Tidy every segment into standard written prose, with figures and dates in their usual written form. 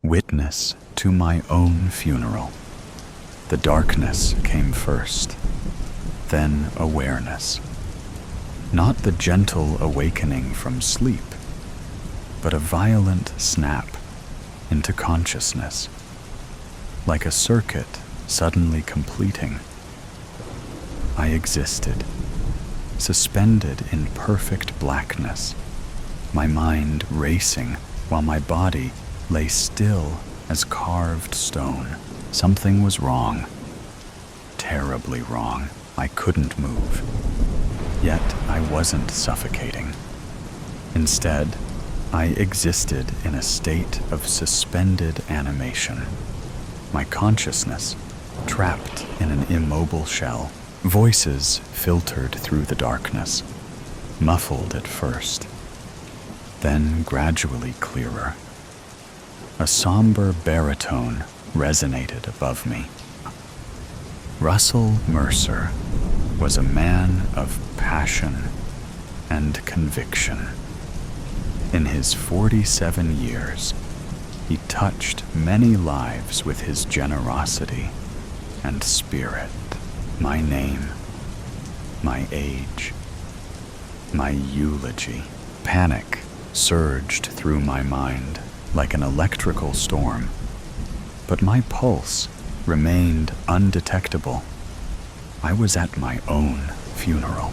witness to my own funeral. The darkness came first, then awareness. Not the gentle awakening from sleep, but a violent snap into consciousness, like a circuit suddenly completing. I existed, suspended in perfect blackness, my mind racing while my body lay still as carved stone. Something was wrong, terribly wrong. I couldn't move. Yet I wasn't suffocating. Instead, I existed in a state of suspended animation, my consciousness trapped in an immobile shell. Voices filtered through the darkness, muffled at first, then gradually clearer. A somber baritone resonated above me. Russell Mercer was a man of passion and conviction. In his 47 years, he touched many lives with his generosity and spirit. My name, my age, my eulogy. Panic surged through my mind like an electrical storm, but my pulse remained undetectable. I was at my own funeral.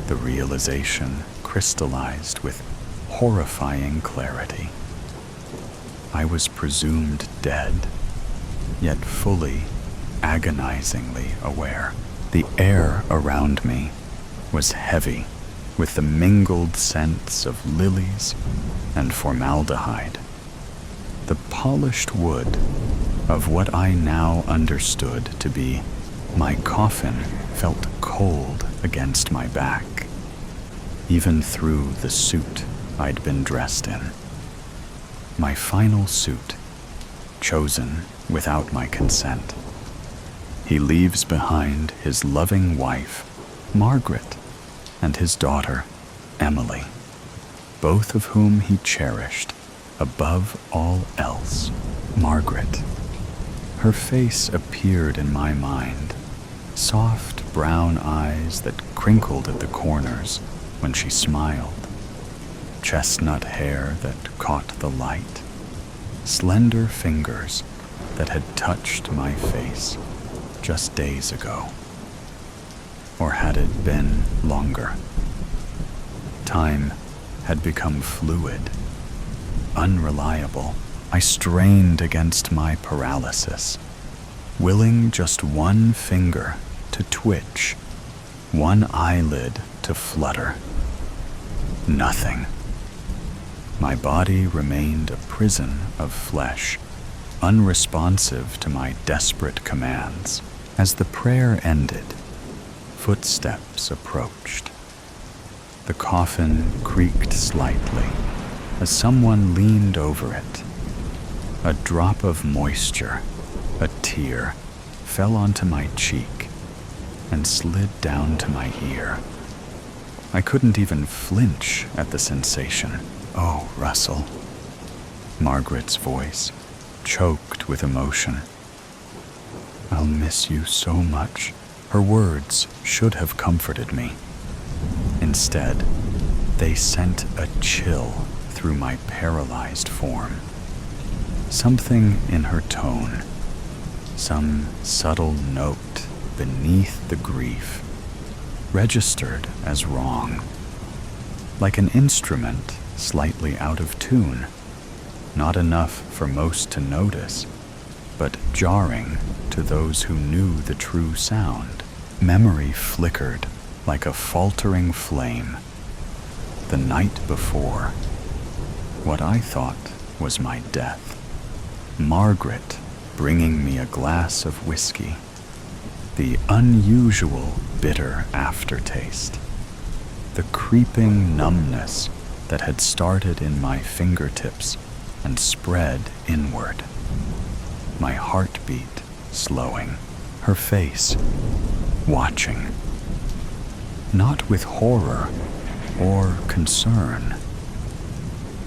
The realization crystallized with horrifying clarity. I was presumed dead, yet fully, agonizingly aware. The air around me was heavy with the mingled scents of lilies and formaldehyde. The polished wood of what I now understood to be my coffin felt cold against my back, even through the suit I'd been dressed in. My final suit, chosen without my consent. He leaves behind his loving wife, Margaret, and his daughter, Emily, both of whom he cherished above all else. Margaret. Her face appeared in my mind, soft brown eyes that crinkled at the corners when she smiled, chestnut hair that caught the light, slender fingers that had touched my face just days ago. Or had it been longer? Time had become fluid, unreliable. I strained against my paralysis, willing just one finger to twitch, one eyelid to flutter. Nothing. My body remained a prison of flesh, unresponsive to my desperate commands. As the prayer ended, footsteps approached. The coffin creaked slightly as someone leaned over it. A drop of moisture, a tear, fell onto my cheek and slid down to my ear. I couldn't even flinch at the sensation. "Oh, Russell." Margaret's voice choked with emotion. "I'll miss you so much." Her words should have comforted me. Instead, they sent a chill through my paralyzed form. Something in her tone, some subtle note beneath the grief, registered as wrong, like an instrument slightly out of tune, not enough for most to notice, but jarring to those who knew the true sound. Memory flickered like a faltering flame. The night before, what I thought was my death. Margaret bringing me a glass of whiskey, the unusual bitter aftertaste, the creeping numbness that had started in my fingertips and spread inward, my heartbeat slowing, her face watching, not with horror or concern,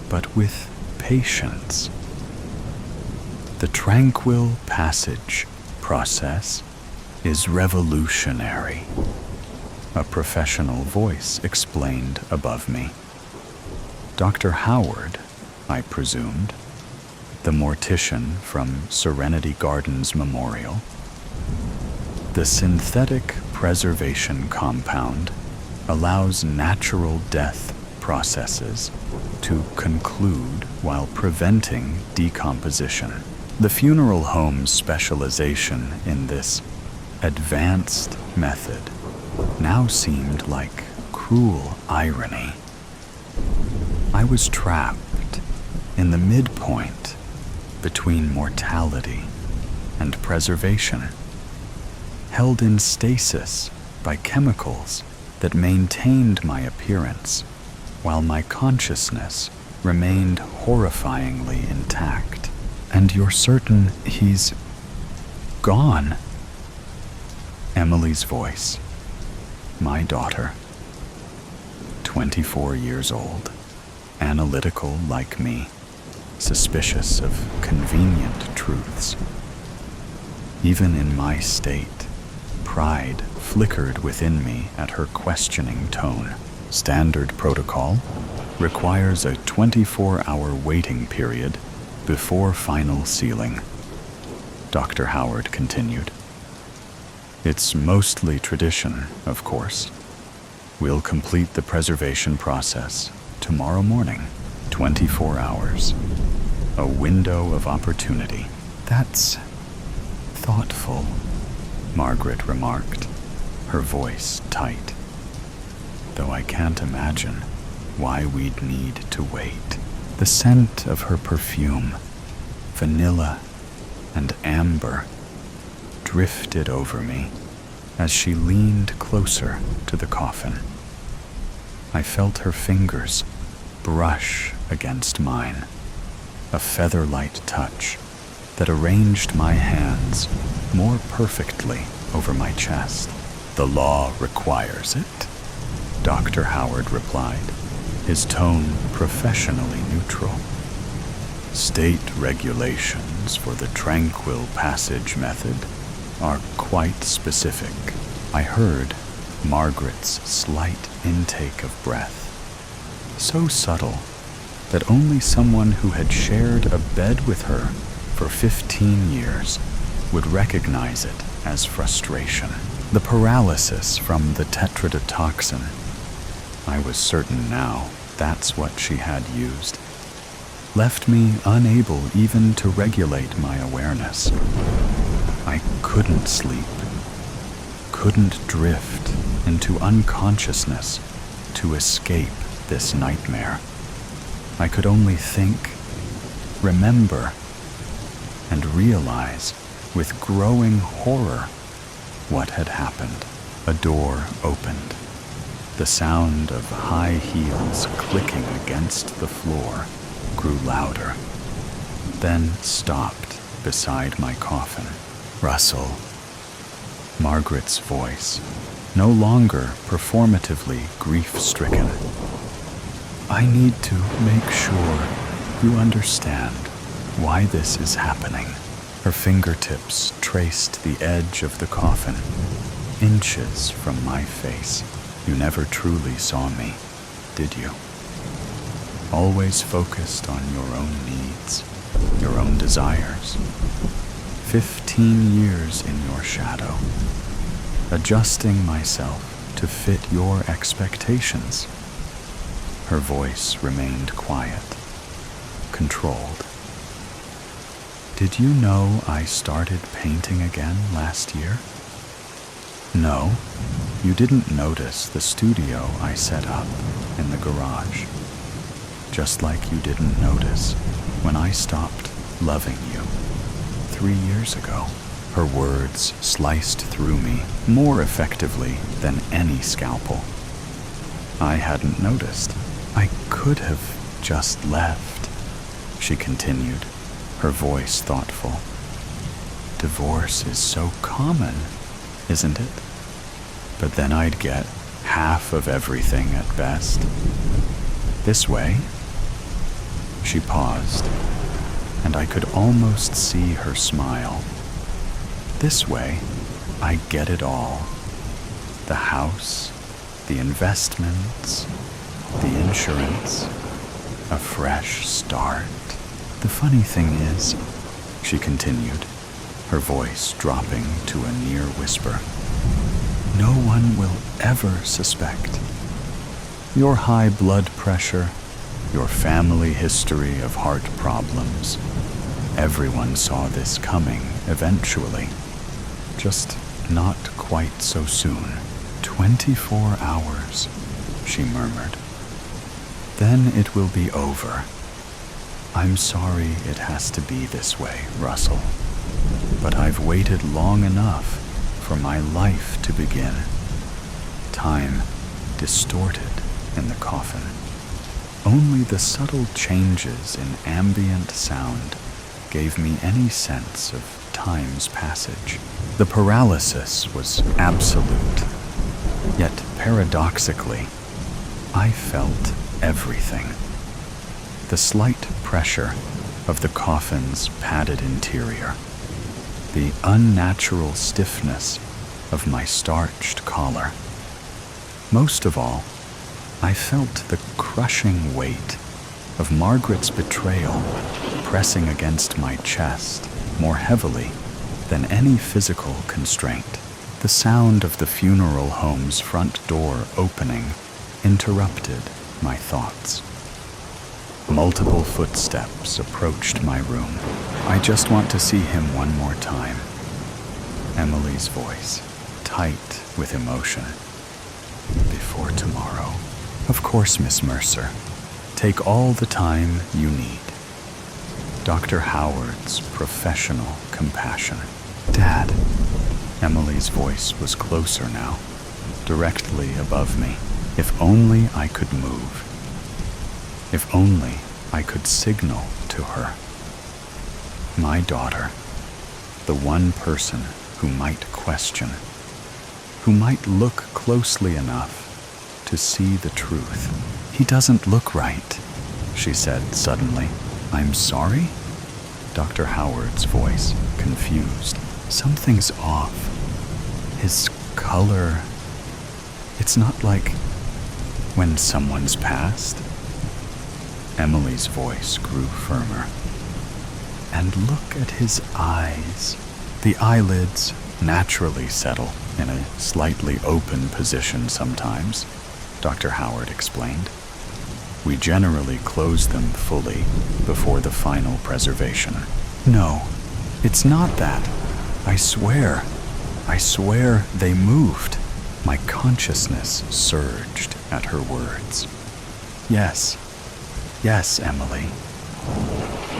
but with patience. The tranquil passage process is revolutionary, a professional voice explained above me. Dr. Howard, I presumed, the mortician from Serenity Gardens Memorial. The synthetic preservation compound allows natural death processes to conclude while preventing decomposition. The funeral home's specialization in this advanced method now seemed like cruel irony. I was trapped in the midpoint between mortality and preservation, held in stasis by chemicals that maintained my appearance while my consciousness remained horrifyingly intact. And you're certain he's gone? Emily's voice, my daughter, 24 years old, analytical like me, suspicious of convenient truths. Even in my state, pride flickered within me at her questioning tone. Standard protocol requires a 24-hour waiting period before final sealing, Dr. Howard continued. It's mostly tradition, of course. We'll complete the preservation process tomorrow morning, 24 hours. A window of opportunity. That's thoughtful, Margaret remarked, her voice tight. Though I can't imagine why we'd need to wait. The scent of her perfume, vanilla and amber, drifted over me as she leaned closer to the coffin. I felt her fingers brush against mine, a feather-light touch that arranged my hands more perfectly over my chest. The law requires it, Dr. Howard replied, his tone professionally neutral. State regulations for the tranquil passage method are quite specific. I heard Margaret's slight intake of breath, so subtle that only someone who had shared a bed with her for 15 years would recognize it as frustration. The paralysis from the tetrodotoxin. I was certain now that's what she had used. Left me unable even to regulate my awareness. I couldn't sleep, couldn't drift into unconsciousness to escape this nightmare. I could only think, remember, and realize with growing horror what had happened. A door opened. The sound of high heels clicking against the floor grew louder, then stopped beside my coffin. Russell. Margaret's voice, no longer performatively grief-stricken. I need to make sure you understand why this is happening. Her fingertips traced the edge of the coffin, inches from my face. You never truly saw me, did you? Always focused on your own needs, your own desires. 15 years in your shadow, adjusting myself to fit your expectations. Her voice remained quiet, controlled. Did you know I started painting again last year? No, you didn't notice the studio I set up in the garage. Just like you didn't notice when I stopped loving you 3 years ago. Her words sliced through me more effectively than any scalpel. I hadn't noticed. I could have just left, she continued, her voice thoughtful. Divorce is so common, isn't it? But then I'd get half of everything at best. This way. She paused, and I could almost see her smile. This way, I get it all. The house, the investments, the insurance, a fresh start. The funny thing is, she continued, her voice dropping to a near whisper, no one will ever suspect. Your high blood pressure, your family history of heart problems, everyone saw this coming eventually, just not quite so soon. 24 hours, she murmured. Then it will be over. I'm sorry it has to be this way, Russell, but I've waited long enough for my life to begin. Time distorted in the coffin. Only the subtle changes in ambient sound gave me any sense of time's passage. The paralysis was absolute, yet paradoxically, I felt everything. The slight pressure of the coffin's padded interior, the unnatural stiffness of my starched collar. Most of all, I felt the crushing weight of Margaret's betrayal pressing against my chest more heavily than any physical constraint. The sound of the funeral home's front door opening interrupted my thoughts. Multiple footsteps approached my room. I just want to see him one more time. Emily's voice, tight with emotion. Before tomorrow. Of course, Miss Mercer. Take all the time you need. Dr. Howard's professional compassion. Dad. Emily's voice was closer now, directly above me. If only I could move. If only I could signal to her. My daughter, the one person who might question, who might look closely enough to see the truth. He doesn't look right, she said suddenly. I'm sorry? Dr. Howard's voice, confused. Something's off. His color. It's not like when someone's passed. Emily's voice grew firmer. And look at his eyes. The eyelids naturally settle in a slightly open position sometimes, Dr. Howard explained. We generally close them fully before the final preservation. No, it's not that. I swear they moved. My consciousness surged at her words. Yes, Emily.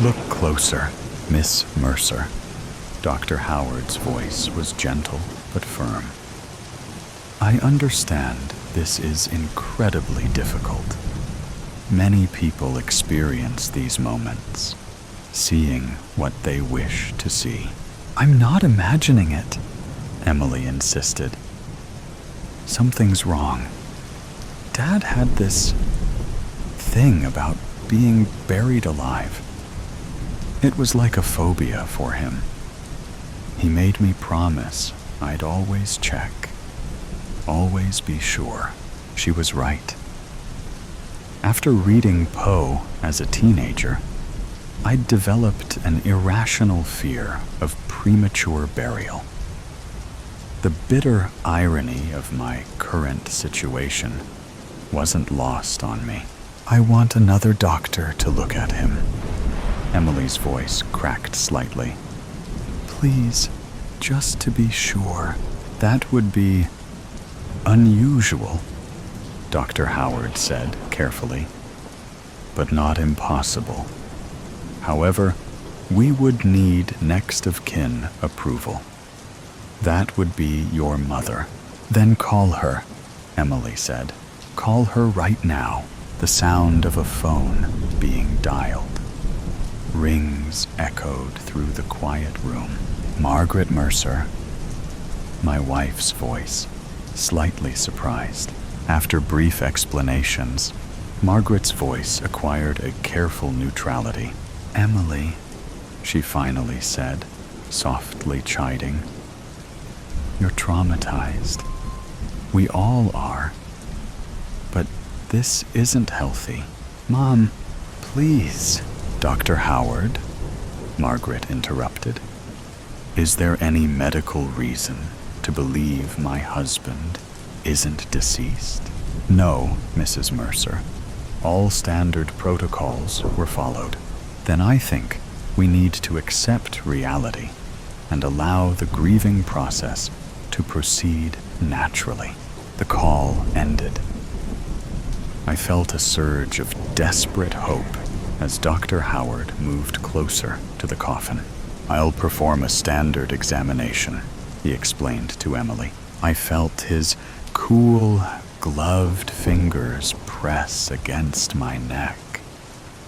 Look closer, Miss Mercer. Dr. Howard's voice was gentle but firm. I understand this is incredibly difficult. Many people experience these moments, seeing what they wish to see. I'm not imagining it, Emily insisted. Something's wrong. Dad had this thing about being buried alive. It was like a phobia for him. He made me promise I'd always check, always be sure. She was right. After reading Poe as a teenager, I'd developed an irrational fear of premature burial. The bitter irony of my current situation wasn't lost on me. I want another doctor to look at him. Emily's voice cracked slightly. Please, just to be sure. That would be unusual, Dr. Howard said carefully, but not impossible. However, we would need next of kin approval. That would be your mother. Then call her, Emily said. Call her right now. The sound of a phone being dialed. Rings echoed through the quiet room. Margaret Mercer. My wife's voice, slightly surprised. After brief explanations, Margaret's voice acquired a careful neutrality. Emily, she finally said, softly chiding. You're traumatized. We all are. But this isn't healthy. Mom, please. Dr. Howard, Margaret interrupted. Is there any medical reason to believe my husband isn't deceased? No, Mrs. Mercer. All standard protocols were followed. Then I think we need to accept reality and allow the grieving process to proceed naturally. The call ended. I felt a surge of desperate hope as Dr. Howard moved closer to the coffin. I'll perform a standard examination, he explained to Emily. I felt his cool, gloved fingers press against my neck,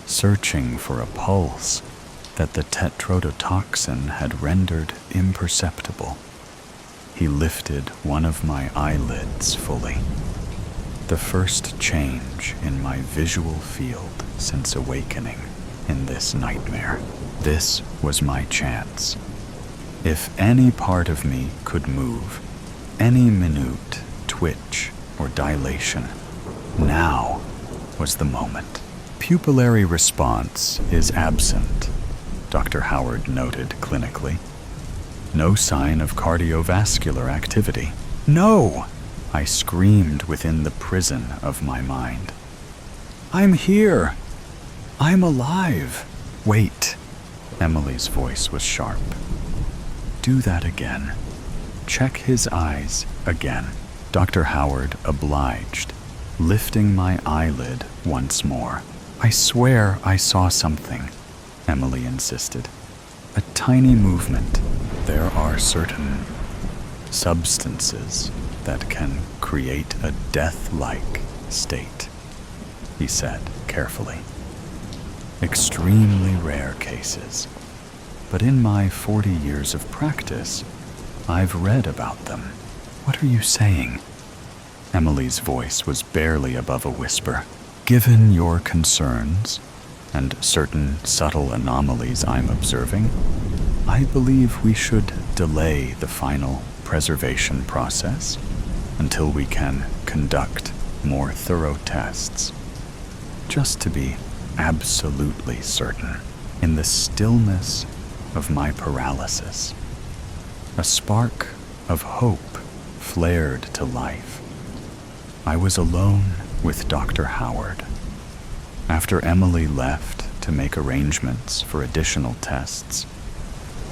searching for a pulse that the tetrodotoxin had rendered imperceptible. He lifted one of my eyelids fully. The first change in my visual field since awakening in this nightmare. This was my chance. If any part of me could move, any minute twitch or dilation, now was the moment. Pupillary response is absent, Dr. Howard noted clinically. No sign of cardiovascular activity. No! I screamed within the prison of my mind. I'm here! I'm alive! Wait! Emily's voice was sharp. Do that again. Check his eyes again. Dr. Howard obliged, lifting my eyelid once more. I swear I saw something, Emily insisted. A tiny movement. There are certain substances that can create a death-like state, he said carefully. Extremely rare cases, but in my 40 years of practice, I've read about them. What are you saying? Emily's voice was barely above a whisper. Given your concerns and certain subtle anomalies I'm observing, I believe we should delay the final preservation process until we can conduct more thorough tests, just to be absolutely certain. In the stillness of my paralysis, a spark of hope flared to life. I was alone with Dr. Howard. After Emily left to make arrangements for additional tests,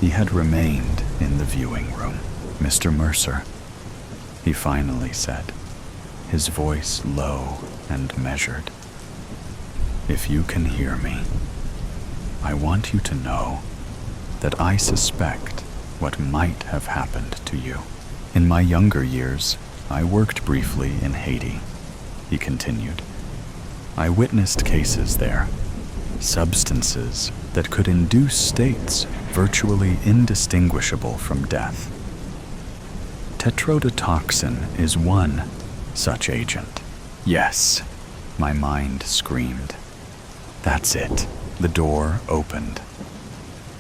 he had remained in the viewing room. Mr. Mercer, he finally said, his voice low and measured. If you can hear me, I want you to know that I suspect what might have happened to you. In my younger years, I worked briefly in Haiti, he continued. I witnessed cases there, substances that could induce states virtually indistinguishable from death. Tetrodotoxin is one such agent. Yes, my mind screamed. That's it. The door opened.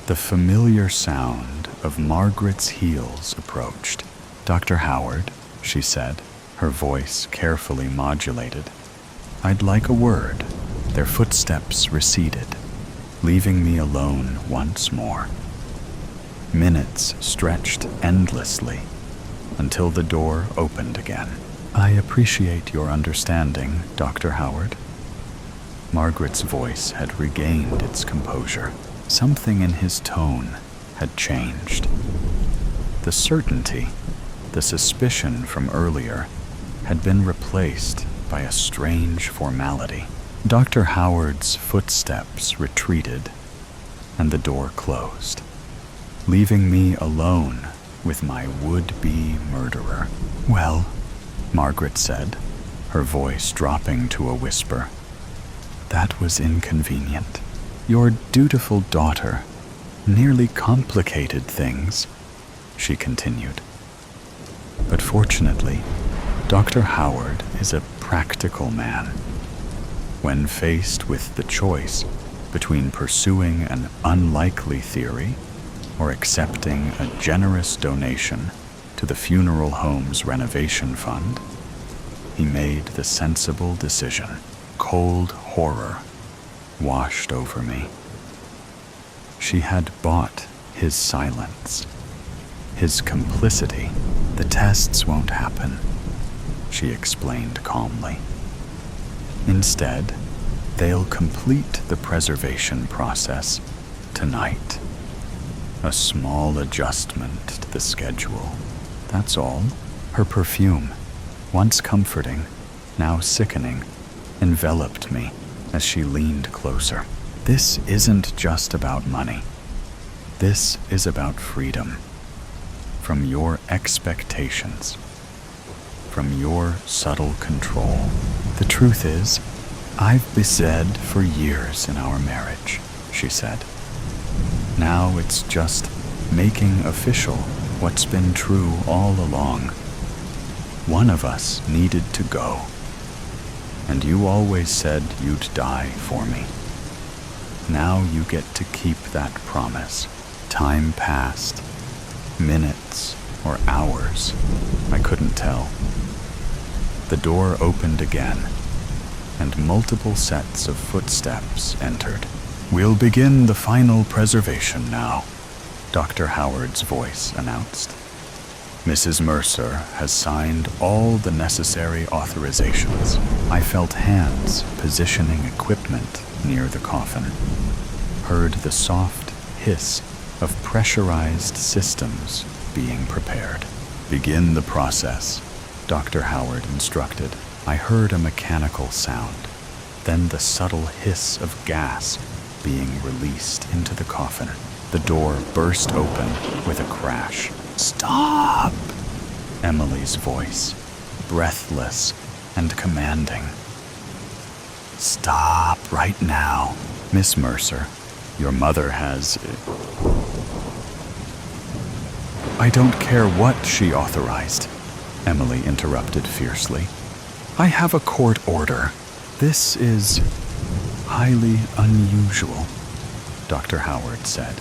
The familiar sound of Margaret's heels approached. Dr. Howard, she said, her voice carefully modulated. I'd like a word. Their footsteps receded, leaving me alone once more. Minutes stretched endlessly until the door opened again. I appreciate your understanding, Dr. Howard. Margaret's voice had regained its composure. Something in his tone had changed. The certainty, the suspicion from earlier, had been replaced by a strange formality. Dr. Howard's footsteps retreated, and the door closed, leaving me alone with my would-be murderer. Well, Margaret said, her voice dropping to a whisper. That was inconvenient. Your dutiful daughter nearly complicated things, she continued. But fortunately, Dr. Howard is a practical man. When faced with the choice, between pursuing an unlikely theory or accepting a generous donation to the funeral home's renovation fund, he made the sensible decision. Cold horror washed over me. She had bought his silence, his complicity. The tests won't happen, she explained calmly. Instead, they'll complete the preservation process tonight. A small adjustment to the schedule, that's all. Her perfume, once comforting, now sickening, enveloped me as she leaned closer. This isn't just about money. This is about freedom. From your expectations. From your subtle control. The truth is, I've besaid for years in our marriage, she said. Now it's just making official what's been true all along. One of us needed to go. And you always said you'd die for me. Now you get to keep that promise. Time passed. Minutes or hours. I couldn't tell. The door opened again, and multiple sets of footsteps entered. We'll begin the final preservation now, Dr. Howard's voice announced. Mrs. Mercer has signed all the necessary authorizations. I felt hands positioning equipment near the coffin, heard the soft hiss of pressurized systems being prepared. Begin the process, Dr. Howard instructed. I heard a mechanical sound, then the subtle hiss of gas being released into the coffin. The door burst open with a crash. Stop! Emily's voice, breathless and commanding. Stop right now, Miss Mercer. Your mother has... I don't care what she authorized, Emily interrupted fiercely. I have a court order. This is highly unusual, Dr. Howard said,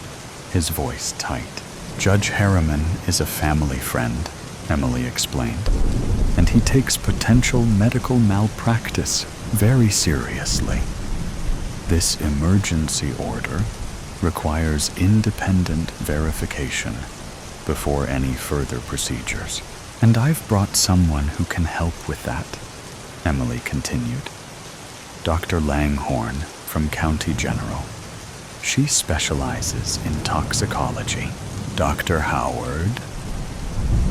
his voice tight. Judge Harriman is a family friend, Emily explained, and he takes potential medical malpractice very seriously. This emergency order requires independent verification before any further procedures. And I've brought someone who can help with that, Emily continued. Dr. Langhorne from County General. She specializes in toxicology. Dr. Howard,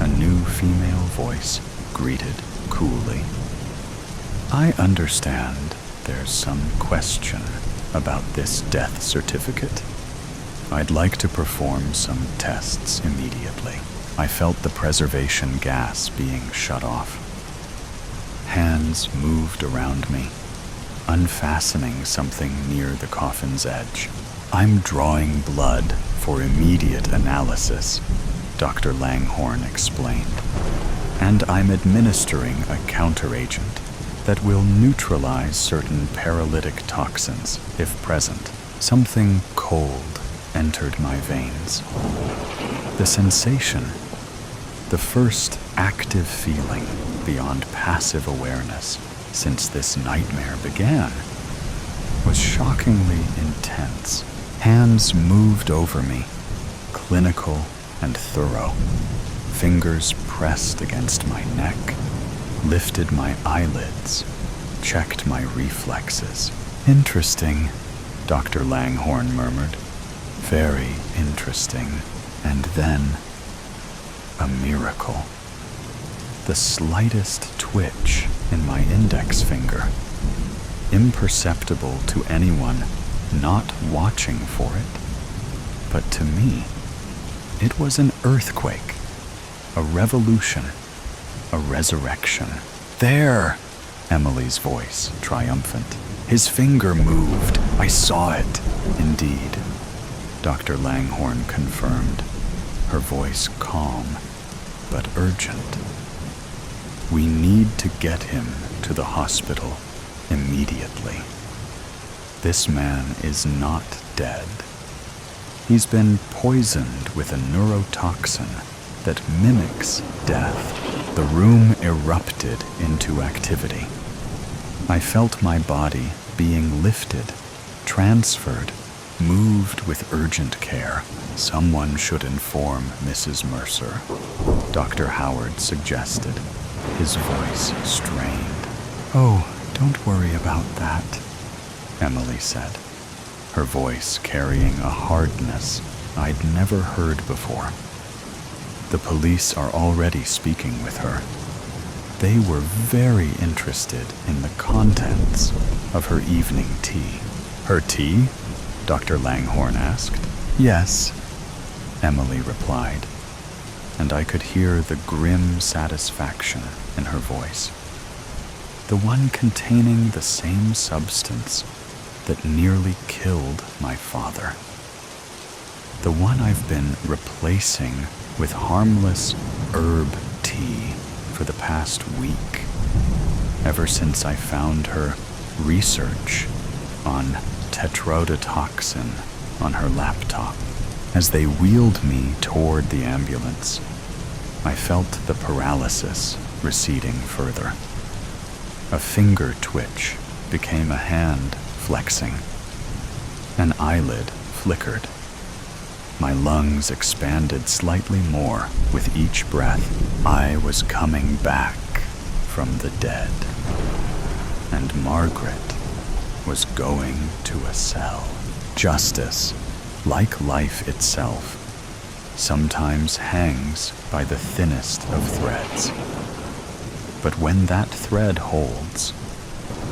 a new female voice greeted coolly. I understand there's some question about this death certificate. I'd like to perform some tests immediately. I felt the preservation gas being shut off. Hands moved around me, unfastening something near the coffin's edge. I'm drawing blood for immediate analysis, Dr. Langhorne explained. And I'm administering a counteragent that will neutralize certain paralytic toxins, if present. Something cold entered my veins. The sensation, the first active feeling beyond passive awareness since this nightmare began, was shockingly intense. Hands moved over me, clinical and thorough. Fingers pressed against my neck, lifted my eyelids, checked my reflexes. Interesting, Dr. Langhorne murmured. Very interesting. And then, a miracle. The slightest twitch in my index finger, imperceptible to anyone not watching for it. But to me, it was an earthquake, a revolution, a resurrection. There! Emily's voice, triumphant. His finger moved. I saw it. Indeed, Dr. Langhorne confirmed, her voice calm but urgent. We need to get him to the hospital immediately. This man is not dead. He's been poisoned with a neurotoxin that mimics death. The room erupted into activity. I felt my body being lifted, transferred, moved with urgent care. Someone should inform Mrs. Mercer, Dr. Howard suggested, his voice strained. "Oh, don't worry about that," Emily said, her voice carrying a hardness I'd never heard before. "The police are already speaking with her. They were very interested in the contents of her evening tea." "Her tea?" Dr. Langhorne asked. "Yes," Emily replied, and I could hear the grim satisfaction in her voice. "The one containing the same substance that nearly killed my father. The one I've been replacing with harmless herb tea for the past week, ever since I found her research on tetrodotoxin on her laptop." As they wheeled me toward the ambulance, I felt the paralysis receding further. A finger twitch became a hand flexing. An eyelid flickered. My lungs expanded slightly more with each breath. I was coming back from the dead, and Margaret was going to a cell. Justice, like life itself, sometimes hangs by the thinnest of threads. But when that thread holds,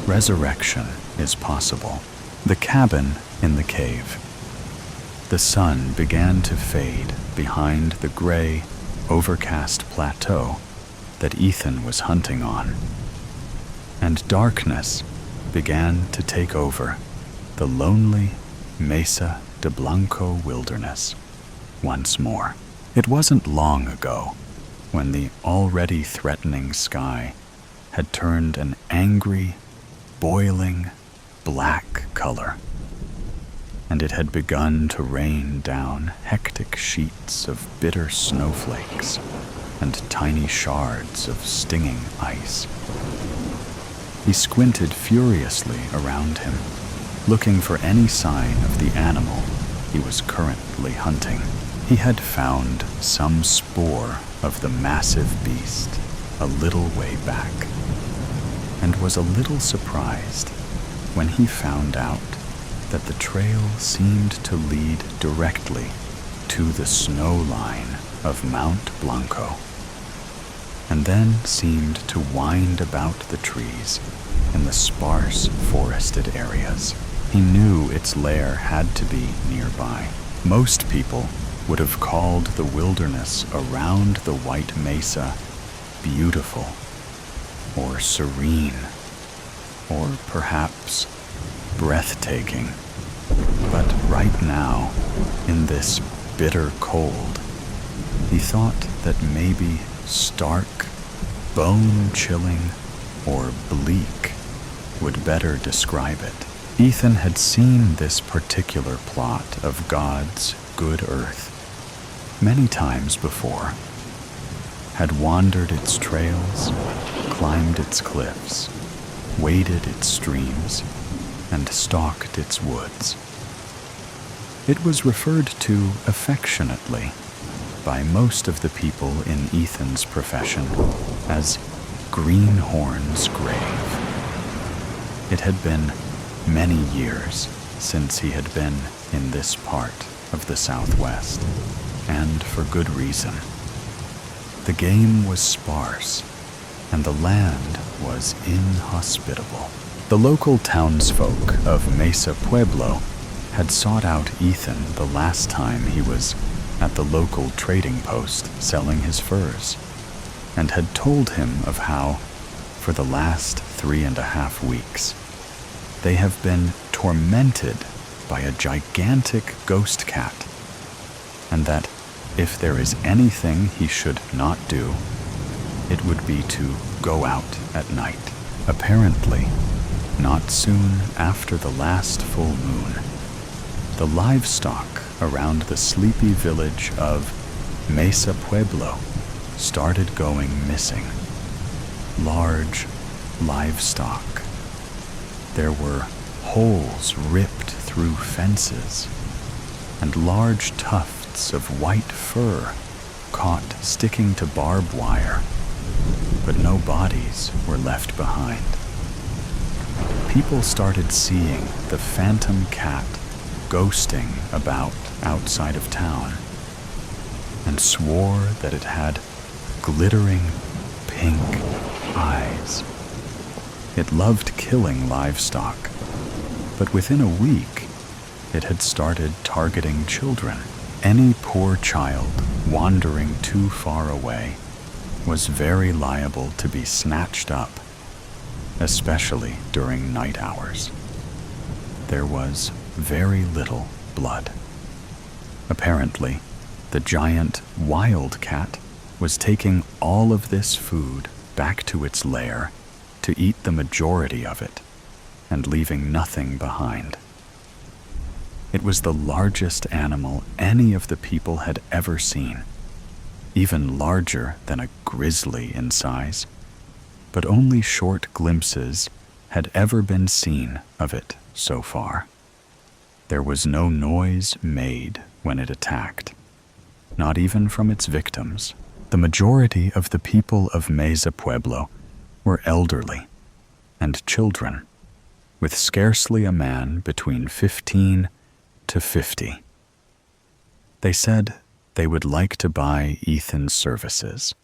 resurrection is possible. The cabin in the cave. The sun began to fade behind the gray, overcast plateau that Ethan was hunting on, and darkness began to take over the lonely Mesa de Blanco wilderness once more. It wasn't long ago when the already threatening sky had turned an angry, boiling black color, and it had begun to rain down hectic sheets of bitter snowflakes and tiny shards of stinging ice. He squinted furiously around him, looking for any sign of the animal he was currently hunting. He had found some spoor of the massive beast a little way back, and was a little surprised when he found out that the trail seemed to lead directly to the snow line of Mount Blanco, and then seemed to wind about the trees in the sparse forested areas. He knew its lair had to be nearby. Most people would have called the wilderness around the White Mesa beautiful, or serene, or perhaps breathtaking. But right now, in this bitter cold, he thought that maybe stark, bone-chilling, or bleak would better describe it. Ethan had seen this particular plot of God's good earth many times before, had wandered its trails, climbed its cliffs, waded its streams, and stalked its woods. It was referred to affectionately by most of the people in Ethan's profession as Greenhorn's Grave. It had been many years since he had been in this part of the Southwest, and for good reason. The game was sparse, and the land was inhospitable. The local townsfolk of Mesa Pueblo had sought out Ethan the last time he was at the local trading post selling his furs, and had told him of how, for the last 3.5 weeks, they have been tormented by a gigantic ghost cat, and that if there is anything he should not do, it would be to go out at night. Apparently, not soon after the last full moon, the livestock around the sleepy village of Mesa Pueblo started going missing. Large livestock. There were holes ripped through fences, and large tufts of white fur caught sticking to barbed wire, but no bodies were left behind. People started seeing the phantom cat ghosting about outside of town, and swore that it had glittering pink eyes. It loved killing livestock, but within a week, it had started targeting children. Any poor child wandering too far away was very liable to be snatched up, especially during night hours. There was very little blood. Apparently, the giant wildcat was taking all of this food back to its lair to eat the majority of it and leaving nothing behind. It was the largest animal any of the people had ever seen, even larger than a grizzly in size, but only short glimpses had ever been seen of it so far. There was no noise made when it attacked, not even from its victims. The majority of the people of Mesa Pueblo were elderly and children, with scarcely a man between 15 to 50. They said they would like to buy Ethan's services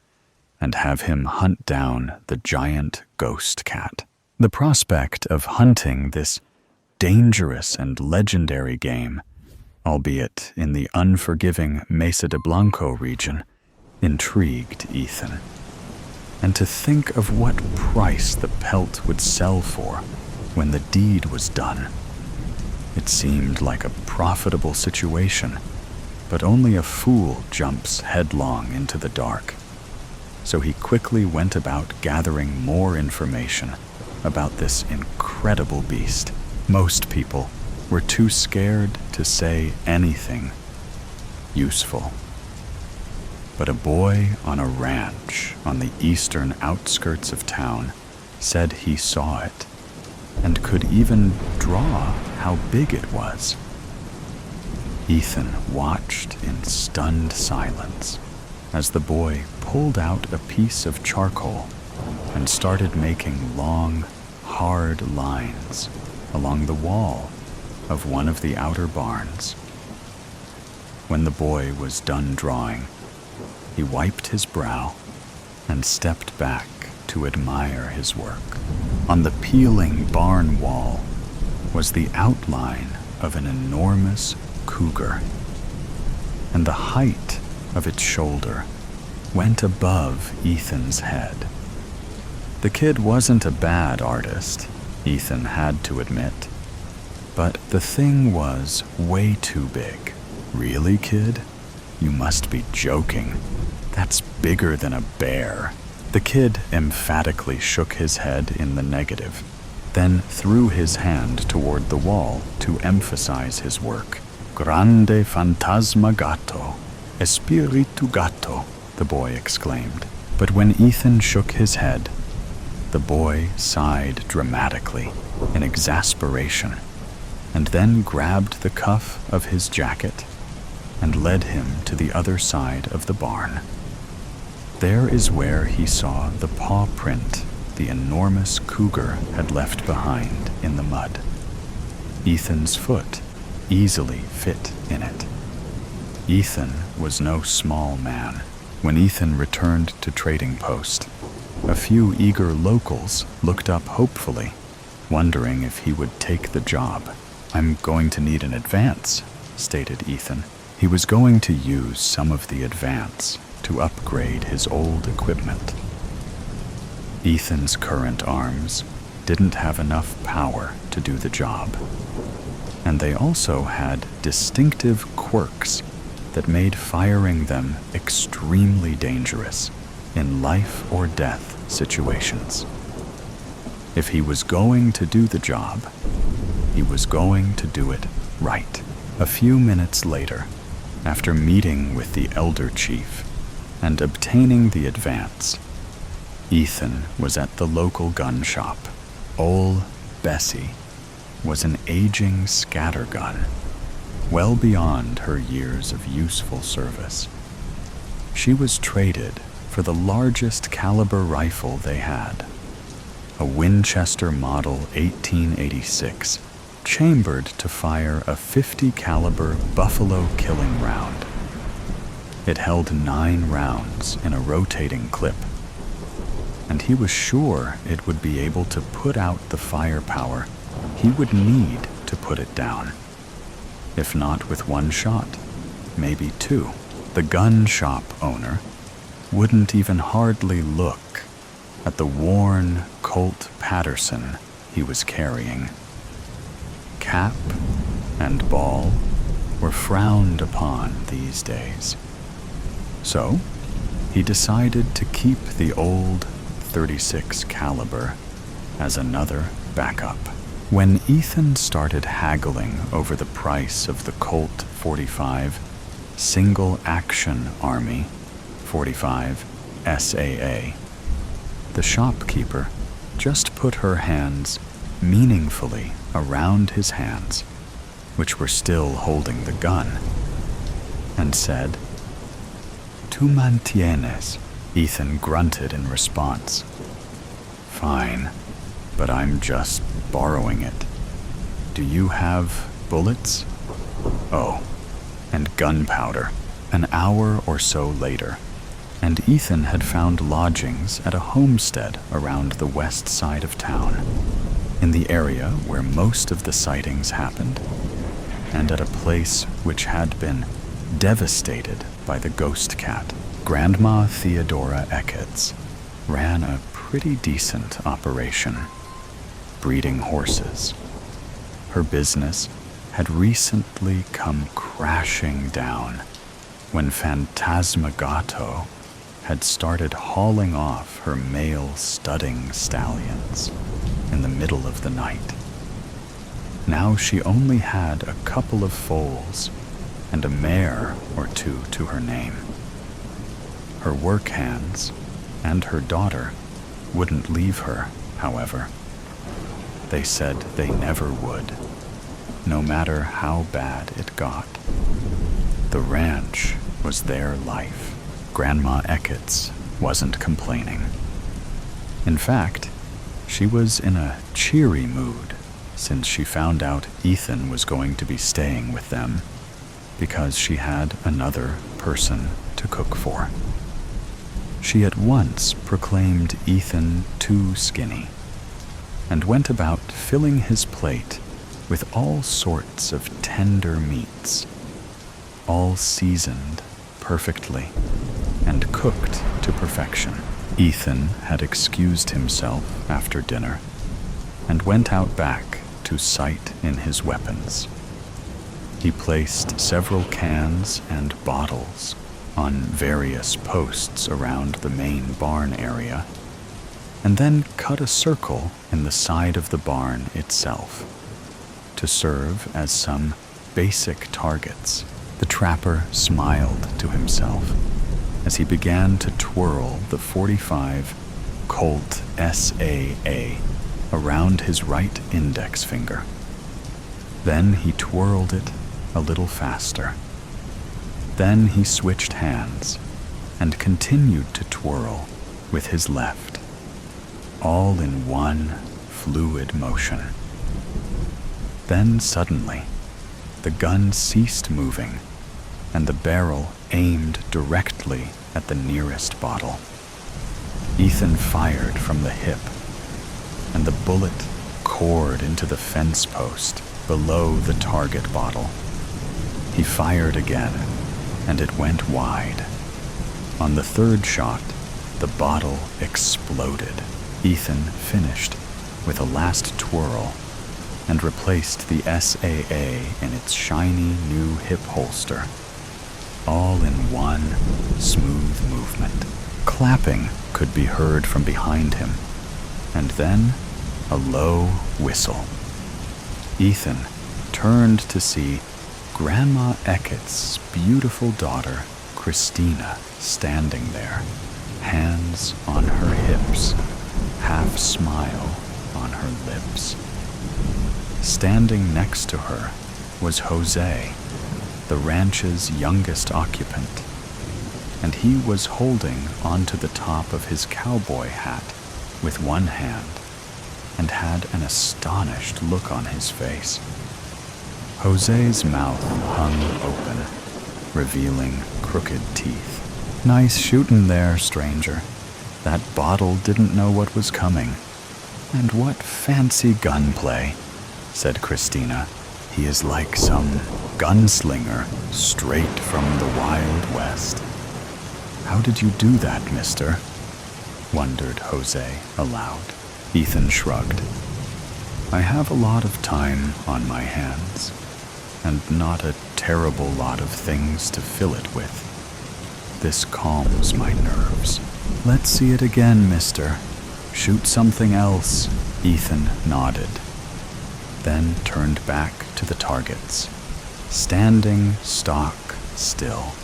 and have him hunt down the giant ghost cat. The prospect of hunting this dangerous and legendary game, albeit in the unforgiving Mesa de Blanco region, intrigued Ethan. And to think of what price the pelt would sell for when the deed was done. It seemed like a profitable situation, but only a fool jumps headlong into the dark. So he quickly went about gathering more information about this incredible beast. Most people were too scared to say anything useful. But a boy on a ranch on the eastern outskirts of town said he saw it and could even draw how big it was. Ethan watched in stunned silence as the boy pulled out a piece of charcoal and started making long, hard lines along the wall of one of the outer barns. When the boy was done drawing, he wiped his brow and stepped back to admire his work. On the peeling barn wall was the outline of an enormous cougar, and the height of its shoulder went above Ethan's head. The kid wasn't a bad artist, Ethan had to admit, but the thing was way too big. Really, kid? You must be joking. That's bigger than a bear. The kid emphatically shook his head in the negative, then threw his hand toward the wall to emphasize his work. Grande fantasma gatto, espiritu gatto, the boy exclaimed. But when Ethan shook his head, the boy sighed dramatically in exasperation, and then grabbed the cuff of his jacket and led him to the other side of the barn. There is where he saw the paw print the enormous cougar had left behind in the mud. Ethan's foot easily fit in it. Ethan was no small man. When Ethan returned to trading post, a few eager locals looked up hopefully, wondering if he would take the job. "I'm going to need an advance," stated Ethan. He was going to use some of the advance to upgrade his old equipment. Ethan's current arms didn't have enough power to do the job, and they also had distinctive quirks that made firing them extremely dangerous in life or death situations. If he was going to do the job, he was going to do it right. A few minutes later, after meeting with the elder chief and obtaining the advance, Ethan was at the local gun shop. Ol Bessie was an aging scattergun, well beyond her years of useful service. She was traded for the largest caliber rifle they had, a Winchester Model 1886, chambered to fire a .50 caliber buffalo killing round. It held 9 rounds in a rotating clip, and he was sure it would be able to put out the firepower he would need to put it down. If not with 1 shot, maybe 2. The gun shop owner wouldn't even hardly look at the worn Colt Patterson he was carrying. Cap and ball were frowned upon these days. So he decided to keep the old .36 caliber as another backup. When Ethan started haggling over the price of the Colt 45 Single Action Army 45 SAA, the shopkeeper just put her hands meaningfully around his hands, which were still holding the gun, and said, "Tu mantienes." Ethan grunted in response. "Fine, but I'm just borrowing it. Do you have bullets?" "Oh, and gunpowder." An hour or so later, and Ethan had found lodgings at a homestead around the west side of town, in the area where most of the sightings happened, and at a place which had been devastated by the ghost cat. Grandma Theodora Eckets ran a pretty decent operation, breeding horses. Her business had recently come crashing down when Phantasmagato had started hauling off her male studding stallions in the middle of the night. Now she only had a couple of foals and a mare or 2 to her name. Her work hands and her daughter wouldn't leave her, however. They said they never would, no matter how bad it got. The ranch was their life. Grandma Eckets wasn't complaining. In fact, she was in a cheery mood since she found out Ethan was going to be staying with them, because she had another person to cook for. She at once proclaimed Ethan too skinny, and went about filling his plate with all sorts of tender meats, all seasoned perfectly and cooked to perfection. Ethan had excused himself after dinner and went out back to sight in his weapons. He placed several cans and bottles on various posts around the main barn area, and then cut a circle in the side of the barn itself to serve as some basic targets. The trapper smiled to himself as he began to twirl the .45 Colt SAA around his right index finger. Then he twirled it a little faster. Then he switched hands and continued to twirl with his left, all in one fluid motion. Then suddenly, the gun ceased moving and the barrel aimed directly at the nearest bottle. Ethan fired from the hip, and the bullet cored into the fence post below the target bottle. He fired again, and it went wide. On the third shot, the bottle exploded. Ethan finished with a last twirl and replaced the SAA in its shiny new hip holster, all in one smooth movement. Clapping could be heard from behind him, and then a low whistle. Ethan turned to see Grandma Eckett's beautiful daughter, Christina, standing there, hands on her hips, half smile on her lips. Standing next to her was Jose, the ranch's youngest occupant, and he was holding onto the top of his cowboy hat with one hand and had an astonished look on his face. Jose's mouth hung open, revealing crooked teeth. "Nice shootin' there, stranger. That bottle didn't know what was coming. And what fancy gunplay," said Christina. "He is like some gunslinger straight from the Wild West." "How did you do that, mister?" wondered Jose aloud. Ethan shrugged. "I have a lot of time on my hands, and not a terrible lot of things to fill it with. This calms my nerves." "Let's see it again, mister. Shoot something else," Ethan nodded, then turned back to the targets, standing stock still.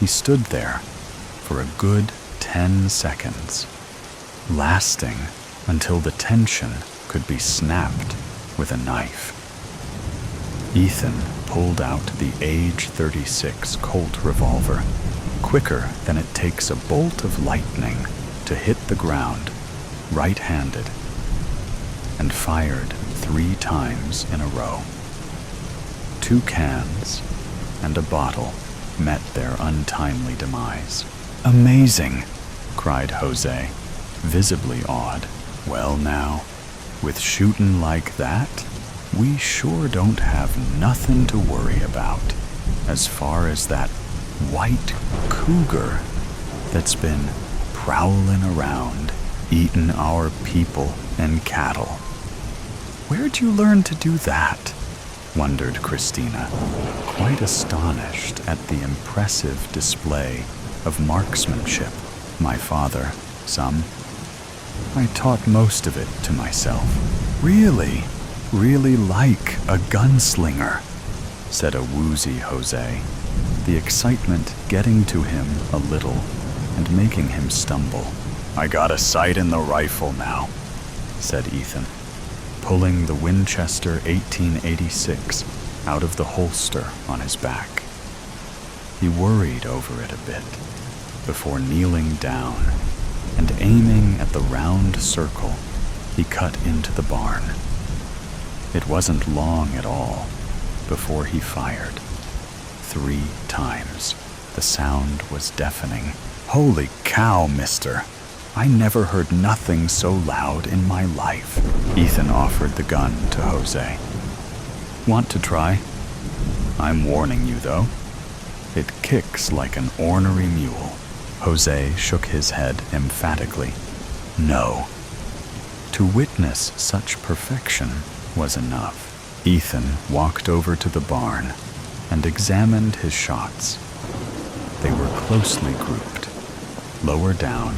He stood there for a good 10 seconds, lasting until the tension could be snapped with a knife. Ethan pulled out the age 36 Colt revolver, quicker than it takes a bolt of lightning to hit the ground, right-handed, and fired 3 times in a row. 2 cans and a bottle met their untimely demise. "Amazing!" cried Jose, visibly awed. "Well now, with shootin' like that, we sure don't have nothin' to worry about as far as that white cougar that's been prowlin' around, eatin' our people and cattle." "Where'd you learn to do that?" wondered Christina, quite astonished at the impressive display of marksmanship. "My father, some. I taught most of it to myself." "Really? Really like a gunslinger," said a woozy Jose, the excitement getting to him a little and making him stumble. "I got a sight in the rifle now," said Ethan, pulling the Winchester 1886 out of the holster on his back. He worried over it a bit before kneeling down and aiming at the round circle he cut into the barn. It wasn't long at all before he fired. 3 times. The sound was deafening. "Holy cow, mister! I never heard nothing so loud in my life." Ethan offered the gun to Jose. "Want to try? I'm warning you, though. It kicks like an ornery mule." Jose shook his head emphatically. "No." To witness such perfection was enough. Ethan walked over to the barn and examined his shots. They were closely grouped, lower down,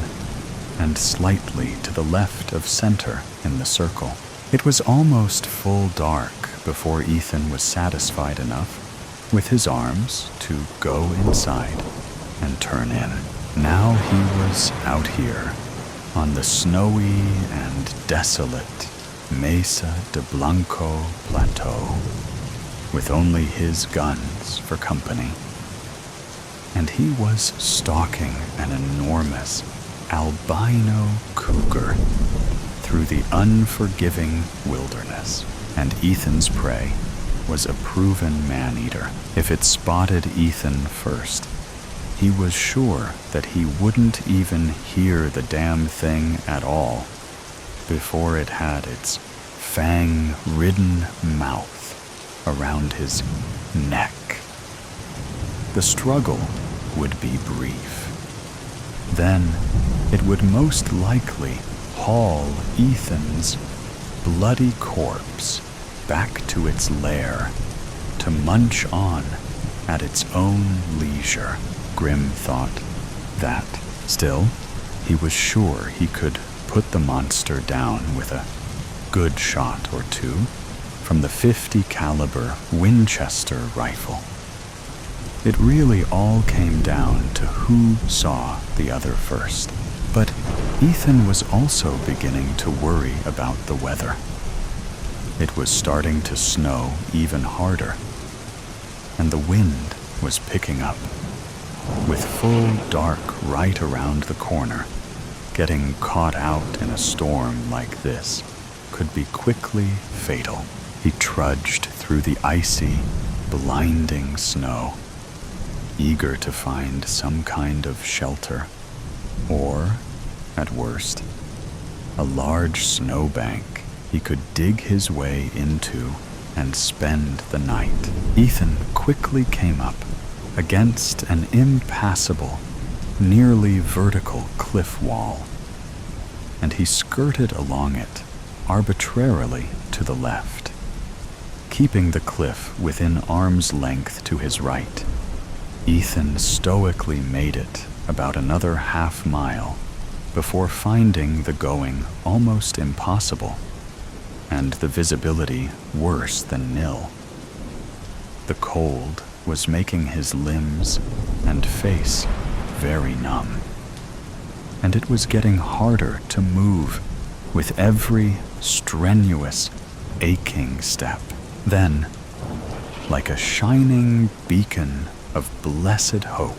and slightly to the left of center in the circle. It was almost full dark before Ethan was satisfied enough with his arms to go inside and turn in. Now he was out here on the snowy and desolate Mesa de Blanco Plateau, with only his guns for company. And he was stalking an enormous albino cougar through the unforgiving wilderness. And Ethan's prey was a proven man-eater. If it spotted Ethan first, he was sure that he wouldn't even hear the damn thing at all before it had its fang-ridden mouth around his neck. The struggle would be brief. Then it would most likely haul Ethan's bloody corpse back to its lair to munch on at its own leisure. Grim thought that. Still, he was sure he could put the monster down with a good shot or two from the .50 caliber Winchester rifle. It really all came down to who saw the other first. But Ethan was also beginning to worry about the weather. It was starting to snow even harder, and the wind was picking up. With full dark right around the corner, getting caught out in a storm like this could be quickly fatal. He trudged through the icy, blinding snow, eager to find some kind of shelter, or, at worst, a large snowbank he could dig his way into and spend the night. Ethan quickly came up against an impassable, nearly vertical cliff wall, and he skirted along it arbitrarily to the left, keeping the cliff within arm's length to his right. Ethan stoically made it about another half-mile before finding the going almost impossible and the visibility worse than nil. The cold was making his limbs and face very numb, and it was getting harder to move with every strenuous, aching step. Then, like a shining beacon of blessed hope,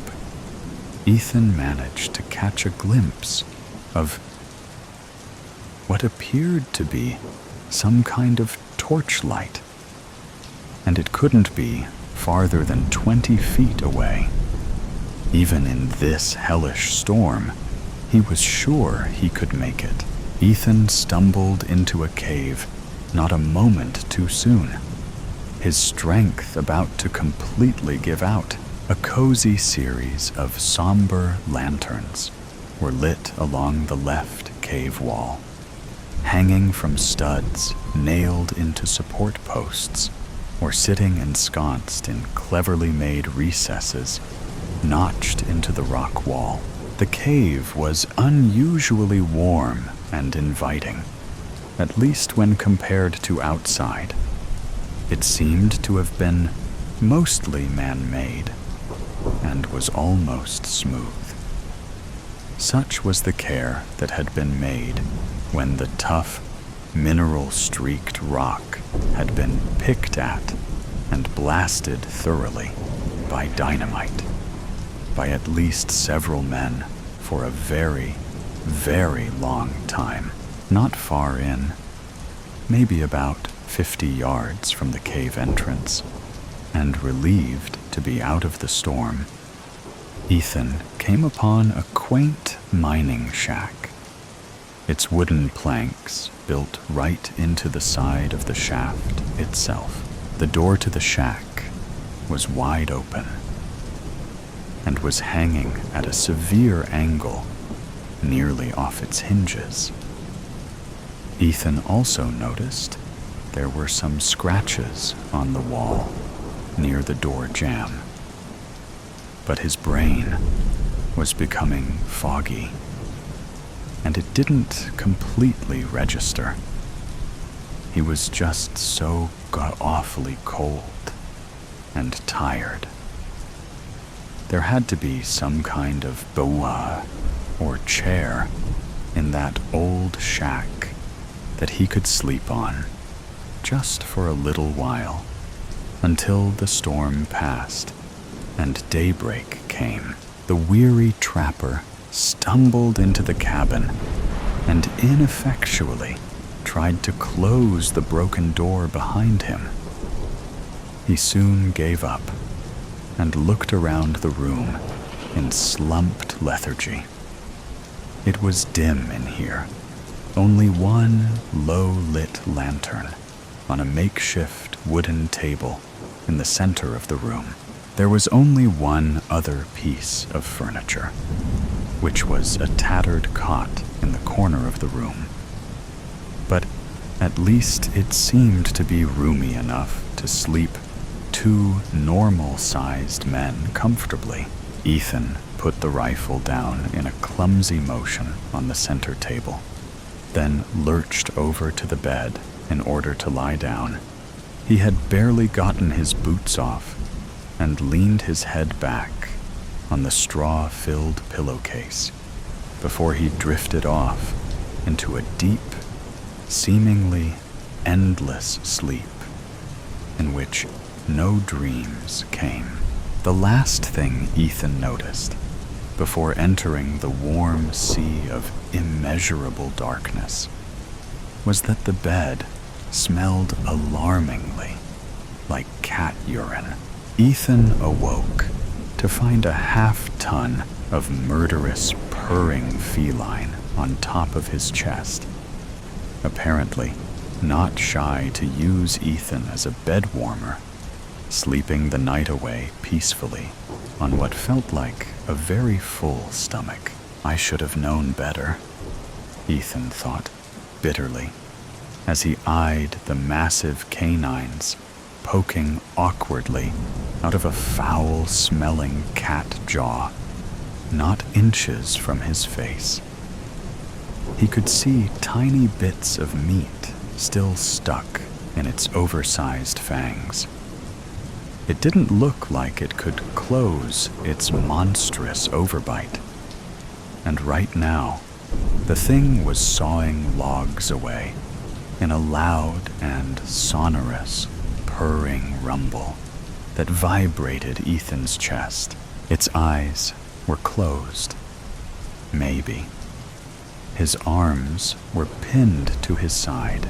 Ethan managed to catch a glimpse of what appeared to be some kind of torchlight, and it couldn't be farther than 20 feet away. Even in this hellish storm, he was sure he could make it. Ethan stumbled into a cave not a moment too soon, his strength about to completely give out. A cozy series of somber lanterns were lit along the left cave wall, hanging from studs nailed into support posts, or sitting ensconced in cleverly made recesses notched into the rock wall. The cave was unusually warm and inviting, at least when compared to outside. It seemed to have been mostly man-made and was almost smooth. Such was the care that had been made when the tough, mineral-streaked rock had been picked at and blasted thoroughly by dynamite, by at least several men for a very, very long time. Not far in, maybe about 50 yards from the cave entrance, and relieved to be out of the storm, Ethan came upon a quaint mining shack. Its wooden planks built right into the side of the shaft itself. The door to the shack was wide open and was hanging at a severe angle, nearly off its hinges. Ethan also noticed there were some scratches on the wall near the door jamb, but his brain was becoming foggy, and it didn't completely register. He was just so god-awfully cold and tired. There had to be some kind of boa or chair in that old shack that he could sleep on just for a little while until the storm passed and daybreak came. The weary trapper stumbled into the cabin and ineffectually tried to close the broken door behind him. He soon gave up and looked around the room in slumped lethargy. It was dim in here, only one low-lit lantern on a makeshift wooden table in the center of the room. There was only one other piece of furniture, which was a tattered cot in the corner of the room. But at least it seemed to be roomy enough to sleep two normal-sized men comfortably. Ethan put the rifle down in a clumsy motion on the center table then lurched over to the bed in order to lie down. He had barely gotten his boots off and leaned his head back on the straw-filled pillowcase before he drifted off into a deep, seemingly endless sleep in which no dreams came. The last thing Ethan noticed before entering the warm sea of immeasurable darkness was that the bed smelled alarmingly like cat urine. Ethan awoke to find a half-ton of murderous, purring feline on top of his chest, apparently not shy to use Ethan as a bed warmer, sleeping the night away peacefully on what felt like a very full stomach. I should have known better, Ethan thought bitterly, as he eyed the massive canines poking awkwardly out of a foul-smelling cat jaw, not inches from his face. He could see tiny bits of meat still stuck in its oversized fangs. It didn't look like it could close its monstrous overbite. And right now, the thing was sawing logs away in a loud and sonorous, purring rumble that vibrated Ethan's chest. Its eyes were closed. Maybe. His arms were pinned to his side,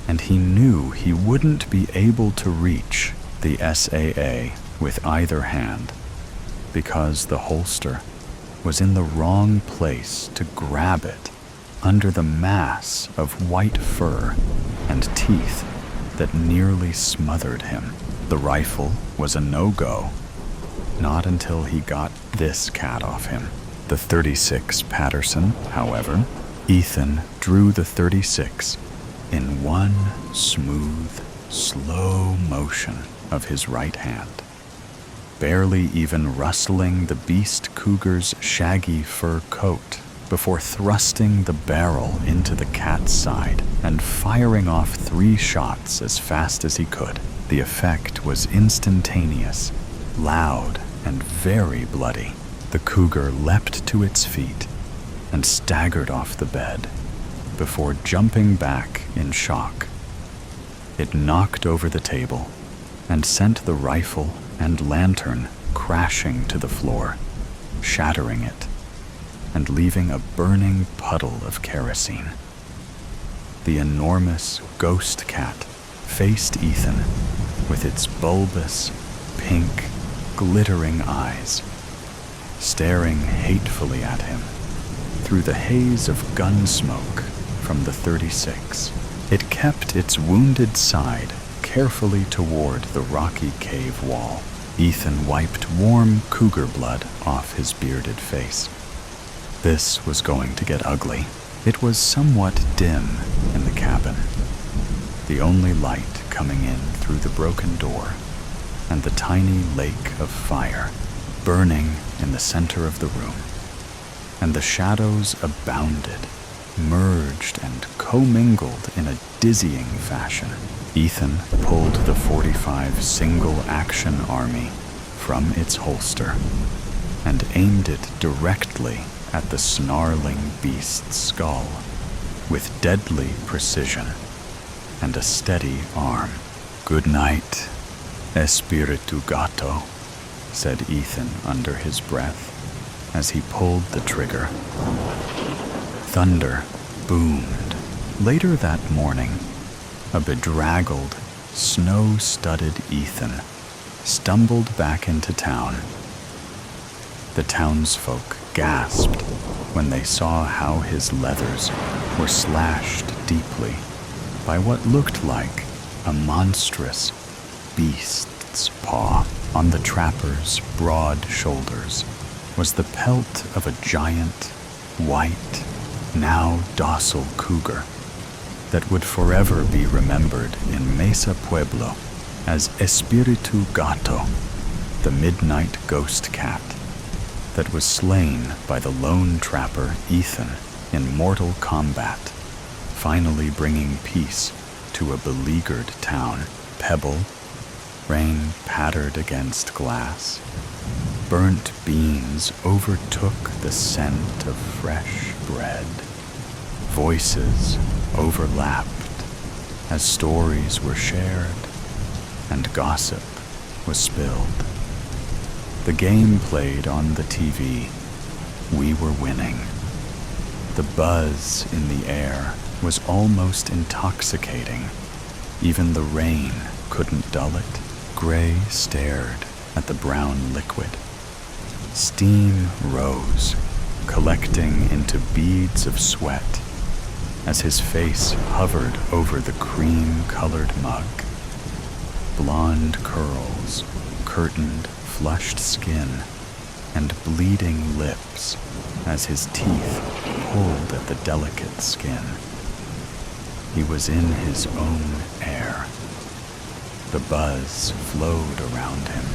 and he knew he wouldn't be able to reach the SAA with either hand because the holster was in the wrong place to grab it under the mass of white fur and teeth that nearly smothered him. The rifle was a no-go, not until he got this cat off him. The .36 Patterson, however, Ethan drew the .36 in one smooth, slow motion of his right hand, barely even rustling the beast cougar's shaggy fur coat before thrusting the barrel into the cat's side and firing off 3 shots as fast as he could. The effect was instantaneous, loud, and very bloody. The cougar leapt to its feet and staggered off the bed before jumping back in shock. It knocked over the table and sent the rifle and lantern crashing to the floor, shattering it and leaving a burning puddle of kerosene. The enormous ghost cat faced Ethan with its bulbous, pink, glittering eyes, staring hatefully at him through the haze of gun smoke from the .36. It kept its wounded side carefully toward the rocky cave wall. Ethan wiped warm cougar blood off his bearded face. This was going to get ugly. It was somewhat dim in the cabin, the only light coming in through the broken door and the tiny lake of fire burning in the center of the room. And the shadows abounded, merged and commingled in a dizzying fashion. Ethan pulled the .45 single-action Army from its holster and aimed it directly at the snarling beast's skull with deadly precision and a steady arm. "Good night, Espiritu Gato," said Ethan under his breath as he pulled the trigger. Thunder boomed. Later that morning, a bedraggled, snow-studded Ethan stumbled back into town. The townsfolk gasped when they saw how his leathers were slashed deeply by what looked like a monstrous beast's paw. On the trapper's broad shoulders was the pelt of a giant, white, now docile cougar that would forever be remembered in Mesa Pueblo as Espiritu Gato, the midnight ghost cat that was slain by the lone trapper Ethan in mortal combat, finally bringing peace to a beleaguered town. Pebble, rain pattered against glass. Burnt beans overtook the scent of fresh bread. Voices overlapped as stories were shared and gossip was spilled. The game played on the TV. We were winning. The buzz in the air was almost intoxicating. Even the rain couldn't dull it. Gray stared at the brown liquid. Steam rose, collecting into beads of sweat as his face hovered over the cream-colored mug. Blonde curls curtained flushed skin and bleeding lips as his teeth pulled at the delicate skin. He was in his own air. The buzz flowed around him.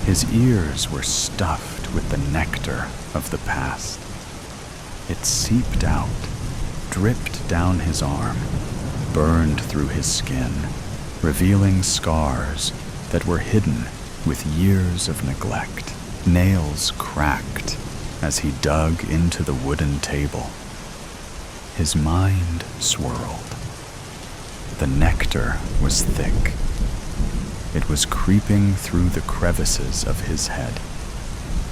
His ears were stuffed with the nectar of the past. It seeped out, dripped down his arm, burned through his skin, revealing scars that were hidden with years of neglect. Nails cracked as he dug into the wooden table. His mind swirled. The nectar was thick. It was creeping through the crevices of his head,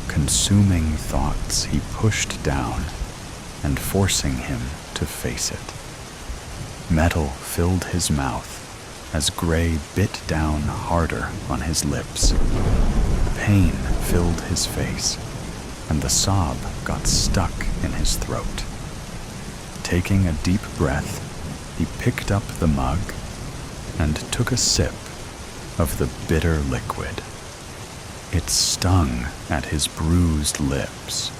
consuming thoughts he pushed down and forcing him to face it. Metal filled his mouth as Gray bit down harder on his lips. Pain filled his face, and the sob got stuck in his throat. Taking a deep breath, he picked up the mug and took a sip of the bitter liquid. It stung at his bruised lips,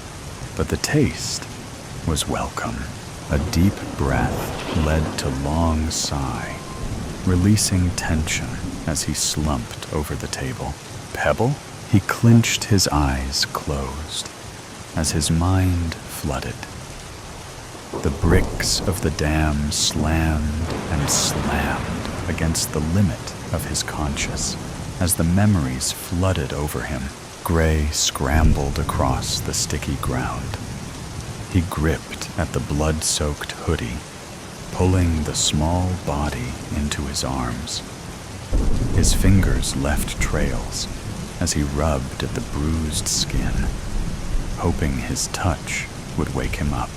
but the taste was welcome. A deep breath led to long sigh, releasing tension as he slumped over the table. Pebble? He clinched his eyes closed as his mind flooded. The bricks of the dam slammed and slammed against the limit of his conscious as the memories flooded over him. Gray scrambled across the sticky ground. He gripped at the blood-soaked hoodie, pulling the small body into his arms. His fingers left trails as he rubbed at the bruised skin, hoping his touch would wake him up.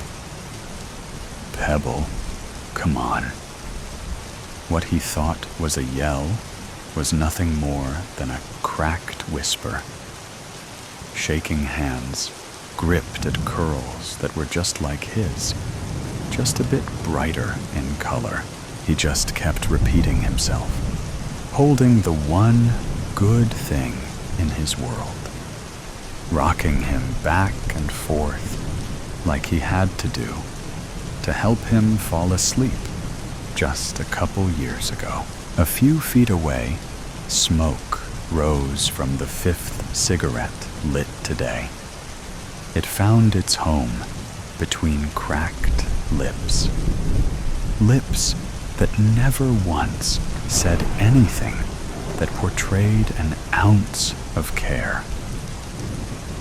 Pebble, come on. What he thought was a yell was nothing more than a cracked whisper. Shaking hands gripped at curls that were just like his, just a bit brighter in color. He just kept repeating himself, holding the one good thing in his world, rocking him back and forth like he had to do to help him fall asleep just a couple years ago. A few feet away, smoke rose from the fifth cigarette lit today. It found its home between cracked lips. Lips that never once said anything that portrayed an ounce of care.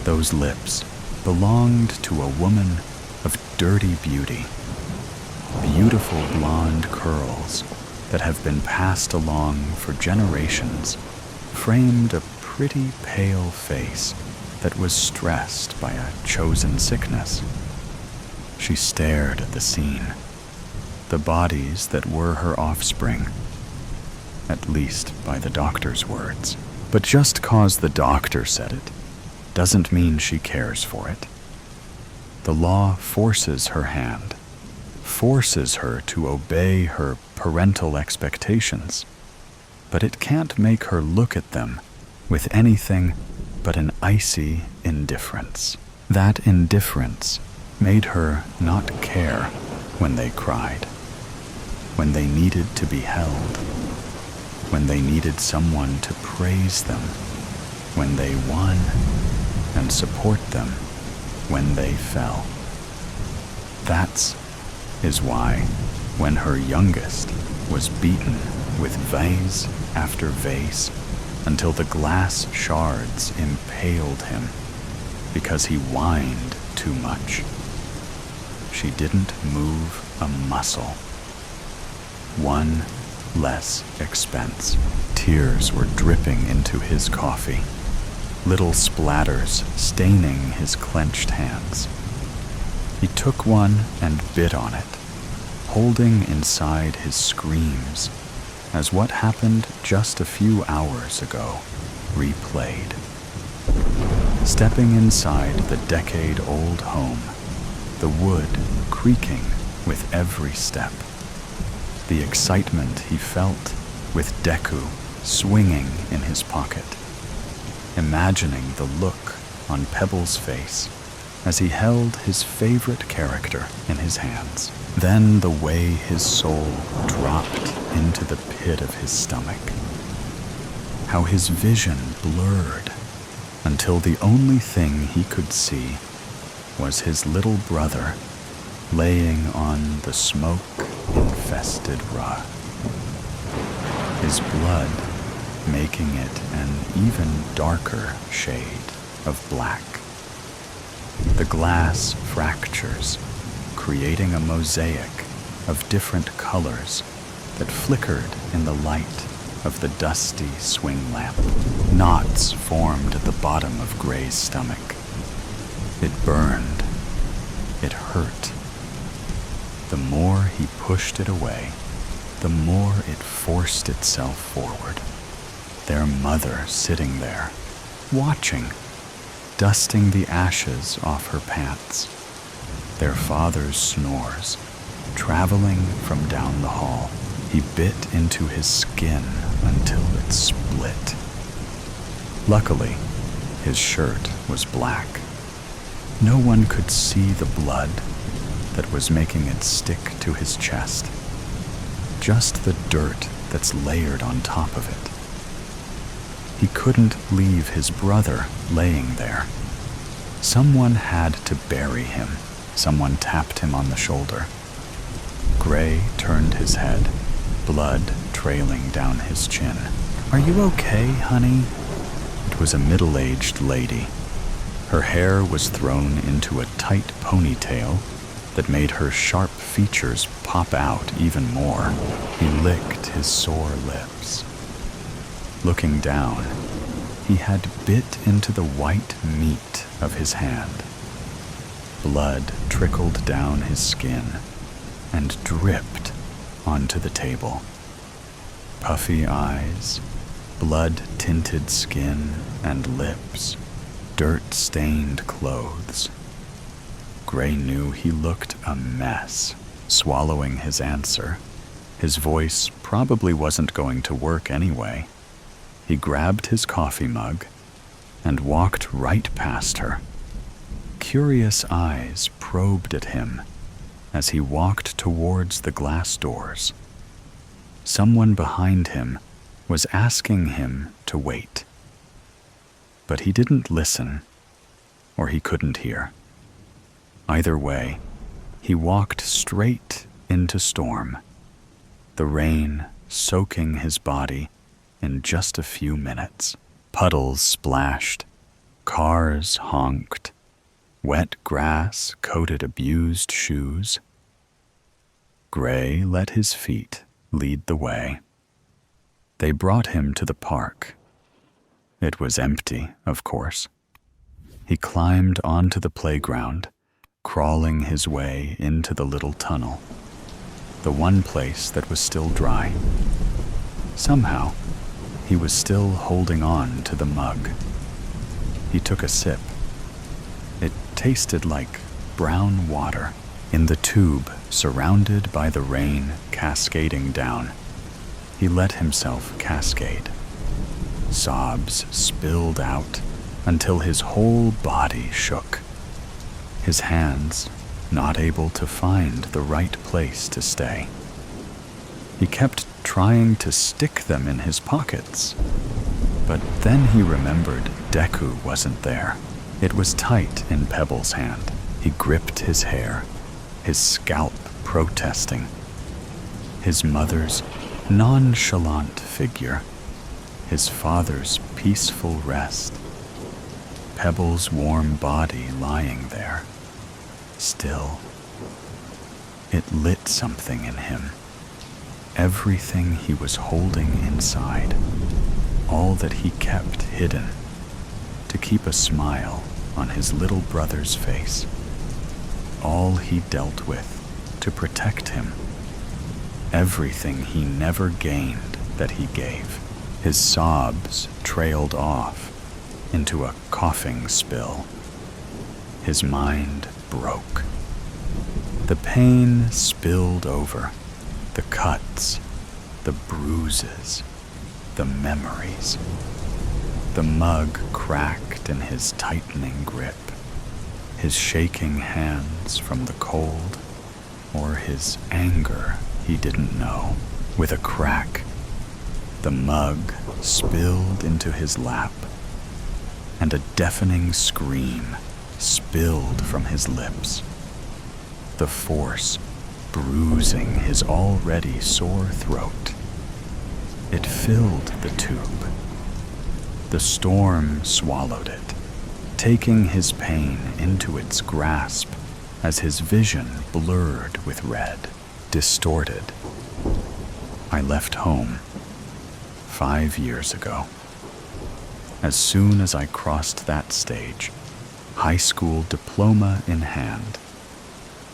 Those lips belonged to a woman of dirty beauty. Beautiful blonde curls that have been passed along for generations framed a pretty pale face that was stressed by a chosen sickness. She stared at the scene, the bodies that were her offspring, at least by the doctor's words. But just 'cause the doctor said it doesn't mean she cares for it. The law forces her hand, forces her to obey her parental expectations, but it can't make her look at them with anything but an icy indifference. That indifference made her not care when they cried, when they needed to be held, when they needed someone to praise them, when they won, and support them when they fell. That's is why, when her youngest was beaten with vase after vase until the glass shards impaled him because he whined too much, she didn't move a muscle. One less expense. Tears were dripping into his coffee, little splatters staining his clenched hands. He took one and bit on it, holding inside his screams as what happened just a few hours ago replayed. Stepping inside the decade-old home, the wood creaking with every step, the excitement he felt with Deku swinging in his pocket, imagining the look on Pebble's face as he held his favorite character in his hands. Then the way his soul dropped into the pit of his stomach. How his vision blurred until the only thing he could see was his little brother laying on the smoke-infested rug, his blood making it an even darker shade of black. The glass fractures, creating a mosaic of different colors that flickered in the light of the dusty swing lamp. Knots formed at the bottom of Gray's stomach. It burned. It hurt. The more he pushed it away, the more it forced itself forward. Their mother sitting there, watching, dusting the ashes off her pants. Their father's snores, traveling from down the hall. He bit into his skin until it split. Luckily, his shirt was black. No one could see the blood that was making it stick to his chest. Just the dirt that's layered on top of it. He couldn't leave his brother laying there. Someone had to bury him. Someone tapped him on the shoulder. Gray turned his head, blood trailing down his chin. "Are you okay, honey?" It was a middle-aged lady. Her hair was thrown into a tight ponytail that made her sharp features pop out even more. He licked his sore lips. Looking down, he had bit into the white meat of his hand. Blood trickled down his skin and dripped onto the table. Puffy eyes, blood-tinted skin and lips, dirt-stained clothes. Gray knew he looked a mess. Swallowing his answer, his voice probably wasn't going to work anyway. He grabbed his coffee mug and walked right past her. Curious eyes probed at him as he walked towards the glass doors. Someone behind him was asking him to wait. But he didn't listen, or he couldn't hear. Either way, he walked straight into storm, the rain soaking his body in just a few minutes. Puddles splashed, cars honked, wet grass coated abused shoes. Gray let his feet lead the way. They brought him to the park. It was empty, of course. He climbed onto the playground, crawling his way into the little tunnel, the one place that was still dry. Somehow, he was still holding on to the mug. He took a sip. It tasted like brown water in the tube, surrounded by the rain cascading down. He let himself cascade. Sobs spilled out until his whole body shook. His hands not able to find the right place to stay. He kept trying to stick them in his pockets, but then he remembered Deku wasn't there. It was tight in Pebble's hand. He gripped his hair, his scalp protesting, his mother's nonchalant figure, his father's peaceful rest, Pebble's warm body lying there, still. It lit something in him. Everything he was holding inside, all that he kept hidden, to keep a smile on his little brother's face, all he dealt with to protect him, everything he never gained that he gave. His sobs trailed off into a coughing spill. His mind broke. The pain spilled over, the cuts, the bruises, the memories. The mug cracked in his tightening grip, his shaking hands from the cold, or his anger he didn't know. With a crack, the mug spilled into his lap, and a deafening scream spilled from his lips. The force bruising his already sore throat. It filled the tube. The storm swallowed it, taking his pain into its grasp as his vision blurred with red, distorted. I left home 5 years ago. As soon as I crossed that stage, high school diploma in hand,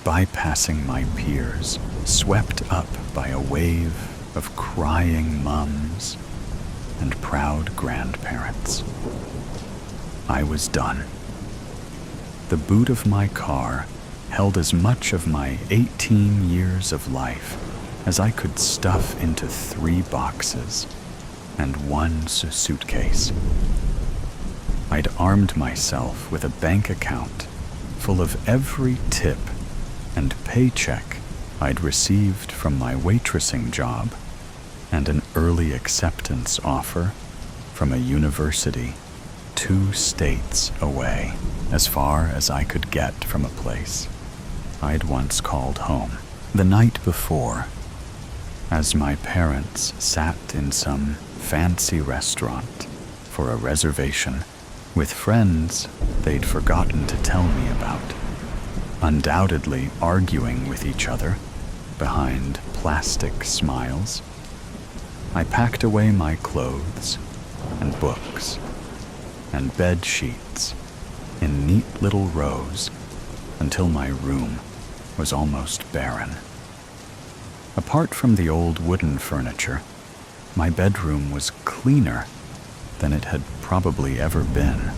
bypassing my peers, swept up by a wave of crying mums and proud grandparents. I was done. The boot of my car held as much of my 18 years of life as I could stuff into 3 boxes and 1 suitcase. I'd armed myself with a bank account full of every tip and paycheck I'd received from my waitressing job, and an early acceptance offer from a university 2 states away, as far as I could get from a place I'd once called home. The night before, as my parents sat in some fancy restaurant for a reservation with friends they'd forgotten to tell me about, undoubtedly arguing with each other behind plastic smiles, I packed away my clothes and books and bed sheets in neat little rows until my room was almost barren. Apart from the old wooden furniture, my bedroom was cleaner than it had probably ever been,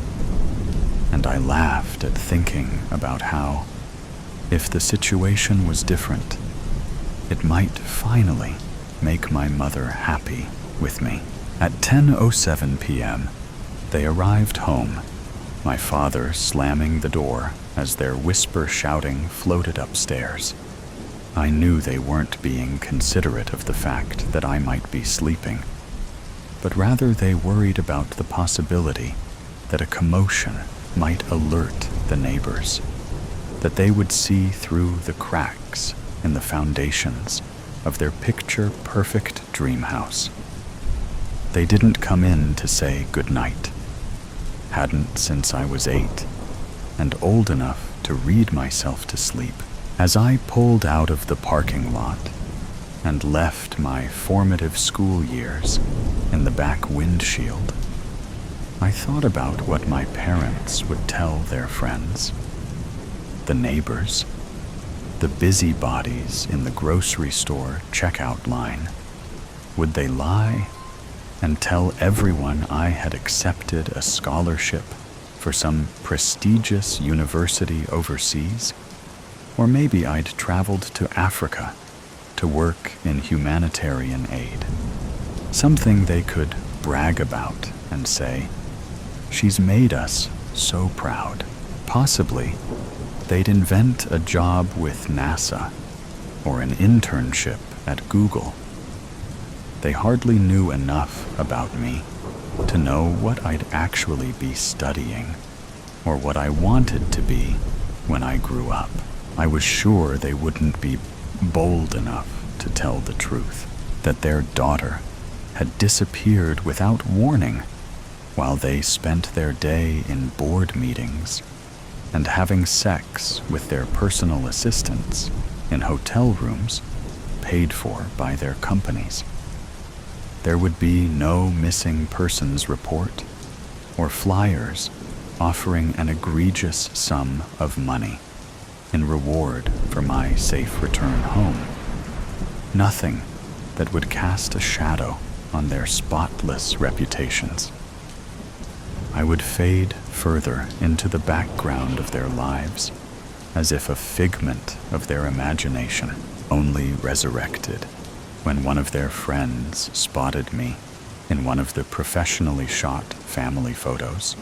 and I laughed at thinking about how, if the situation was different, it might finally make my mother happy with me. At 10:07 p.m., they arrived home, my father slamming the door as their whisper shouting floated upstairs. I knew they weren't being considerate of the fact that I might be sleeping, but rather they worried about the possibility that a commotion might alert the neighbors, that they would see through the cracks in the foundations of their picture-perfect dream house. They didn't come in to say goodnight. Hadn't since I was 8, and old enough to read myself to sleep. As I pulled out of the parking lot and left my formative school years in the back windshield, I thought about what my parents would tell their friends, the neighbors, the busybodies in the grocery store checkout line. Would they lie and tell everyone I had accepted a scholarship for some prestigious university overseas? Or maybe I'd traveled to Africa to work in humanitarian aid, something they could brag about and say, "She's made us so proud." Possibly, they'd invent a job with NASA or an internship at Google. They hardly knew enough about me to know what I'd actually be studying or what I wanted to be when I grew up. I was sure they wouldn't be bold enough to tell the truth, that their daughter had disappeared without warning while they spent their day in board meetings and having sex with their personal assistants in hotel rooms paid for by their companies. There would be no missing persons report or flyers offering an egregious sum of money in reward for my safe return home. Nothing that would cast a shadow on their spotless reputations. I would fade further into the background of their lives, as if a figment of their imagination, only resurrected when one of their friends spotted me in one of the professionally shot family photos,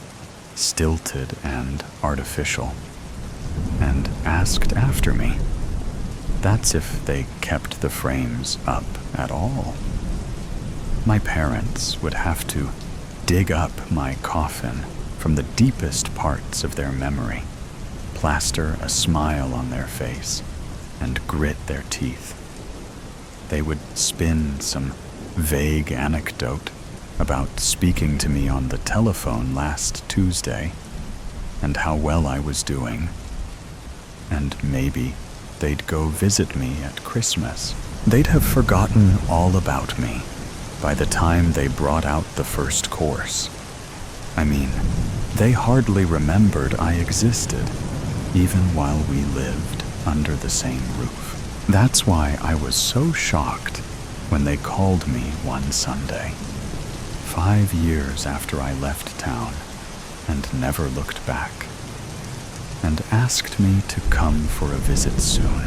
stilted and artificial, and asked after me. That's if they kept the frames up at all. My parents would have to dig up my coffin from the deepest parts of their memory, plaster a smile on their face, and grit their teeth. They would spin some vague anecdote about speaking to me on the telephone last Tuesday and how well I was doing, and maybe they'd go visit me at Christmas. They'd have forgotten all about me by the time they brought out the first course. I mean, they hardly remembered I existed, even while we lived under the same roof. That's why I was so shocked when they called me one Sunday, 5 years after I left town and never looked back, and asked me to come for a visit soon.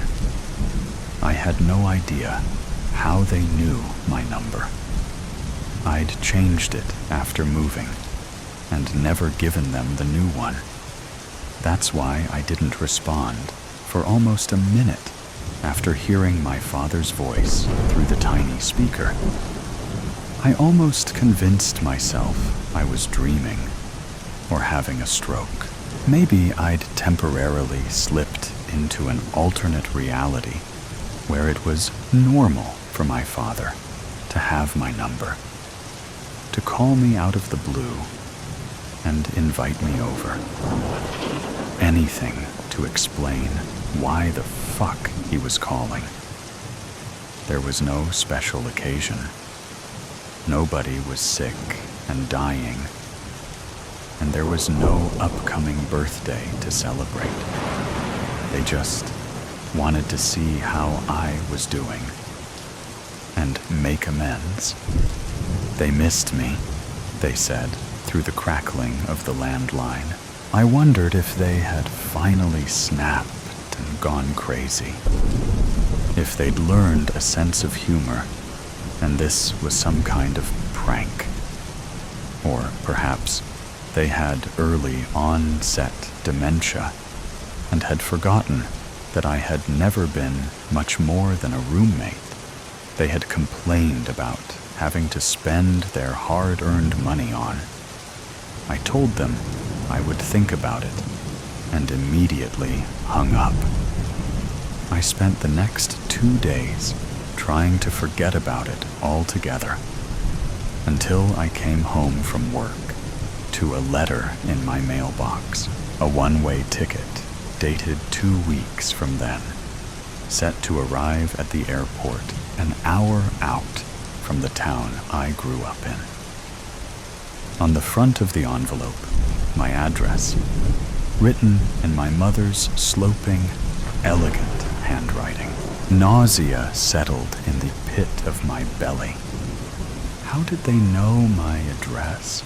I had no idea how they knew my number. I'd changed it after moving and never given them the new one. That's why I didn't respond for almost a minute after hearing my father's voice through the tiny speaker. I almost convinced myself I was dreaming or having a stroke. Maybe I'd temporarily slipped into an alternate reality where it was normal for my father to have my number, to call me out of the blue and invite me over. Anything to explain why the fuck he was calling. There was no special occasion. Nobody was sick and dying, and there was no upcoming birthday to celebrate. They just wanted to see how I was doing and make amends. They missed me, they said, through the crackling of the landline. I wondered if they had finally snapped and gone crazy, if they'd learned a sense of humor and this was some kind of prank. Or perhaps they had early onset dementia and had forgotten that I had never been much more than a roommate they had complained about having to spend their hard-earned money on. I told them I would think about it and immediately hung up. I spent the next 2 days trying to forget about it altogether until I came home from work to a letter in my mailbox, a one-way ticket dated 2 weeks from then, set to arrive at the airport an hour out from the town I grew up in. On the front of the envelope, my address, written in my mother's sloping, elegant handwriting. Nausea settled in the pit of my belly. How did they know my address?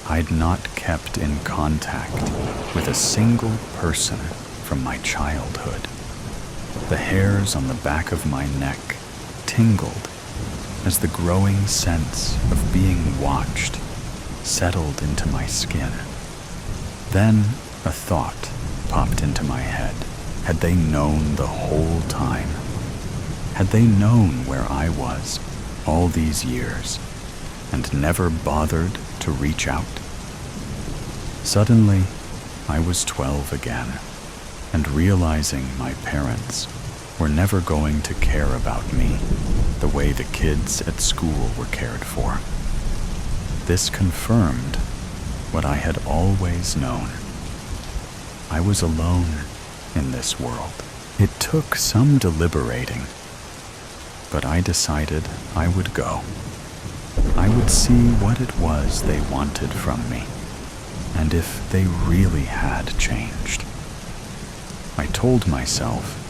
I'd not kept in contact with a single person from my childhood. The hairs on the back of my neck tingled as the growing sense of being watched settled into my skin. Then a thought popped into my head. Had they known the whole time? Had they known where I was all these years and never bothered to reach out? Suddenly, I was 12 again, and realizing my parents were never going to care about me the way the kids at school were cared for. This confirmed what I had always known. I was alone in this world. It took some deliberating, but I decided I would go. I would see what it was they wanted from me, and if they really had changed. I told myself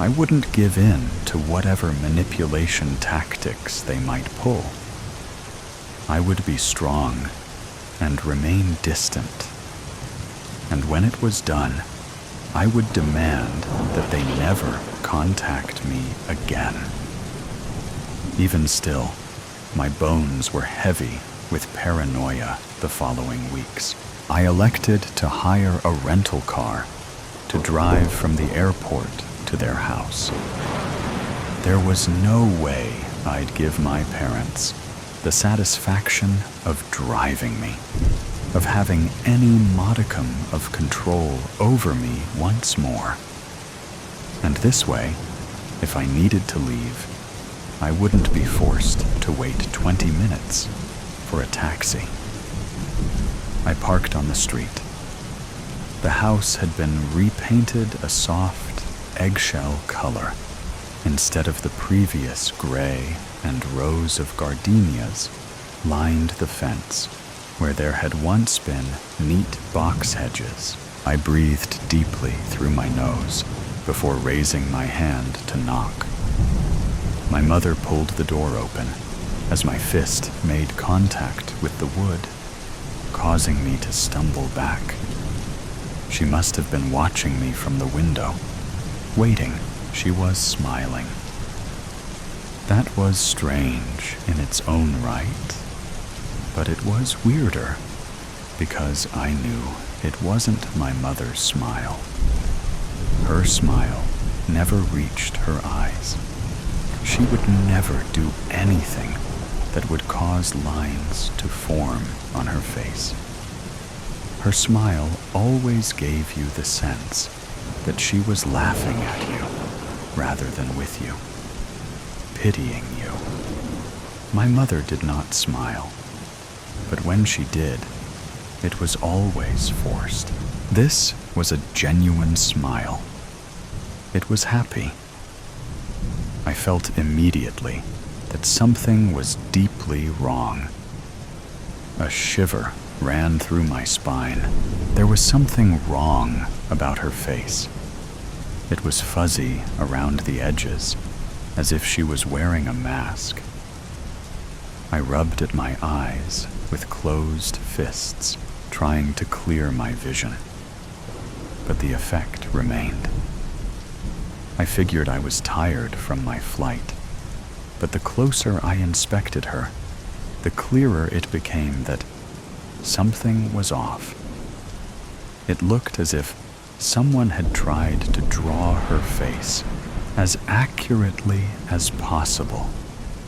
I wouldn't give in to whatever manipulation tactics they might pull. I would be strong and remain distant. And when it was done, I would demand that they never contact me again. Even still, my bones were heavy with paranoia the following weeks. I elected to hire a rental car to drive from the airport to their house. There was no way I'd give my parents the satisfaction of driving me, of having any modicum of control over me once more. And this way, if I needed to leave, I wouldn't be forced to wait 20 minutes for a taxi. I parked on the street. The house had been repainted a soft eggshell color instead of the previous gray and rows of gardenias lined the fence where there had once been neat box hedges. I breathed deeply through my nose before raising my hand to knock. My mother pulled the door open as my fist made contact with the wood, causing me to stumble back. She must have been watching me from the window. Waiting, she was smiling. That was strange in its own right, but it was weirder because I knew it wasn't my mother's smile. Her smile never reached her eyes. She would never do anything that would cause lines to form on her face. Her smile always gave you the sense that she was laughing at you rather than with you, pitying you. My mother did not smile, but when she did, it was always forced. This was a genuine smile. It was happy. I felt immediately that something was deeply wrong. A shiver ran through my spine. There was something wrong about her face. It was fuzzy around the edges, as if she was wearing a mask. I rubbed at my eyes with closed fists, trying to clear my vision, but the effect remained. I figured I was tired from my flight, but the closer I inspected her, the clearer it became that something was off. It looked as if someone had tried to draw her face as accurately as possible.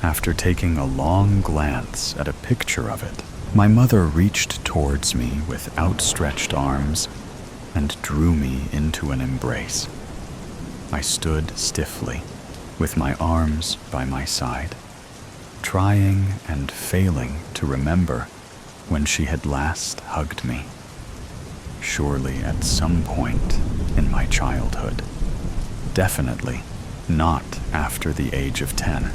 After taking a long glance at a picture of it, my mother reached towards me with outstretched arms and drew me into an embrace. I stood stiffly, with my arms by my side, trying and failing to remember when she had last hugged me. Surely at some point in my childhood. Definitely not after the age of 10.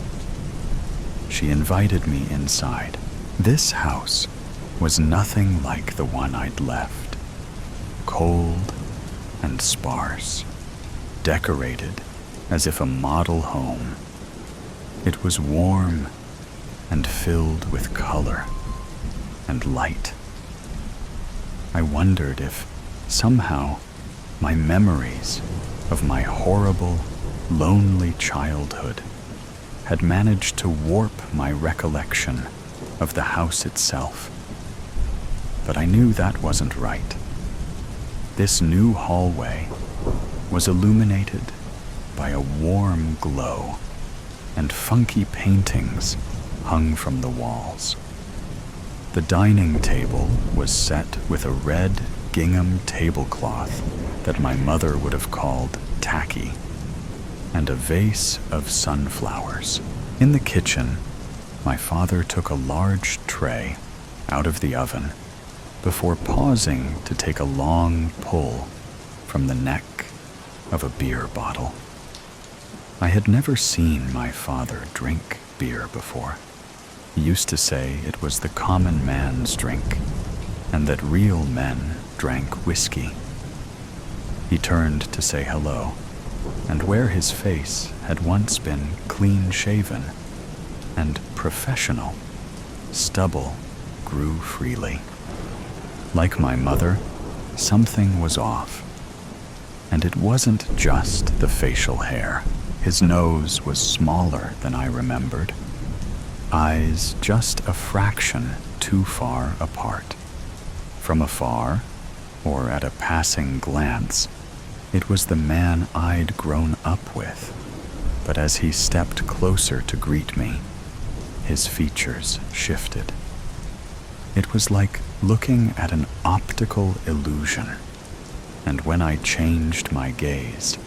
She invited me inside. This house was nothing like the one I'd left. Cold and sparse, decorated as if a model home. It was warm and filled with color and light. I wondered if somehow my memories of my horrible, lonely childhood had managed to warp my recollection of the house itself. But I knew that wasn't right. This new hallway was illuminated by a warm glow, and funky paintings hung from the walls. The dining table was set with a red gingham tablecloth that my mother would have called tacky, and a vase of sunflowers. In the kitchen, my father took a large tray out of the oven before pausing to take a long pull from the neck of a beer bottle. I had never seen my father drink beer before. He used to say it was the common man's drink, and that real men drank whiskey. He turned to say hello, and where his face had once been clean-shaven and professional, stubble grew freely. Like my mother, something was off. And it wasn't just the facial hair. His nose was smaller than I remembered. Eyes just a fraction too far apart. From afar, or at a passing glance, it was the man I'd grown up with. But as he stepped closer to greet me, his features shifted. It was like looking at an optical illusion. And when I changed my gaze,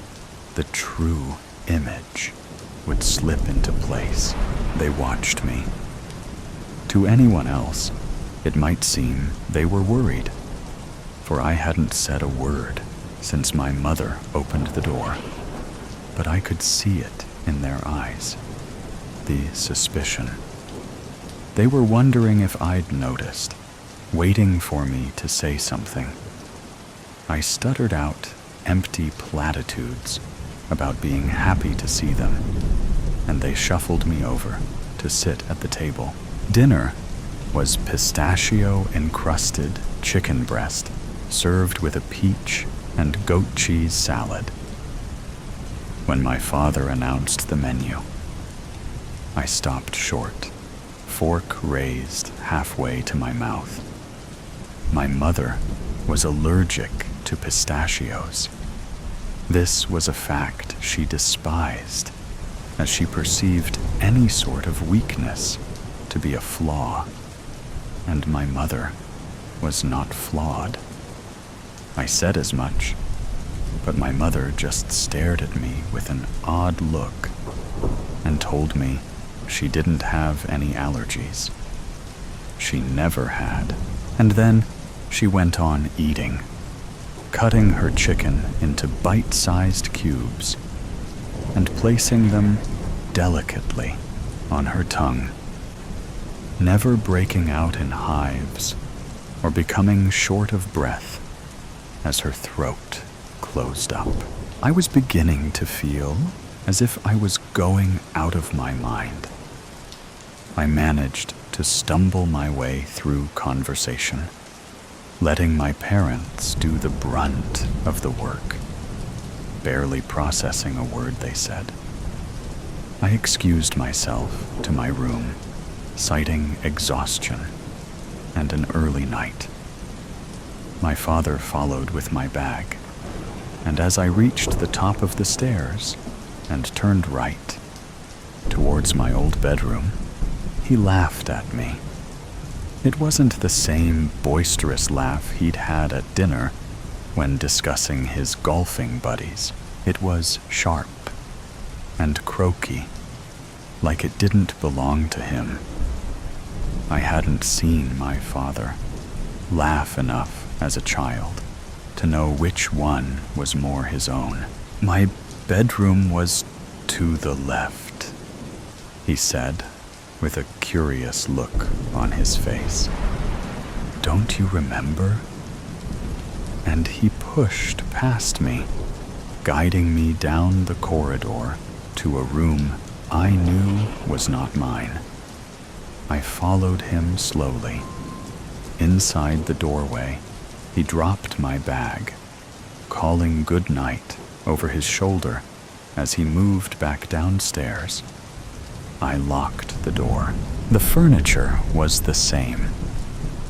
the true image would slip into place. They watched me. To anyone else, it might seem they were worried, for I hadn't said a word since my mother opened the door. But I could see it in their eyes, the suspicion. They were wondering if I'd noticed, waiting for me to say something. I stuttered out empty platitudes about being happy to see them, and they shuffled me over to sit at the table. Dinner was pistachio-encrusted chicken breast served with a peach and goat cheese salad. When my father announced the menu, I stopped short, fork raised halfway to my mouth. My mother was allergic to pistachios. This was a fact she despised, as she perceived any sort of weakness to be a flaw, and my mother was not flawed. I said as much, but my mother just stared at me with an odd look and told me she didn't have any allergies. She never had. And then she went on eating, cutting her chicken into bite-sized cubes and placing them delicately on her tongue, never breaking out in hives or becoming short of breath as her throat closed up. I was beginning to feel as if I was going out of my mind. I managed to stumble my way through conversation, letting my parents do the brunt of the work, barely processing a word they said. I excused myself to my room, citing exhaustion and an early night. My father followed with my bag, and as I reached the top of the stairs and turned right towards my old bedroom, he laughed at me. It wasn't the same boisterous laugh he'd had at dinner when discussing his golfing buddies. It was sharp and croaky, like it didn't belong to him. I hadn't seen my father laugh enough as a child to know which one was more his own. My bedroom was to the left, he said, with a curious look on his face. Don't you remember? And he pushed past me, guiding me down the corridor to a room I knew was not mine. I followed him slowly. Inside the doorway, he dropped my bag, calling good night over his shoulder as he moved back downstairs. I locked the door. The furniture was the same,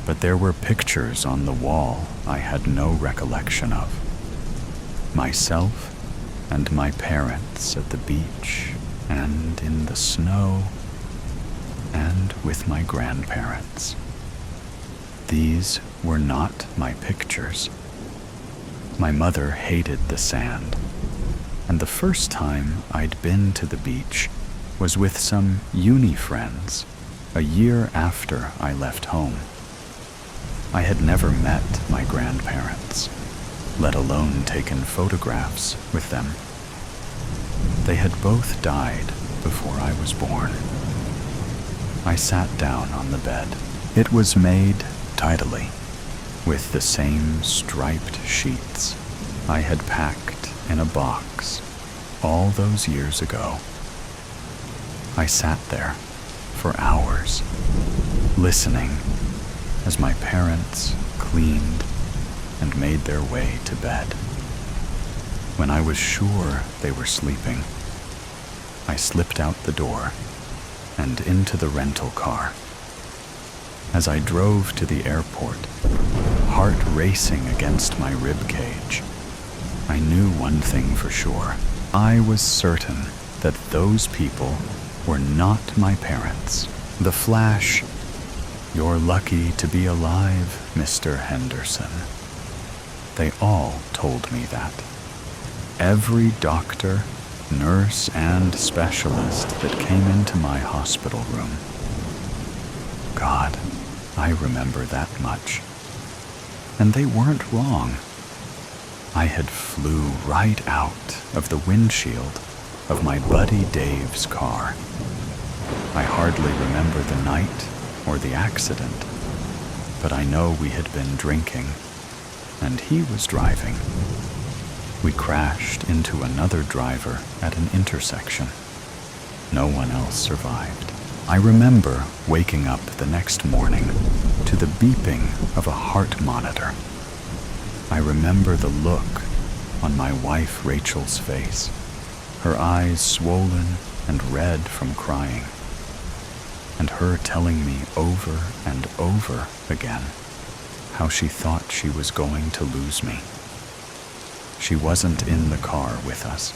but there were pictures on the wall I had no recollection of. Myself and my parents at the beach and in the snow and with my grandparents. These were not my pictures. My mother hated the sand, and the first time I'd been to the beach was with some uni friends a year after I left home. I had never met my grandparents, let alone taken photographs with them. They had both died before I was born. I sat down on the bed. It was made tidily, with the same striped sheets I had packed in a box all those years ago. I sat there for hours, listening as my parents cleaned and made their way to bed. When I was sure they were sleeping, I slipped out the door and into the rental car. As I drove to the airport, heart racing against my rib cage, I knew one thing for sure. I was certain that those people were not my parents. The flash, "You're lucky to be alive, Mr. Henderson." They all told me that. Every doctor, nurse, and specialist that came into my hospital room. God, I remember that much. And they weren't wrong. I had flew right out of the windshield of my buddy Dave's car. I hardly remember the night or the accident, but I know we had been drinking, and he was driving. We crashed into another driver at an intersection. No one else survived. I remember waking up the next morning to the beeping of a heart monitor. I remember the look on my wife Rachel's face, her eyes swollen and red from crying, and her telling me over and over again how she thought she was going to lose me. She wasn't in the car with us,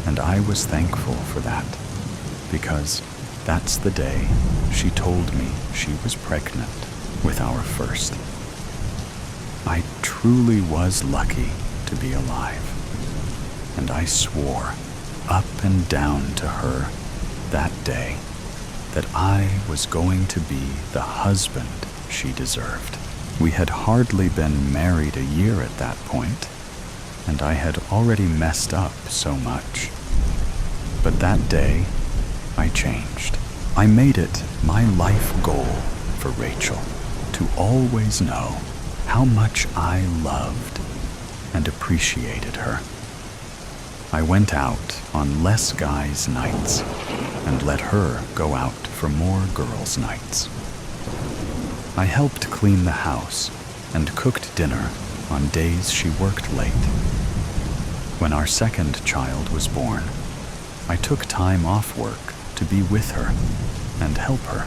and I was thankful for that, because that's the day she told me she was pregnant with our first. I truly was lucky to be alive, and I swore up and down to her that day that I was going to be the husband she deserved. We had hardly been married a year at that point, and I had already messed up so much. But that day, I changed. I made it my life goal for Rachel to always know how much I loved and appreciated her. I went out on less guys' nights and let her go out for more girls' nights. I helped clean the house and cooked dinner on days she worked late. When our second child was born, I took time off work to be with her and help her.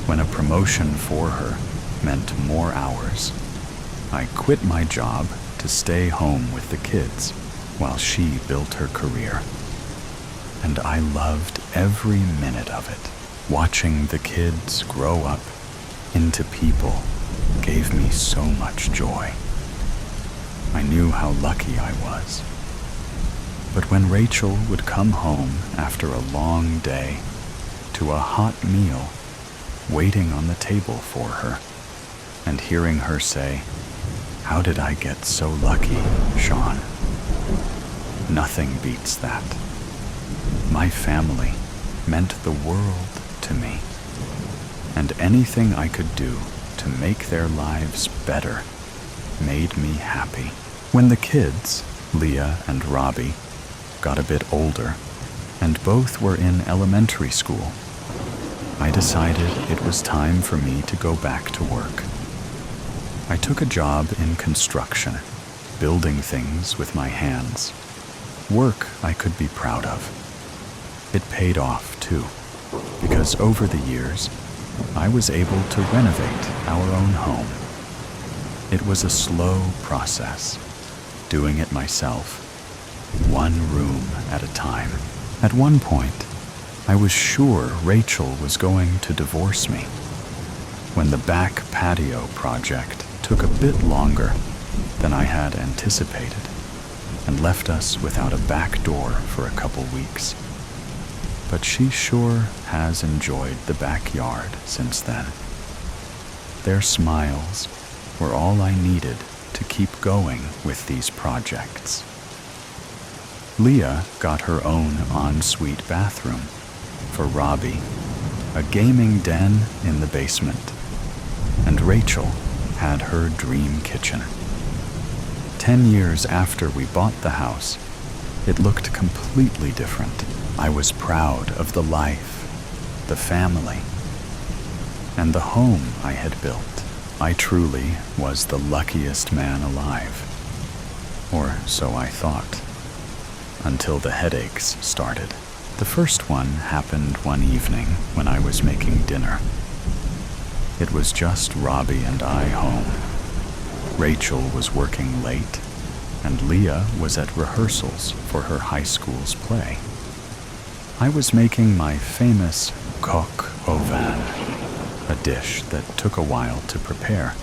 When a promotion for her meant more hours, I quit my job to stay home with the kids while she built her career. And I loved every minute of it. Watching the kids grow up into people gave me so much joy. I knew how lucky I was. But when Rachel would come home after a long day to a hot meal waiting on the table for her, and hearing her say, "How did I get so lucky, Sean?" Nothing beats that. My family meant the world to me, and anything I could do to make their lives better made me happy. When the kids, Leah and Robbie, got a bit older, and both were in elementary school, I decided it was time for me to go back to work. I took a job in construction, building things with my hands. Work I could be proud of. It paid off, too, because over the years, I was able to renovate our own home. It was a slow process, doing it myself, one room at a time. At one point, I was sure Rachel was going to divorce me. When the back patio project took a bit longer, than I had anticipated and left us without a back door for a couple weeks. But she sure has enjoyed the backyard since then. Their smiles were all I needed to keep going with these projects. Leah got her own ensuite bathroom for Robbie, a gaming den in the basement, and Rachel had her dream kitchen. 10 years after we bought the house, it looked completely different. I was proud of the life, the family, and the home I had built. I truly was the luckiest man alive. Or so I thought, until the headaches started. The first one happened one evening when I was making dinner. It was just Robbie and I home. Rachel was working late, and Leah was at rehearsals for her high school's play. I was making my famous coq au vin, a dish that took a while to prepare,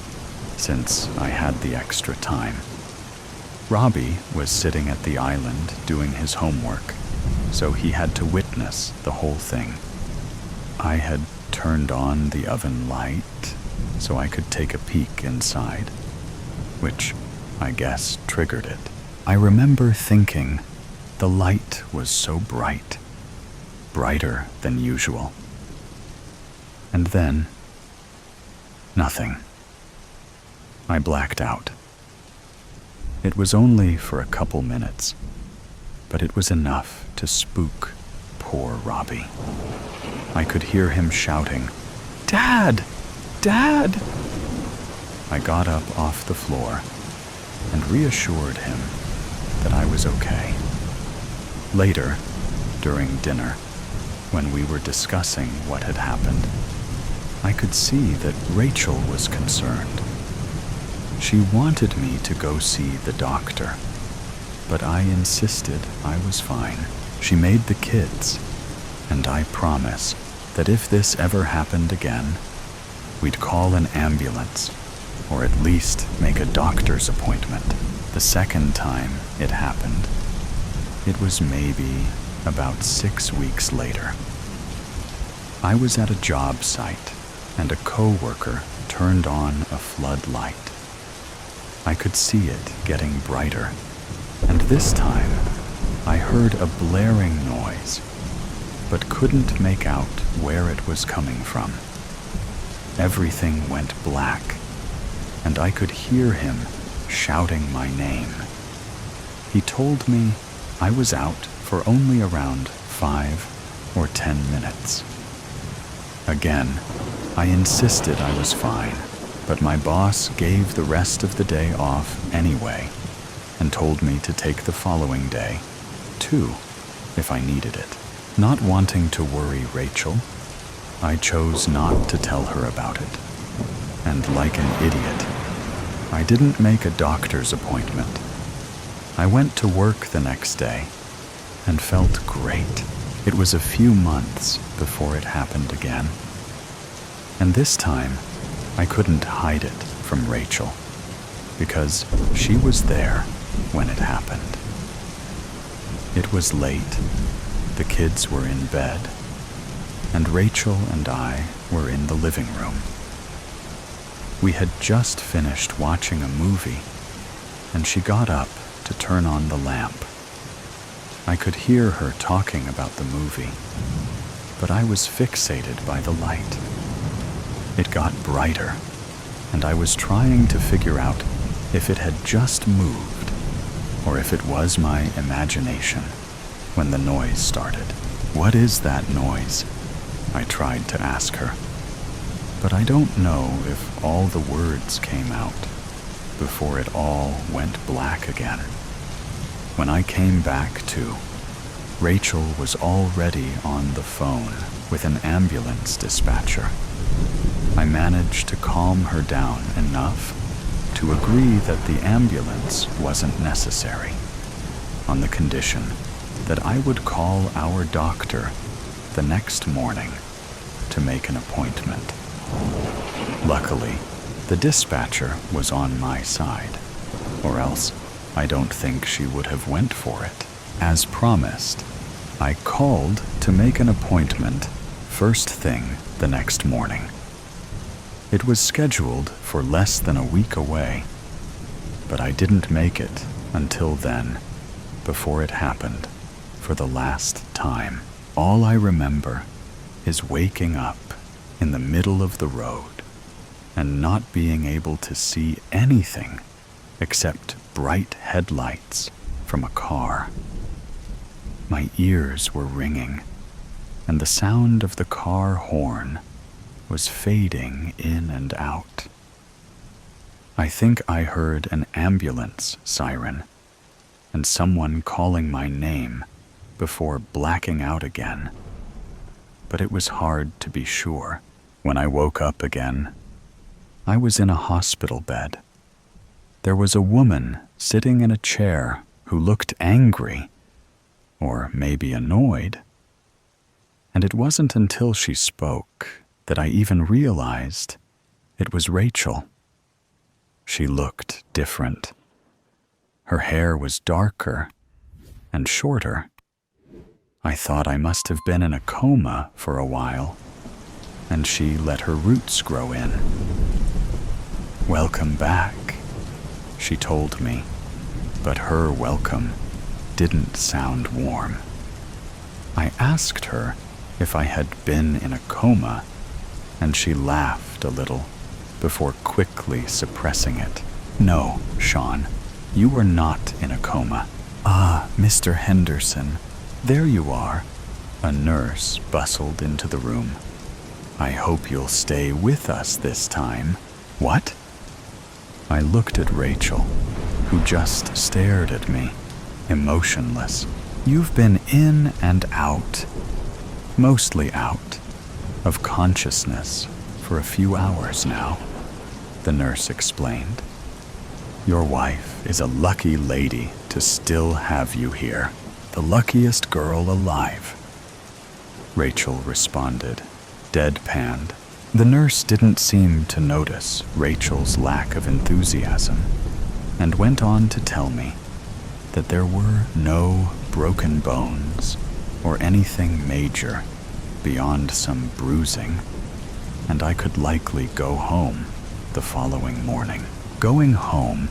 since I had the extra time. Robbie was sitting at the island doing his homework, so he had to witness the whole thing. I had turned on the oven light so I could take a peek inside, which I guess triggered it. I remember thinking the light was so bright, brighter than usual. And then, nothing. I blacked out. It was only for a couple minutes, but it was enough to spook poor Robbie. I could hear him shouting, "Dad! Dad!" I got up off the floor and reassured him that I was okay. Later, during dinner, when we were discussing what had happened, I could see that Rachel was concerned. She wanted me to go see the doctor, but I insisted I was fine. She made the kids, and I promise that if this ever happened again, we'd call an ambulance, or at least make a doctor's appointment. The second time it happened, it was maybe about 6 weeks later. I was at a job site, and a coworker turned on a floodlight. I could see it getting brighter, and this time I heard a blaring noise, but couldn't make out where it was coming from. Everything went black, and I could hear him shouting my name. He told me I was out for only around 5 or 10 minutes. Again, I insisted I was fine, but my boss gave the rest of the day off anyway and told me to take the following day, too, if I needed it. Not wanting to worry Rachel, I chose not to tell her about it. And like an idiot, I didn't make a doctor's appointment. I went to work the next day and felt great. It was a few months before it happened again. And this time, I couldn't hide it from Rachel, because she was there when it happened. It was late, the kids were in bed, and Rachel and I were in the living room. We had just finished watching a movie, and she got up to turn on the lamp. I could hear her talking about the movie, but I was fixated by the light. It got brighter, and I was trying to figure out if it had just moved, or if it was my imagination when the noise started. "What is that noise?" I tried to ask her, but I don't know if all the words came out before it all went black again. When I came back to, Rachel was already on the phone with an ambulance dispatcher. I managed to calm her down enough to agree that the ambulance wasn't necessary, on the condition that I would call our doctor the next morning to make an appointment. Luckily, the dispatcher was on my side, or else I don't think she would have went for it. As promised, I called to make an appointment first thing the next morning. It was scheduled for less than a week away, but I didn't make it until then, before it happened for the last time. All I remember is waking up in the middle of the road and not being able to see anything except bright headlights from a car. My ears were ringing, and the sound of the car horn was fading in and out. I think I heard an ambulance siren and someone calling my name before blacking out again, but it was hard to be sure. When I woke up again, I was in a hospital bed. There was a woman sitting in a chair who looked angry, or maybe annoyed, and it wasn't until she spoke that I even realized it was Rachel. She looked different. Her hair was darker and shorter. I thought I must have been in a coma for a while, and she let her roots grow in. "Welcome back," she told me, but her welcome didn't sound warm. I asked her if I had been in a coma, and she laughed a little before quickly suppressing it. "No, Sean, you were not in a coma." "Ah, Mr. Henderson, there you are." A nurse bustled into the room. "I hope you'll stay with us this time." "What?" I looked at Rachel, who just stared at me, emotionless. "You've been in and out, mostly out, of consciousness for a few hours now," the nurse explained. "Your wife is a lucky lady to still have you here. The luckiest girl alive," Rachel responded, deadpanned. The nurse didn't seem to notice Rachel's lack of enthusiasm and went on to tell me that there were no broken bones or anything major beyond some bruising, and I could likely go home the following morning. Going home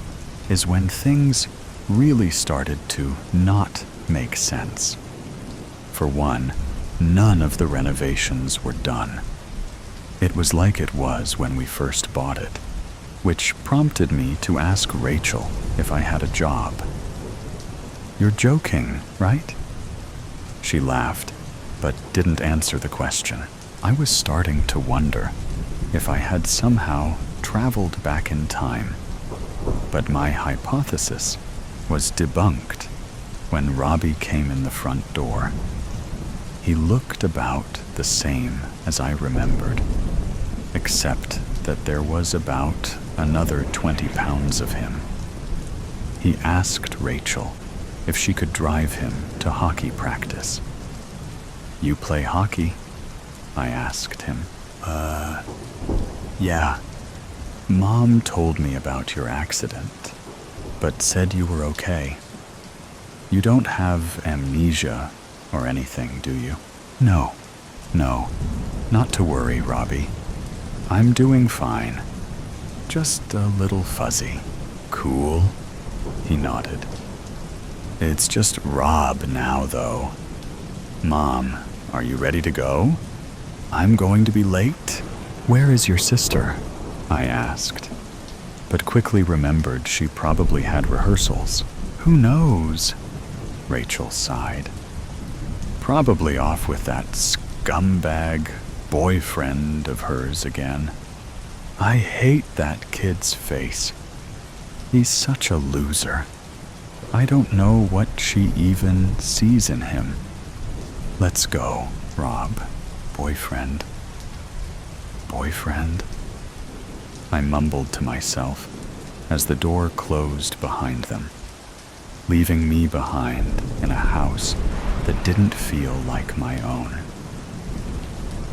is when things really started to not make sense. For one, none of the renovations were done. It was like it was when we first bought it, which prompted me to ask Rachel if I had a job. "You're joking, right?" She laughed, but didn't answer the question. I was starting to wonder if I had somehow traveled back in time, but my hypothesis was debunked when Robbie came in the front door. He looked about the same as I remembered, except that there was about another 20 pounds of him. He asked Rachel if she could drive him to hockey practice. "You play hockey?" I asked him. Yeah. Mom told me about your accident, but said you were okay. You don't have amnesia or anything, do you?" No, not to worry, Robbie. I'm doing fine. Just a little fuzzy." "Cool," he nodded. "It's just Rob now, though. Mom, are you ready to go? I'm going to be late." "Where is your sister?" I asked, but quickly remembered she probably had rehearsals. "Who knows?" Rachel sighed. "Probably off with that scumbag boyfriend of hers again. I hate that kid's face. He's such a loser. I don't know what she even sees in him. Let's go, Rob. Boyfriend. I mumbled to myself as the door closed behind them, leaving me behind in a house that didn't feel like my own.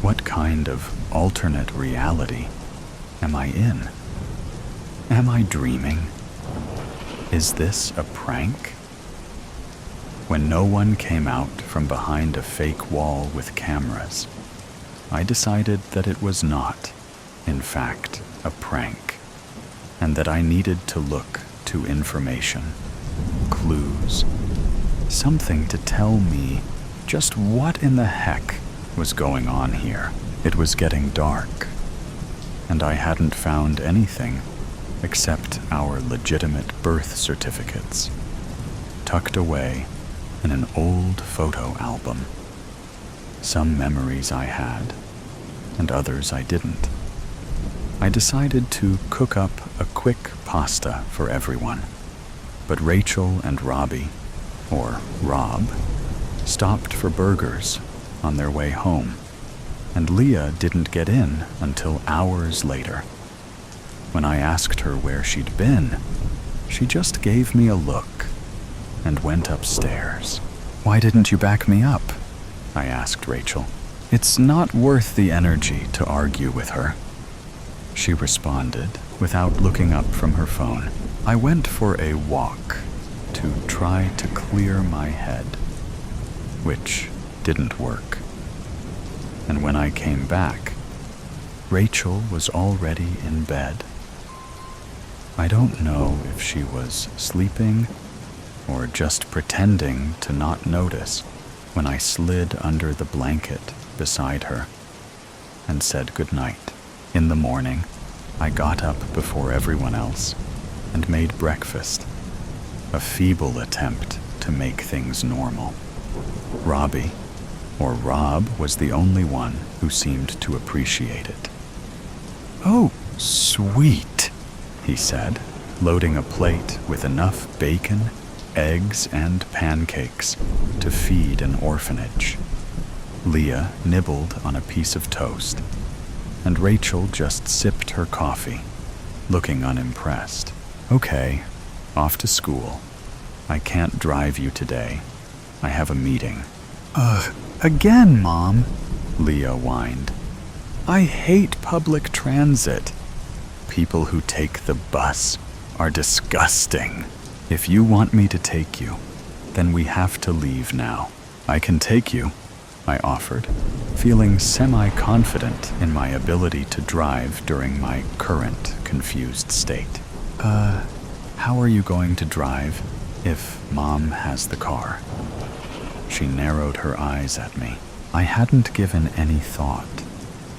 What kind of alternate reality am I in? Am I dreaming? Is this a prank? When no one came out from behind a fake wall with cameras, I decided that it was not, in fact, a prank, and that I needed to look to information, clues, something to tell me just what in the heck was going on here. It was getting dark, and I hadn't found anything except our legitimate birth certificates, tucked away in an old photo album. Some memories I had, and others I didn't. I decided to cook up a quick pasta for everyone, but Rachel and Robbie, or Rob, stopped for burgers on their way home, and Leah didn't get in until hours later. When I asked her where she'd been, she just gave me a look and went upstairs. "Why didn't you back me up?" I asked Rachel. "It's not worth the energy to argue with her," she responded without looking up from her phone. "I went for a walk to try to clear my head, which didn't work. And when I came back, Rachel was already in bed. I don't know if she was sleeping or just pretending to not notice when I slid under the blanket beside her and said goodnight. In the morning, I got up before everyone else and made breakfast, a feeble attempt to make things normal. Robbie, or Rob, was the only one who seemed to appreciate it. "Oh, sweet," he said, loading a plate with enough bacon, eggs, and pancakes to feed an orphanage. Leah nibbled on a piece of toast, and Rachel just sipped her coffee, looking unimpressed. "Okay, off to school. I can't drive you today. I have a meeting." Again, Mom," Leah whined. "I hate public transit. People who take the bus are disgusting. If you want me to take you, then we have to leave now." "I can take you," I offered, feeling semi-confident in my ability to drive during my current confused state. How are you going to drive if Mom has the car?" She narrowed her eyes at me. I hadn't given any thought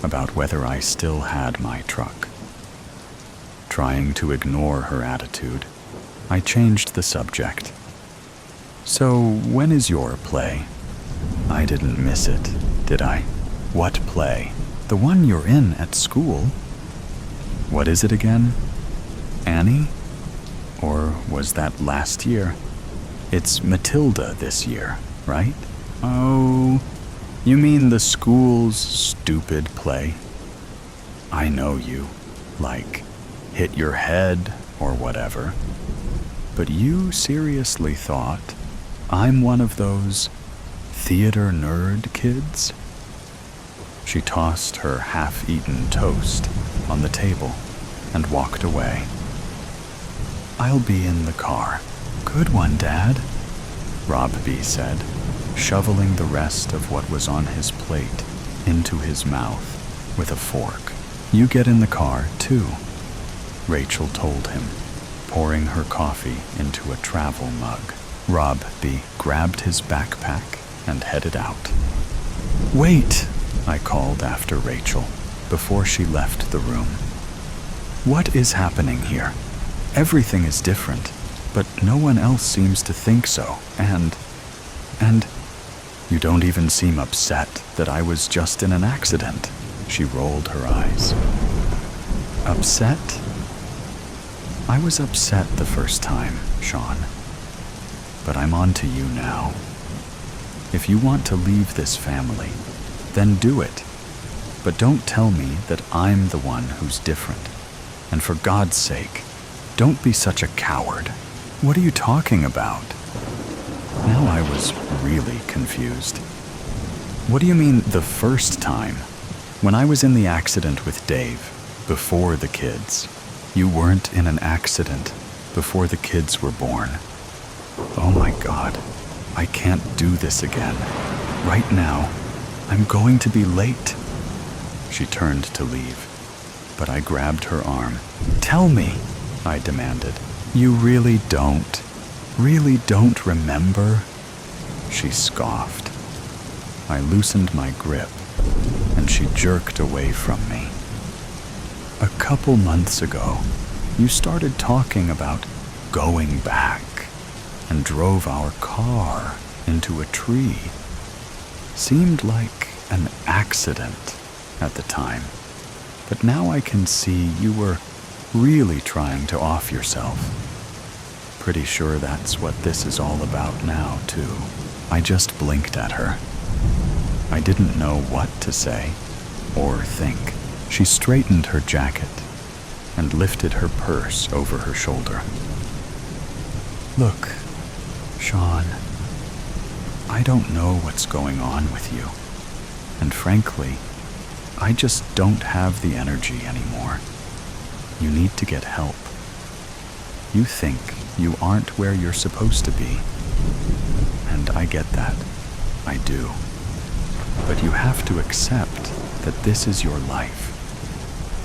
about whether I still had my truck. Trying to ignore her attitude, I changed the subject. "So, when is your play?" I didn't miss it, did I? "What play?" "The one you're in at school." "What is it again? Annie? Or was that last year?" "It's Matilda this year, right?" "Oh, you mean the school's stupid play?" "I know you. Like, hit your head or whatever. But you seriously thought I'm one of those theater nerd kids?" She tossed her half-eaten toast on the table and walked away. "I'll be in the car." "Good one, Dad," Rob B. said, shoveling the rest of what was on his plate into his mouth with a fork. "You get in the car, too," Rachel told him, pouring her coffee into a travel mug. Rob B. grabbed his backpack and headed out. "Wait," I called after Rachel before she left the room. "What is happening here? Everything is different, but no one else seems to think so, and you don't even seem upset that I was just in an accident." She rolled her eyes. "Upset? I was upset the first time, Sean. But I'm on to you now. If you want to leave this family, then do it. But don't tell me that I'm the one who's different. And for God's sake, don't be such a coward." "What are you talking about?" Now I was really confused. "What do you mean, the first time? When I was in the accident with Dave, before the kids." "You weren't in an accident before the kids were born. Oh my God, I can't do this again. Right now, I'm going to be late. She turned to leave, but I grabbed her arm. Tell me, I demanded. You really don't remember? She scoffed. I loosened my grip, and she jerked away from me. A couple months ago, you started talking about going back and drove our car into a tree. Seemed like an accident at the time, but now I can see you were really trying to off yourself. Pretty sure that's what this is all about now, too. I just blinked at her. I didn't know what to say or think. She straightened her jacket and lifted her purse over her shoulder. Look, Sean, I don't know what's going on with you, and frankly, I just don't have the energy anymore. You need to get help. You think you aren't where you're supposed to be, and I get that. I do. But you have to accept that this is your life,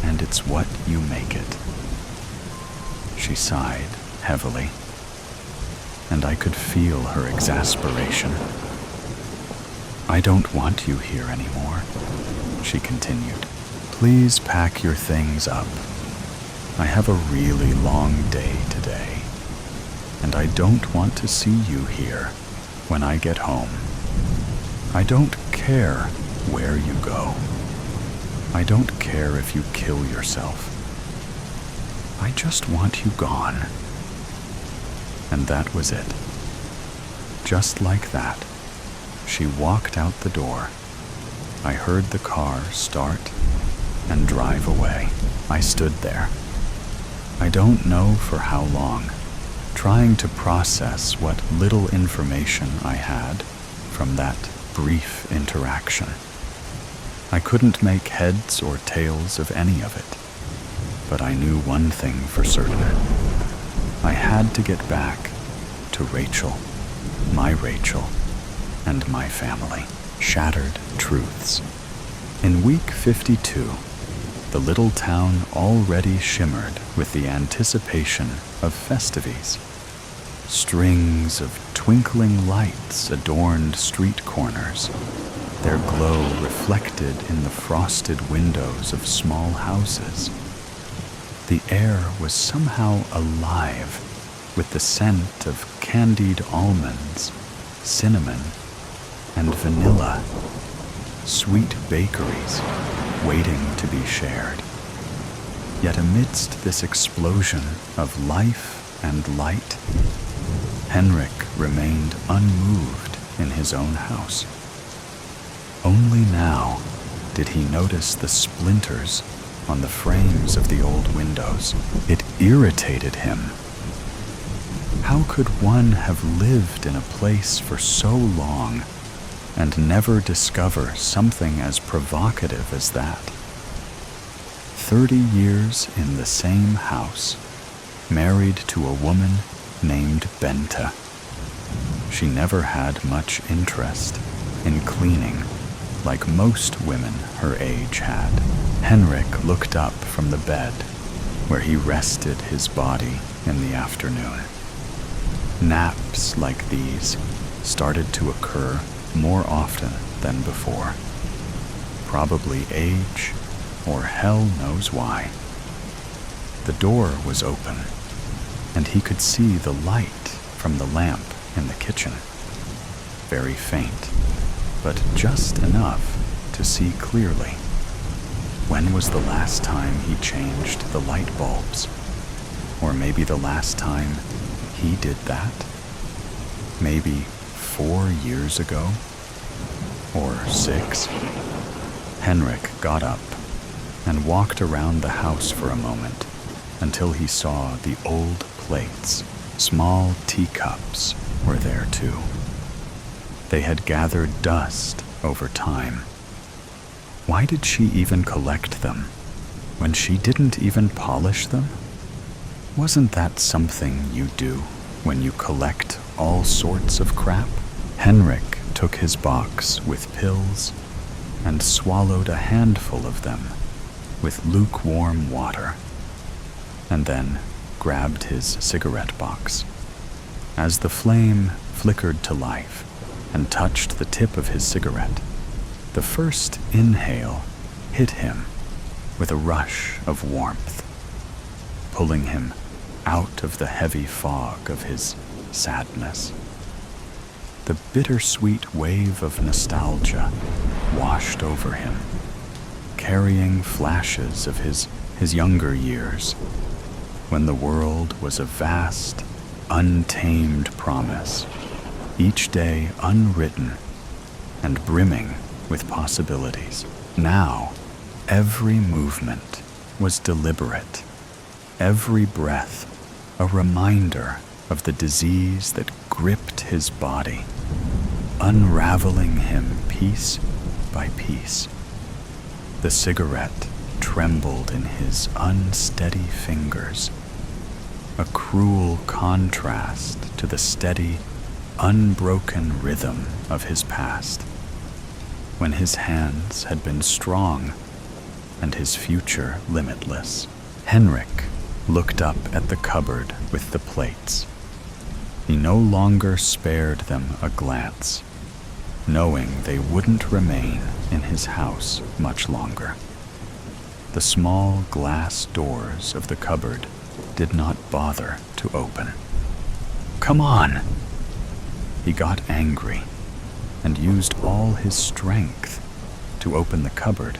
and it's what you make it. She sighed heavily, and I could feel her exasperation. I don't want you here anymore, she continued. Please pack your things up. I have a really long day today, and I don't want to see you here when I get home. I don't care where you go. I don't care if you kill yourself. I just want you gone. And that was it. Just like that, she walked out the door. I heard the car start and drive away. I stood there. I don't know for how long, trying to process what little information I had from that brief interaction. I couldn't make heads or tails of any of it, but I knew one thing for certain. I had to get back to Rachel, and my family. Shattered truths. In week 52, the little town already shimmered with the anticipation of festivities. Strings of twinkling lights adorned street corners, their glow reflected in the frosted windows of small houses. The air was somehow alive with the scent of candied almonds, cinnamon, and vanilla, sweet bakeries waiting to be shared. Yet amidst this explosion of life and light, Henrik remained unmoved in his own house. Only now did he notice the splinters on the frames of the old windows. It irritated him. How could one have lived in a place for so long and never discover something as provocative as that? 30 years in the same house, married to a woman named Benta. She never had much interest in cleaning, like most women her age had. Henrik looked up from the bed where he rested his body in the afternoon. Naps like these started to occur more often than before. Probably age, or hell knows why. The door was open, and he could see the light from the lamp in the kitchen. Very faint, but just enough to see clearly. When was the last time he changed the light bulbs? Or maybe the last time he did that? Maybe 4 years ago? Or 6? Henrik got up and walked around the house for a moment until he saw the old plates. Small teacups were there too. They had gathered dust over time. Why did she even collect them when she didn't even polish them? Wasn't that something you do when you collect all sorts of crap? Henrik took his box with pills and swallowed a handful of them with lukewarm water, and then grabbed his cigarette box. As the flame flickered to life and touched the tip of his cigarette, the first inhale hit him with a rush of warmth, pulling him out of the heavy fog of his sadness. The bittersweet wave of nostalgia washed over him, carrying flashes of his younger years, when the world was a vast, untamed promise, each day unwritten and brimming with possibilities. Now, every movement was deliberate, every breath a reminder of the disease that gripped his body, unraveling him piece by piece. The cigarette trembled in his unsteady fingers, a cruel contrast to the steady, unbroken rhythm of his past, when his hands had been strong and his future limitless. Henrik looked up at the cupboard with the plates. He no longer spared them a glance, knowing they wouldn't remain in his house much longer. The small glass doors of the cupboard did not bother to open. "Come on!" He got angry and used all his strength to open the cupboard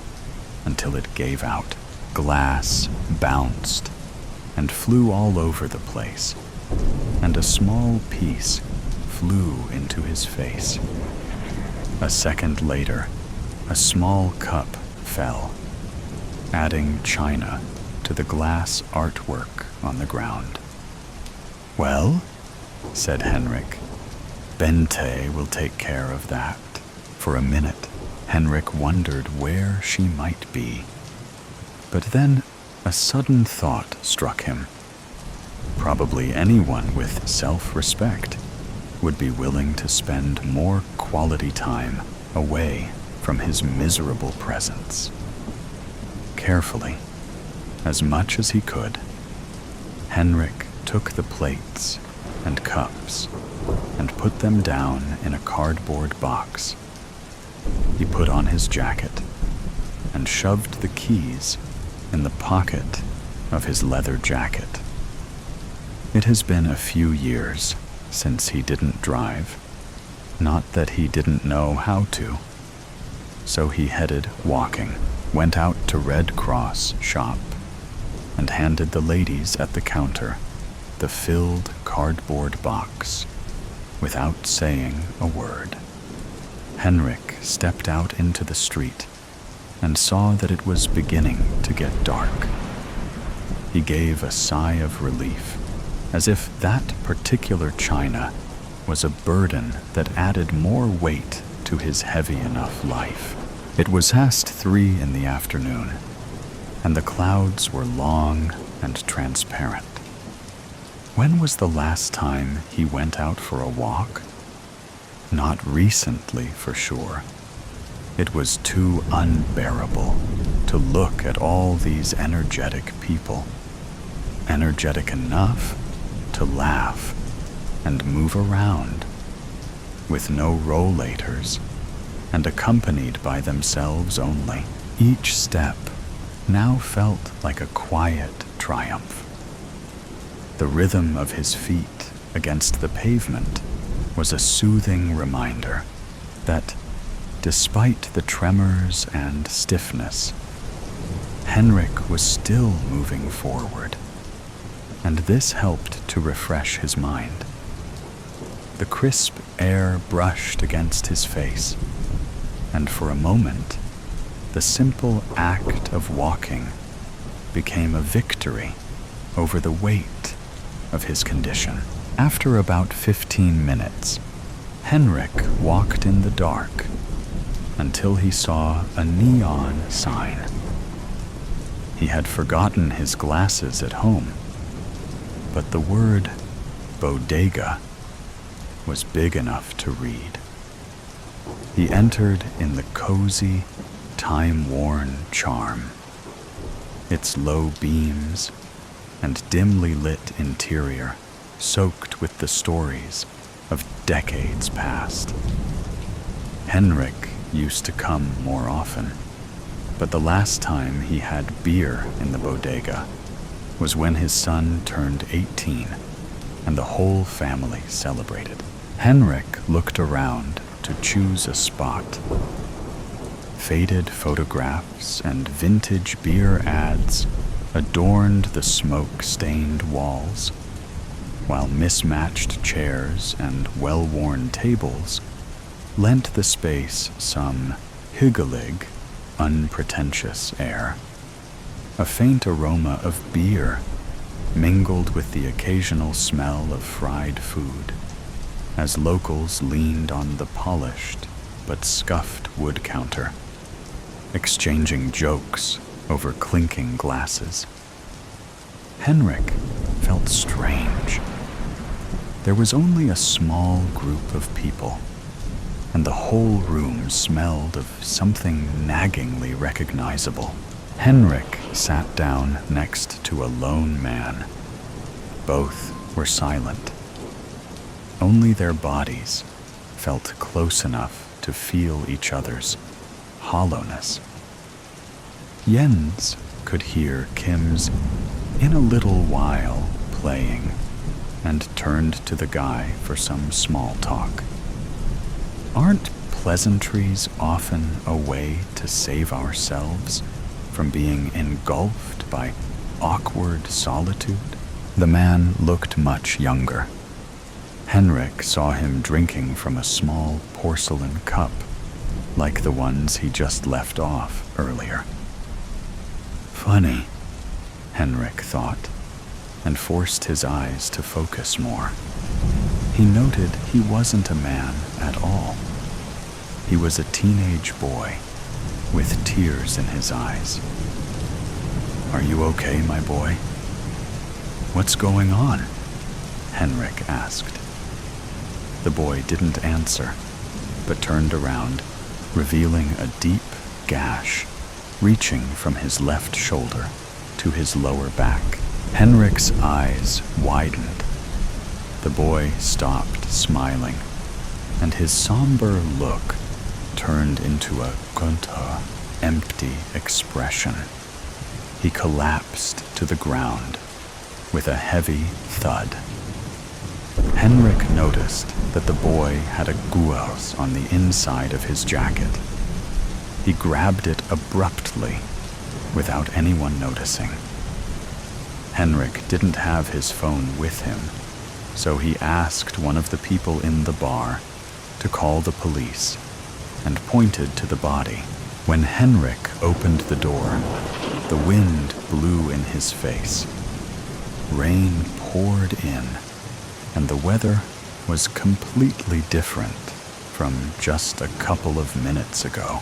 until it gave out. Glass bounced and flew all over the place, and a small piece flew into his face. A second later, a small cup fell, adding china to the glass artwork on the ground. "Well," said Henrik, "Bente will take care of that." For a minute, Henrik wondered where she might be. But then a sudden thought struck him. Probably anyone with self-respect would be willing to spend more quality time away from his miserable presence. Carefully, as much as he could, Henrik took the plates and cups and put them down in a cardboard box. He put on his jacket and shoved the keys in the pocket of his leather jacket. It has been a few years since he didn't drive, not that he didn't know how to. So he headed walking, went out to Red Cross shop, and handed the ladies at the counter the filled cardboard box without saying a word. Henrik stepped out into the street and saw that it was beginning to get dark. He gave a sigh of relief, as if that particular china was a burden that added more weight to his heavy enough life. It was past 3 in the afternoon, and the clouds were long and transparent. When was the last time he went out for a walk? Not recently, for sure. It was too unbearable to look at all these energetic people, energetic enough to laugh and move around, with no rollators and accompanied by themselves only. Each step now felt like a quiet triumph. The rhythm of his feet against the pavement was a soothing reminder that, despite the tremors and stiffness, Henrik was still moving forward, and this helped to refresh his mind. The crisp air brushed against his face, and for a moment, the simple act of walking became a victory over the weight of his condition. After about 15 minutes, Henrik walked in the dark until he saw a neon sign. He had forgotten his glasses at home, but the word bodega was big enough to read. He entered in the cozy, time-worn charm. Its low beams and dimly lit interior soaked with the stories of decades past. Henrik used to come more often, but the last time he had beer in the bodega was when his son turned 18 and the whole family celebrated. Henrik looked around to choose a spot. Faded photographs and vintage beer ads adorned the smoke-stained walls, while mismatched chairs and well-worn tables lent the space some hygge-lig, unpretentious air. A faint aroma of beer mingled with the occasional smell of fried food as locals leaned on the polished but scuffed wood counter, exchanging jokes over clinking glasses. Henrik felt strange. There was only a small group of people, and the whole room smelled of something naggingly recognizable. Henrik sat down next to a lone man. Both were silent. Only their bodies felt close enough to feel each other's hollowness. Jens could hear Kim's "In a Little While" playing and turned to the guy for some small talk. Aren't pleasantries often a way to save ourselves from being engulfed by awkward solitude? The man looked much younger. Henrik saw him drinking from a small porcelain cup, like the ones he just left off earlier. Funny, Henrik thought, and forced his eyes to focus more. He noted he wasn't a man at all. He was a teenage boy with tears in his eyes. "Are you okay, my boy? What's going on?" Henrik asked. The boy didn't answer, but turned around, revealing a deep gash reaching from his left shoulder to his lower back. Henrik's eyes widened. The boy stopped smiling, and his somber look turned into a Gunther, empty expression. He collapsed to the ground with a heavy thud. Henrik noticed that the boy had a guars on the inside of his jacket. He grabbed it abruptly, without anyone noticing. Henrik didn't have his phone with him, so he asked one of the people in the bar to call the police and pointed to the body. When Henrik opened the door, the wind blew in his face. Rain poured in, and the weather was completely different from just a couple of minutes ago.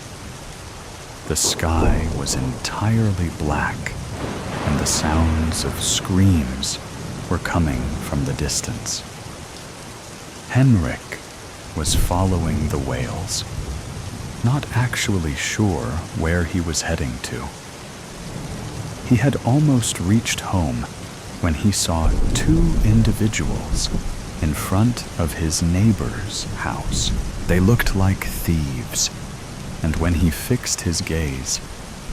The sky was entirely black, and the sounds of screams were coming from the distance. Henrik was following the wails, not actually sure where he was heading to. He had almost reached home when he saw two individuals in front of his neighbor's house. They looked like thieves, and when he fixed his gaze,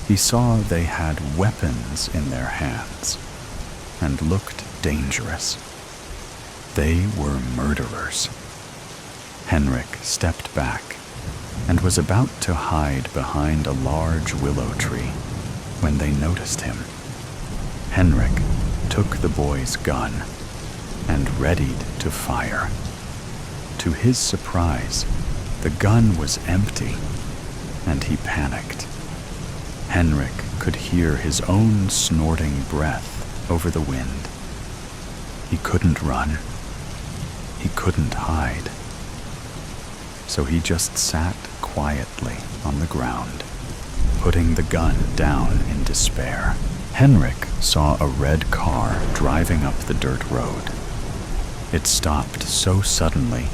he saw they had weapons in their hands and looked dangerous. They were murderers. Henrik stepped back and was about to hide behind a large willow tree when they noticed him. Henrik took the boy's gun and readied to fire. To his surprise, the gun was empty, and he panicked. Henrik could hear his own snorting breath over the wind. He couldn't run. He couldn't hide. So he just sat quietly on the ground, putting the gun down in despair. Henrik saw a red car driving up the dirt road. It stopped so suddenly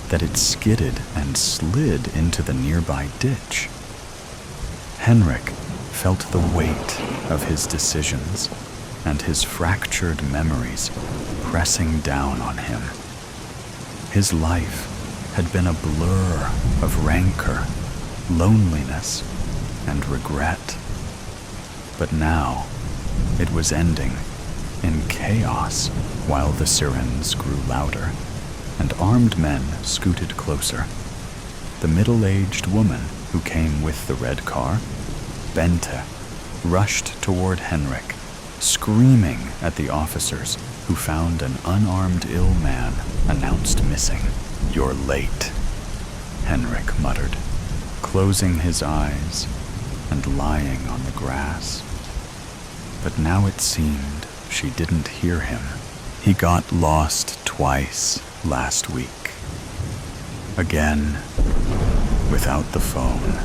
that it skidded and slid into the nearby ditch. Henrik felt the weight of his decisions and his fractured memories pressing down on him. His life had been a blur of rancor, loneliness, and regret. But now it was ending in chaos while the sirens grew louder and armed men scooted closer. The middle-aged woman who came with the red car, Bente, rushed toward Henrik, screaming at the officers who found an unarmed ill man announced missing. "You're late," Henrik muttered, closing his eyes and lying on the grass. But now it seemed she didn't hear him. He got lost twice last week. Again, without the phone.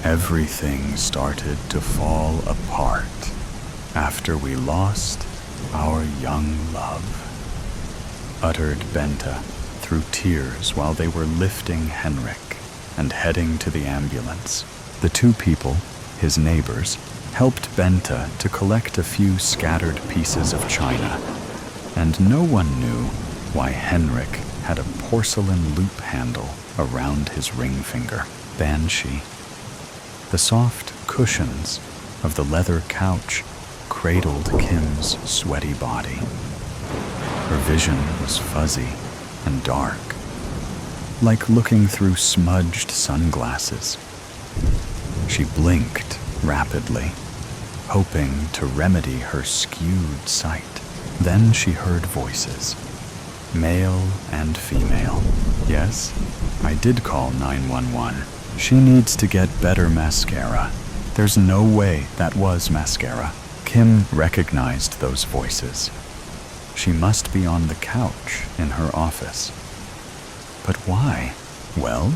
Everything started to fall apart after we lost our young love, uttered Bente through tears while they were lifting Henrik and heading to the ambulance. The two people, his neighbors, helped Bente to collect a few scattered pieces of china, and no one knew why Henrik had a porcelain loop handle around his ring finger. Banshee. The soft cushions of the leather couch cradled Kim's sweaty body. Her vision was fuzzy and dark, like looking through smudged sunglasses. She blinked rapidly, hoping to remedy her skewed sight. Then she heard voices, male and female. "Yes, I did call 911. She needs to get better mascara. There's no way that was mascara." Kim recognized those voices. She must be on the couch in her office. But why? Well,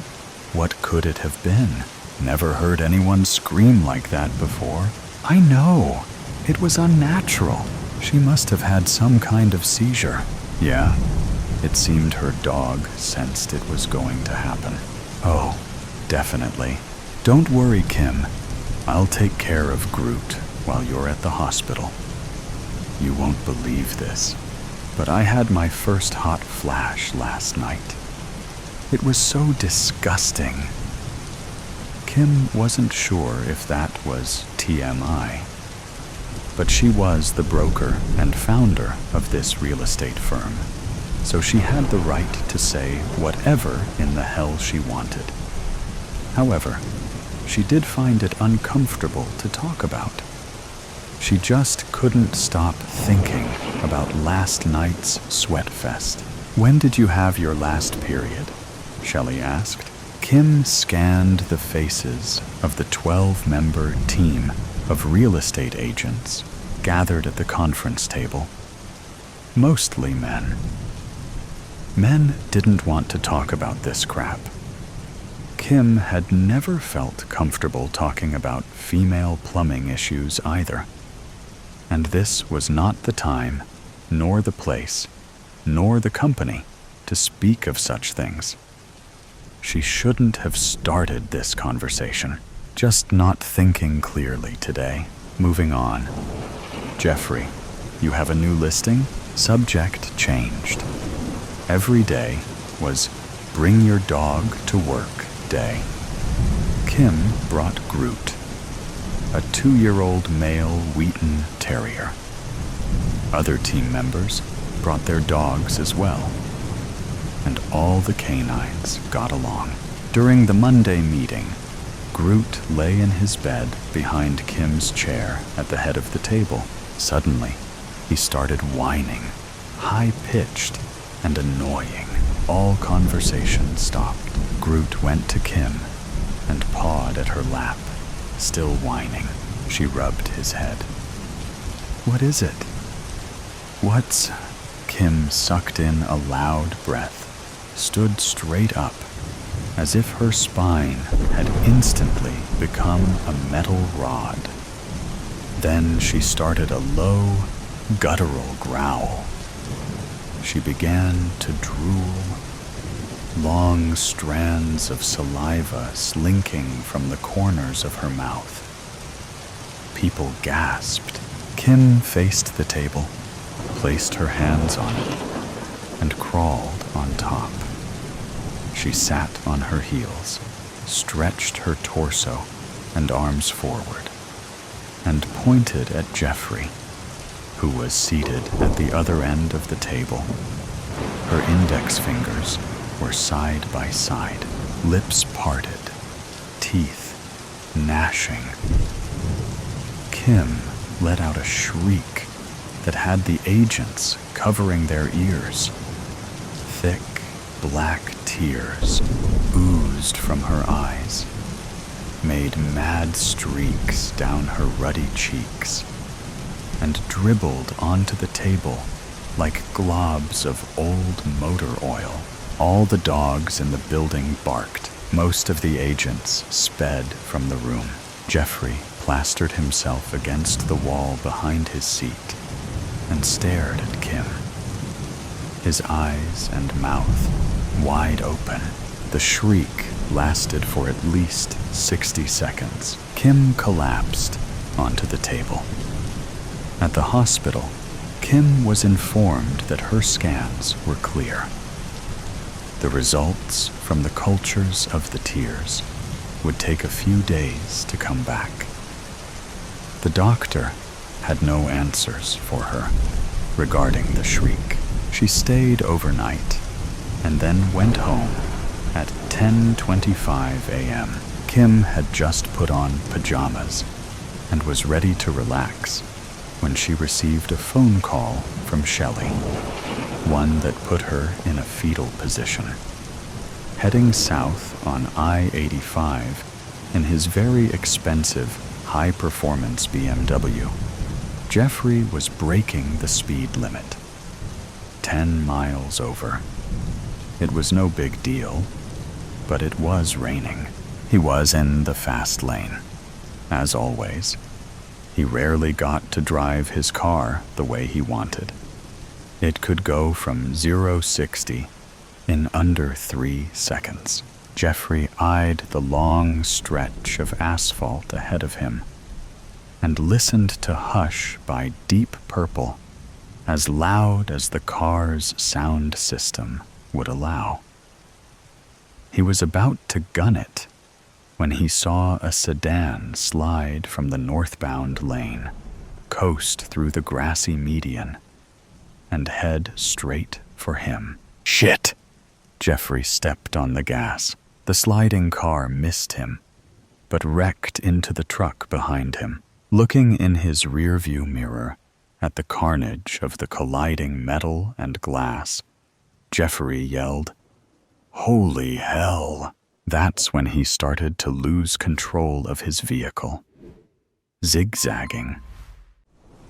what could it have been? Never heard anyone scream like that before. I know. It was unnatural. She must have had some kind of seizure. Yeah, it seemed her dog sensed it was going to happen. Oh, definitely. Don't worry, Kim. I'll take care of Groot while you're at the hospital. You won't believe this, but I had my first hot flash last night. It was so disgusting. Kim wasn't sure if that was TMI, but she was the broker and founder of this real estate firm, so she had the right to say whatever in the hell she wanted. However, she did find it uncomfortable to talk about. She just couldn't stop thinking about last night's sweat fest. "When did you have your last period?" Shelley asked. Kim scanned the faces of the 12-member team of real estate agents gathered at the conference table. Mostly men. Men didn't want to talk about this crap. Kim had never felt comfortable talking about female plumbing issues either. And this was not the time, nor the place, nor the company to speak of such things. She shouldn't have started this conversation. Just not thinking clearly today. Moving on. "Jeffrey, you have a new listing?" Subject changed. Every day was bring your dog to work day. Kim brought Groot, a 2-year-old male Wheaton Terrier. Other team members brought their dogs as well, and all the canines got along. During the Monday meeting, Groot lay in his bed behind Kim's chair at the head of the table. Suddenly, he started whining, high-pitched and annoying. All conversation stopped. Groot went to Kim and pawed at her lap, still whining. She rubbed his head. "What is it?" "What's—" Kim sucked in a loud breath, stood straight up, as if her spine had instantly become a metal rod. Then she started a low, guttural growl. She began to drool, long strands of saliva slinking from the corners of her mouth. People gasped. Kim faced the table, placed her hands on it, and crawled on top. She sat on her heels, stretched her torso and arms forward, and pointed at Jeffrey, who was seated at the other end of the table. Her index fingers were side by side, lips parted, teeth gnashing. Kim let out a shriek that had the agents covering their ears. Thick, black tears oozed from her eyes, made mad streaks down her ruddy cheeks, and dribbled onto the table like globs of old motor oil. All the dogs in the building barked. Most of the agents sped from the room. Jeffrey plastered himself against the wall behind his seat and stared at Kim. His eyes and mouth wide open. The shriek lasted for at least 60 seconds. Kim collapsed onto the table. At the hospital, Kim was informed that her scans were clear. The results from the cultures of the tears would take a few days to come back. The doctor had no answers for her regarding the shriek. She stayed overnight and then went home at 10:25 a.m. Kim had just put on pajamas and was ready to relax when she received a phone call from Shelley, one that put her in a fetal position. Heading south on I-85 in his very expensive, high-performance BMW, Jeffrey was breaking the speed limit, 10 miles over. It was no big deal, but it was raining. He was in the fast lane, as always. He rarely got to drive his car the way he wanted. It could go from 0-60 in under 3 seconds. Jeffrey eyed the long stretch of asphalt ahead of him and listened to Hush by Deep Purple, as loud as the car's sound system would allow. He was about to gun it when he saw a sedan slide from the northbound lane, coast through the grassy median, and head straight for him. Shit! Jeffrey stepped on the gas. The sliding car missed him, but wrecked into the truck behind him. Looking in his rearview mirror at the carnage of the colliding metal and glass, Jeffrey yelled, "Holy hell!" That's when he started to lose control of his vehicle, zigzagging,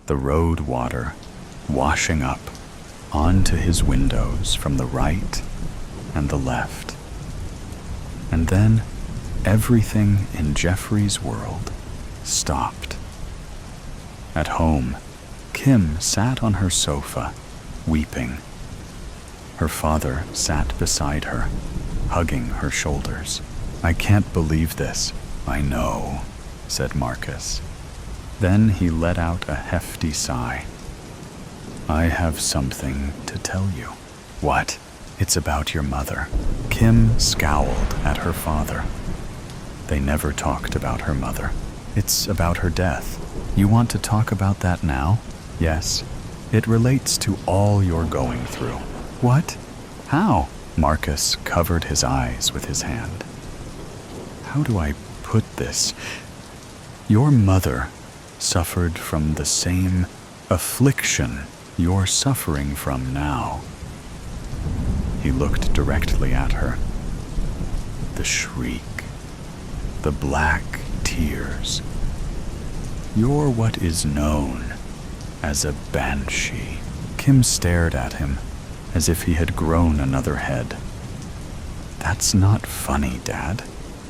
the road water washing up onto his windows from the right and the left. And then everything in Jeffrey's world stopped. At home, Kim sat on her sofa, weeping. Her father sat beside her, hugging her shoulders. "I can't believe this." "I know," said Marcus. Then he let out a hefty sigh. "I have something to tell you." "What?" "It's about your mother." Kim scowled at her father. They never talked about her mother. "It's about her death." "You want to talk about that now?" "Yes. It relates to all you're going through." "What? How?" Marcus covered his eyes with his hand. "How do I put this? Your mother suffered from the same affliction you're suffering from now." He looked directly at her. The shriek, the black tears. "You're what is known as a banshee." Kim stared at him as if he had grown another head. "That's not funny, Dad.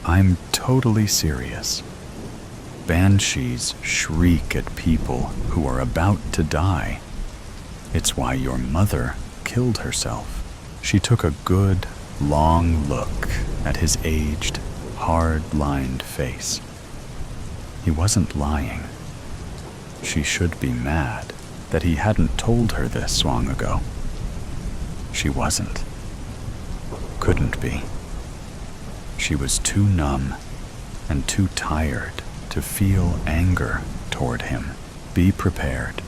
I'm totally serious." Banshees shriek at people who are about to die. It's why your mother killed herself." She took a good, long look at his aged, hard-lined face. He wasn't lying. She should be mad that he hadn't told her this long ago. She wasn't. Couldn't be. She was too numb and too tired to feel anger toward him. Be prepared.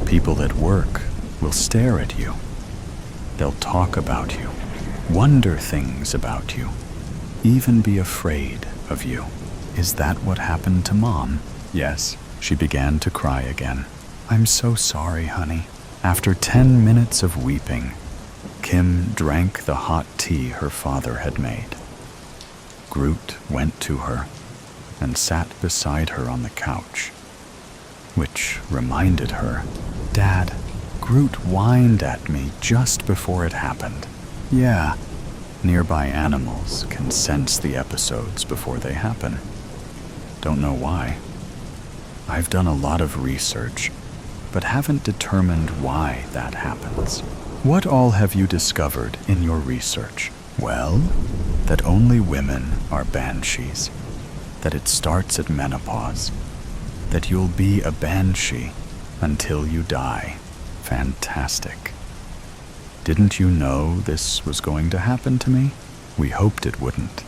People at work will stare at you. They'll talk about you, wonder things about you, even be afraid of you. Is that what happened to Mom? Yes. She began to cry again. "I'm so sorry, honey." After 10 minutes of weeping, Kim drank the hot tea her father had made. Groot went to her and sat beside her on the couch, which reminded her, "Dad, Groot whined at me just before it happened." Yeah, nearby animals can sense the episodes before they happen. Don't know why. I've done a lot of research, but haven't determined why that happens. What all have you discovered in your research? Well, that only women are banshees, that it starts at menopause, that you'll be a banshee until you die. Fantastic. Didn't you know this was going to happen to me? We hoped it wouldn't.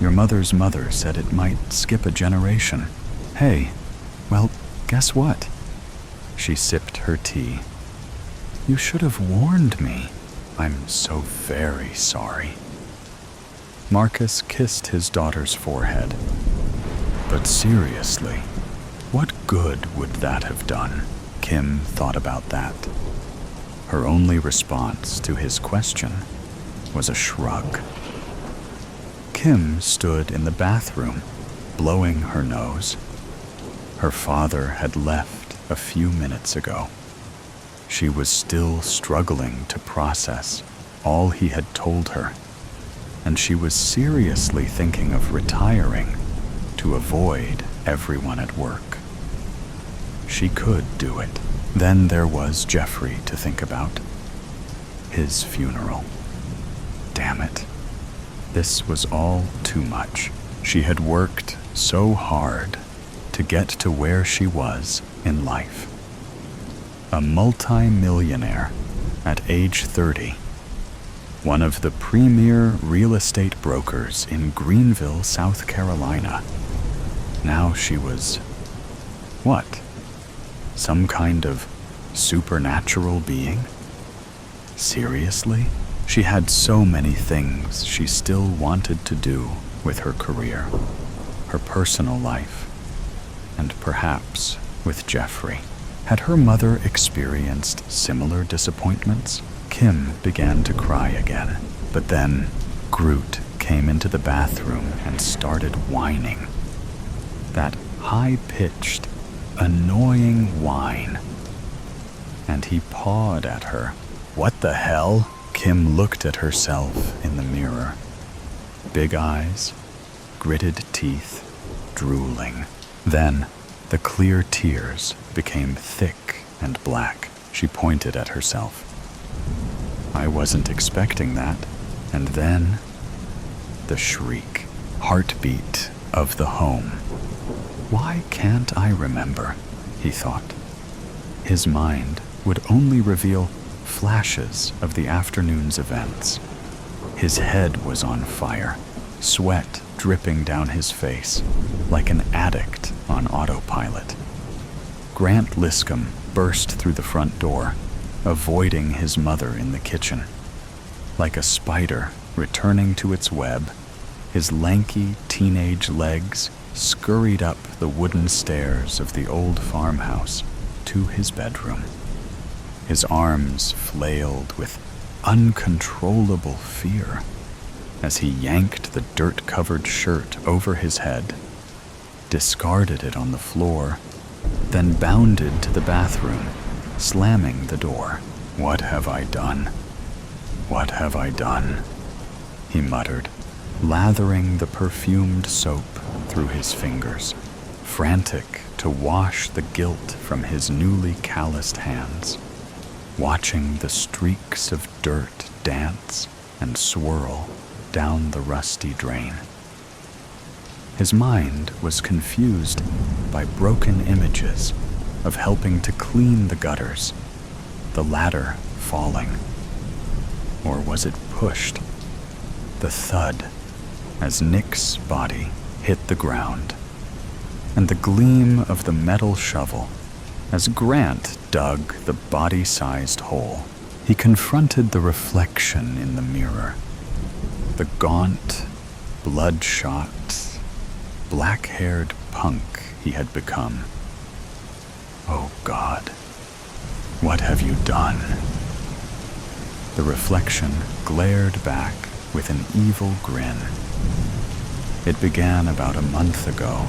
Your mother's mother said it might skip a generation. Hey, well, guess what? She sipped her tea. You should have warned me. I'm so very sorry. Marcus kissed his daughter's forehead. But seriously, what good would that have done? Kim thought about that. Her only response to his question was a shrug. Kim stood in the bathroom, blowing her nose. Her father had left a few minutes ago. She was still struggling to process all he had told her, and she was seriously thinking of retiring to avoid everyone at work. She could do it. Then there was Jeffrey to think about. His funeral. Damn it. This was all too much. She had worked so hard to get to where she was in life. A multi-millionaire at age 30. One of the premier real estate brokers in Greenville, South Carolina. Now she was... what? Some kind of supernatural being? Seriously? She had so many things she still wanted to do with her career, her personal life, and perhaps with Jeffrey. Had her mother experienced similar disappointments? Kim began to cry again, but then Groot came into the bathroom and started whining. That high-pitched, annoying whine. And he pawed at her. What the hell? Kim looked at herself in the mirror. Big eyes, gritted teeth, drooling. Then the clear tears became thick and black. She pointed at herself. I wasn't expecting that. And then the shriek, heartbeat of the home. Why can't I remember? He thought. His mind would only reveal flashes of the afternoon's events. His head was on fire, sweat dripping down his face, like an addict on autopilot. Grant Liscombe burst through the front door, avoiding his mother in the kitchen. Like a spider returning to its web, his lanky teenage legs scurried up the wooden stairs of the old farmhouse to his bedroom. His arms flailed with uncontrollable fear as he yanked the dirt-covered shirt over his head, discarded it on the floor, then bounded to the bathroom, slamming the door. What have I done? What have I done? He muttered, lathering the perfumed soap through his fingers. frantic to wash the guilt from his newly calloused hands, watching the streaks of dirt dance and swirl down the rusty drain. His mind was confused by broken images of helping to clean the gutters, the ladder falling. Or was it pushed? The thud as Nick's body hit the ground, and the gleam of the metal shovel as Grant dug the body-sized hole. He confronted the reflection in the mirror, the gaunt, bloodshot, black-haired punk he had become. Oh God, what have you done? The reflection glared back with an evil grin. It began about a month ago,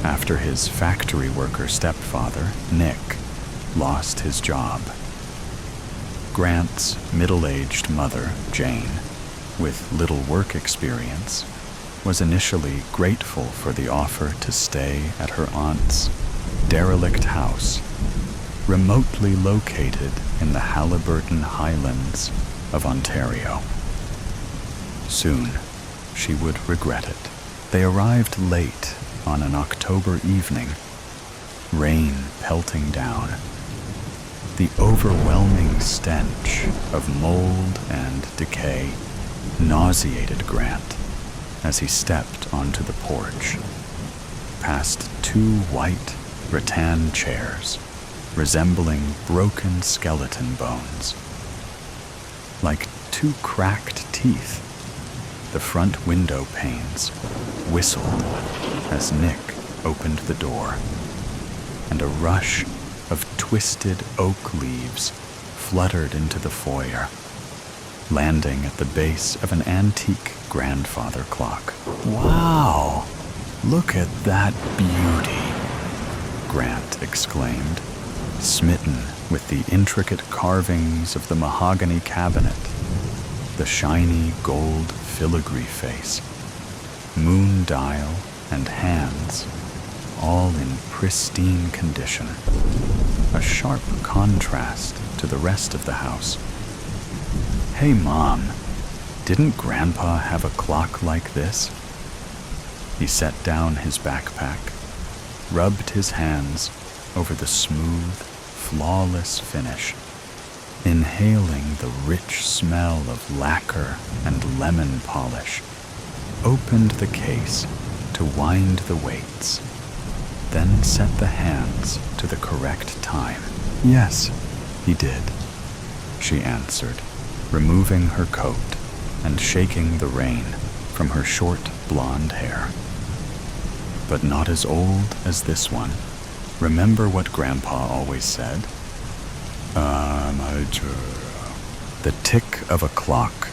after his factory worker stepfather, Nick, lost his job. Grant's middle-aged mother, Jane, with little work experience, was initially grateful for the offer to stay at her aunt's derelict house, remotely located in the Haliburton Highlands of Ontario. Soon, she would regret it. They arrived late on an October evening, rain pelting down. The overwhelming stench of mold and decay nauseated Grant as he stepped onto the porch, past two white rattan chairs resembling broken skeleton bones. Like two cracked teeth, the front window panes whistled as Nick opened the door, and a rush of twisted oak leaves fluttered into the foyer, landing at the base of an antique grandfather clock. Wow! Look at that beauty! Grant exclaimed, smitten with the intricate carvings of the mahogany cabinet, the shiny gold filigree face, moon dial and hands, all in pristine condition, a sharp contrast to the rest of the house. Hey, Mom, didn't Grandpa have a clock like this? He set down his backpack, rubbed his hands over the smooth, flawless finish, inhaling the rich smell of lacquer and lemon polish, opened the case to wind the weights, then set the hands to the correct time. Yes, he did, she answered, removing her coat and shaking the rain from her short blonde hair. But not as old as this one. Remember what Grandpa always said? The tick of a clock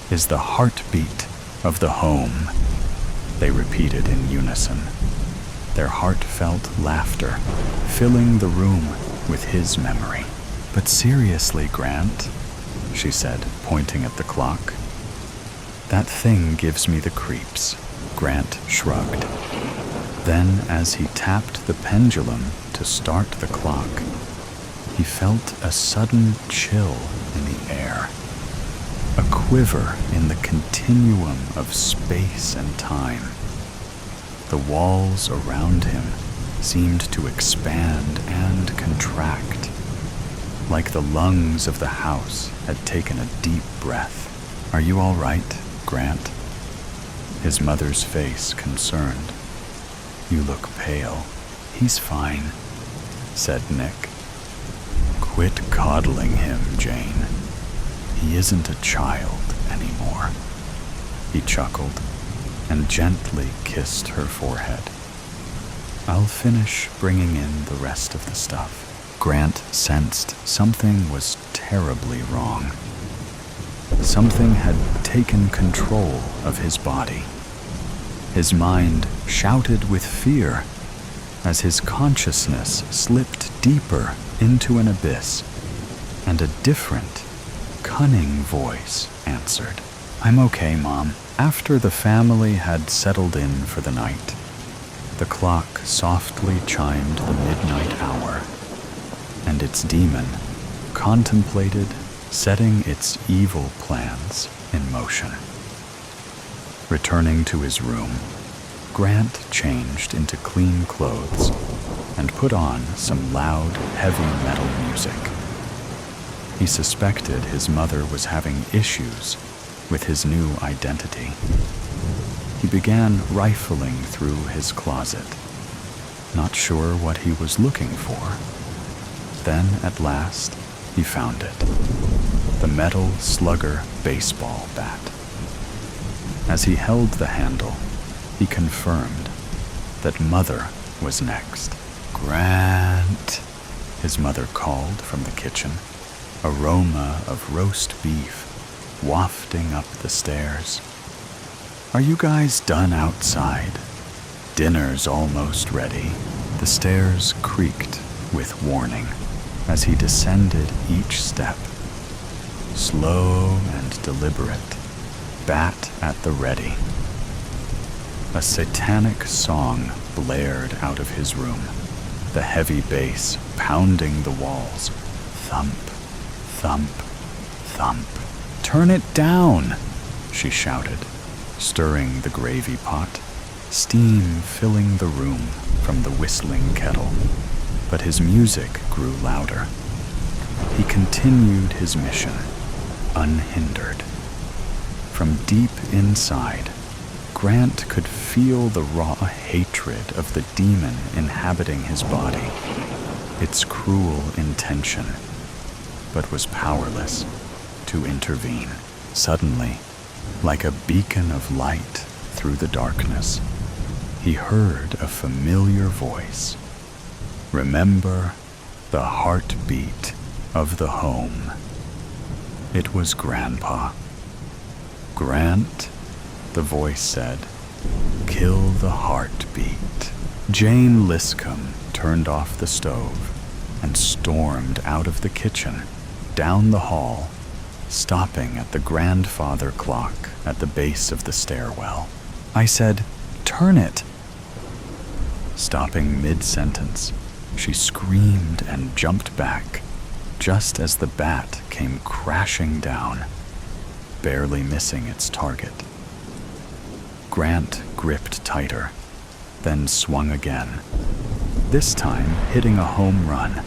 is the heartbeat of the home, they repeated in unison, their heartfelt laughter filling the room with his memory. But seriously, Grant, she said, pointing at the clock. That thing gives me the creeps, Grant shrugged. Then, as he tapped the pendulum to start the clock, he felt a sudden chill in the air, a quiver in the continuum of space and time. The walls around him seemed to expand and contract, like the lungs of the house had taken a deep breath. Are you all right, Grant? His mother's face concerned. You look pale. He's fine, said Nick. Quit coddling him, Jane. He isn't a child anymore. He chuckled and gently kissed her forehead. I'll finish bringing in the rest of the stuff. Grant sensed something was terribly wrong. Something had taken control of his body. His mind shouted with fear as his consciousness slipped deeper into an abyss, and a different, cunning voice answered. I'm okay, Mom. After the family had settled in for the night, The clock softly chimed the midnight hour, and its demon contemplated setting its evil plans in motion. Returning to his room, Grant changed into clean clothes and put on some loud, heavy metal music. He suspected his mother was having issues with his new identity. He began rifling through his closet, not sure what he was looking for. Then, at last, he found it. The metal slugger baseball bat. As he held the handle, he confirmed that Mother was next. "Grant," his mother called from the kitchen, aroma of roast beef wafting up the stairs. "Are you guys done outside? Dinner's almost ready." The stairs creaked with warning as he descended each step. Slow and deliberate, bat at the ready. A satanic song blared out of his room, the heavy bass pounding the walls. Thump, thump, thump. "Turn it down," she shouted, stirring the gravy pot, steam filling the room from the whistling kettle. But his music grew louder. He continued his mission, unhindered. From deep inside, Grant could feel the raw hatred of the demon inhabiting his body, its cruel intention, but was powerless to intervene. Suddenly, like a beacon of light through the darkness, he heard a familiar voice. "Remember the heartbeat of the home." It was Grandpa. "Grant," the voice said, "kill the heartbeat." Jane Liscombe turned off the stove and stormed out of the kitchen, down the hall, stopping at the grandfather clock at the base of the stairwell. "I said, turn it." Stopping mid-sentence, she screamed and jumped back, just as the bat came crashing down, barely missing its target. Grant gripped tighter, then swung again, this time hitting a home run,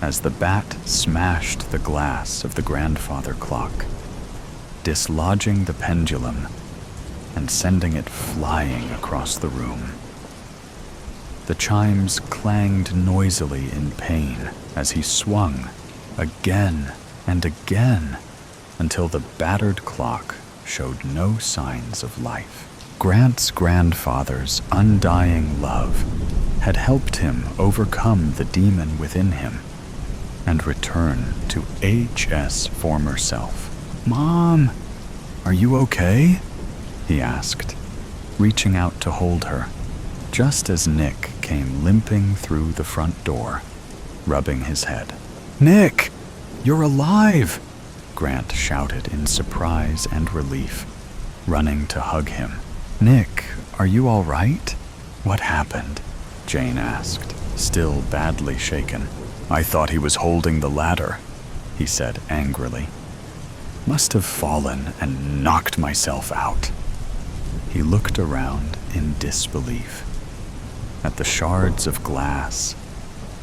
as the bat smashed the glass of the grandfather clock, dislodging the pendulum and sending it flying across the room. The chimes clanged noisily in pain as he swung again and again until the battered clock showed no signs of life. Grant's grandfather's undying love had helped him overcome the demon within him and return to H.'s former self. "Mom, are you okay?" he asked, reaching out to hold her, just as Nick came limping through the front door, rubbing his head. "Nick, you're alive!" Grant shouted in surprise and relief, running to hug him. "Nick, are you all right?" "What happened?" Jane asked, still badly shaken. "I thought he was holding the ladder," he said angrily. "Must have fallen and knocked myself out." He looked around in disbelief at the shards of glass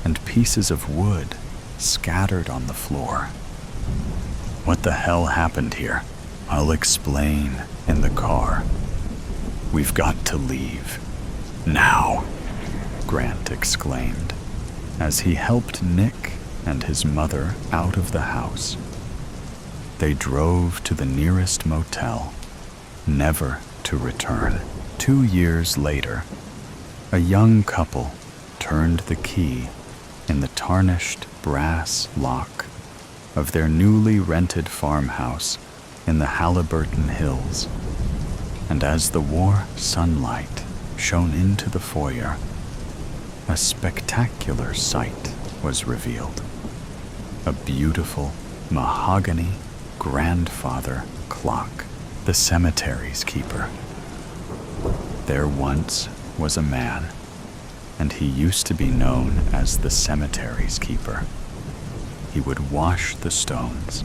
and pieces of wood scattered on the floor. "What the hell happened here?" "I'll explain in the car. We've got to leave. Now," Grant exclaimed, as he helped Nick and his mother out of the house. They drove to the nearest motel, never to return. 2 years later, a young couple turned the key in the tarnished brass lock of their newly rented farmhouse in the Halliburton Hills, and as the warm sunlight shone into the foyer, a spectacular sight was revealed. A beautiful mahogany grandfather clock, the cemetery's keeper. There once was a man and he used to be known as the cemetery's keeper. He would wash the stones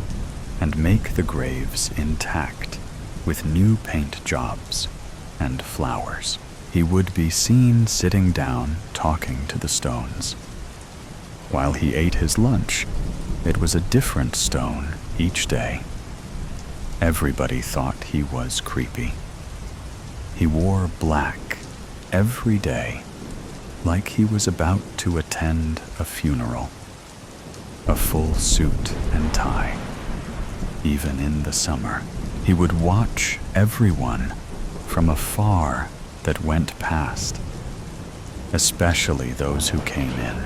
and make the graves intact with new paint jobs and flowers. He would be seen sitting down talking to the stones. While he ate his lunch, it was a different stone each day. Everybody thought he was creepy. He wore black every day, like he was about to attend a funeral. A full suit and tie. Even in the summer, he would watch everyone from afar that went past, especially those who came in.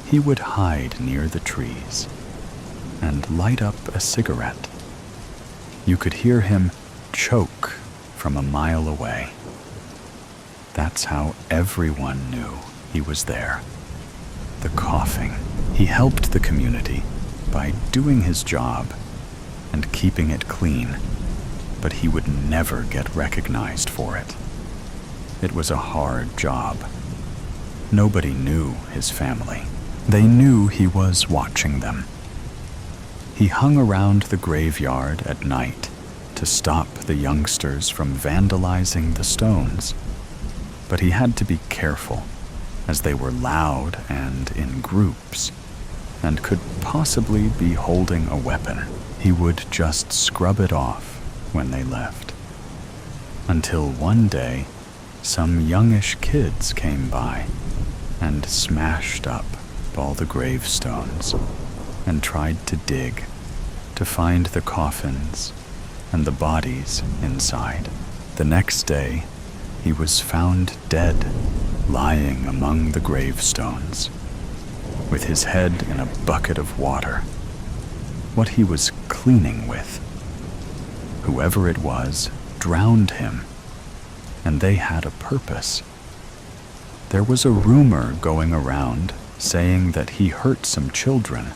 He would hide near the trees and light up a cigarette. You could hear him choke from a mile away. That's how everyone knew he was there. The coughing. He helped the community by doing his job and keeping it clean, but he would never get recognized for it. It was a hard job. Nobody knew his family. They knew he was watching them. He hung around the graveyard at night to stop the youngsters from vandalizing the stones, but he had to be careful, as they were loud and in groups, and could possibly be holding a weapon. He would just scrub it off when they left. Until one day, some youngish kids came by and smashed up all the gravestones and tried to dig to find the coffins and the bodies inside. The next day, he was found dead, lying among the gravestones, with his head in a bucket of water, what he was cleaning with. Whoever it was drowned him, and they had a purpose. There was a rumor going around saying that he hurt some children,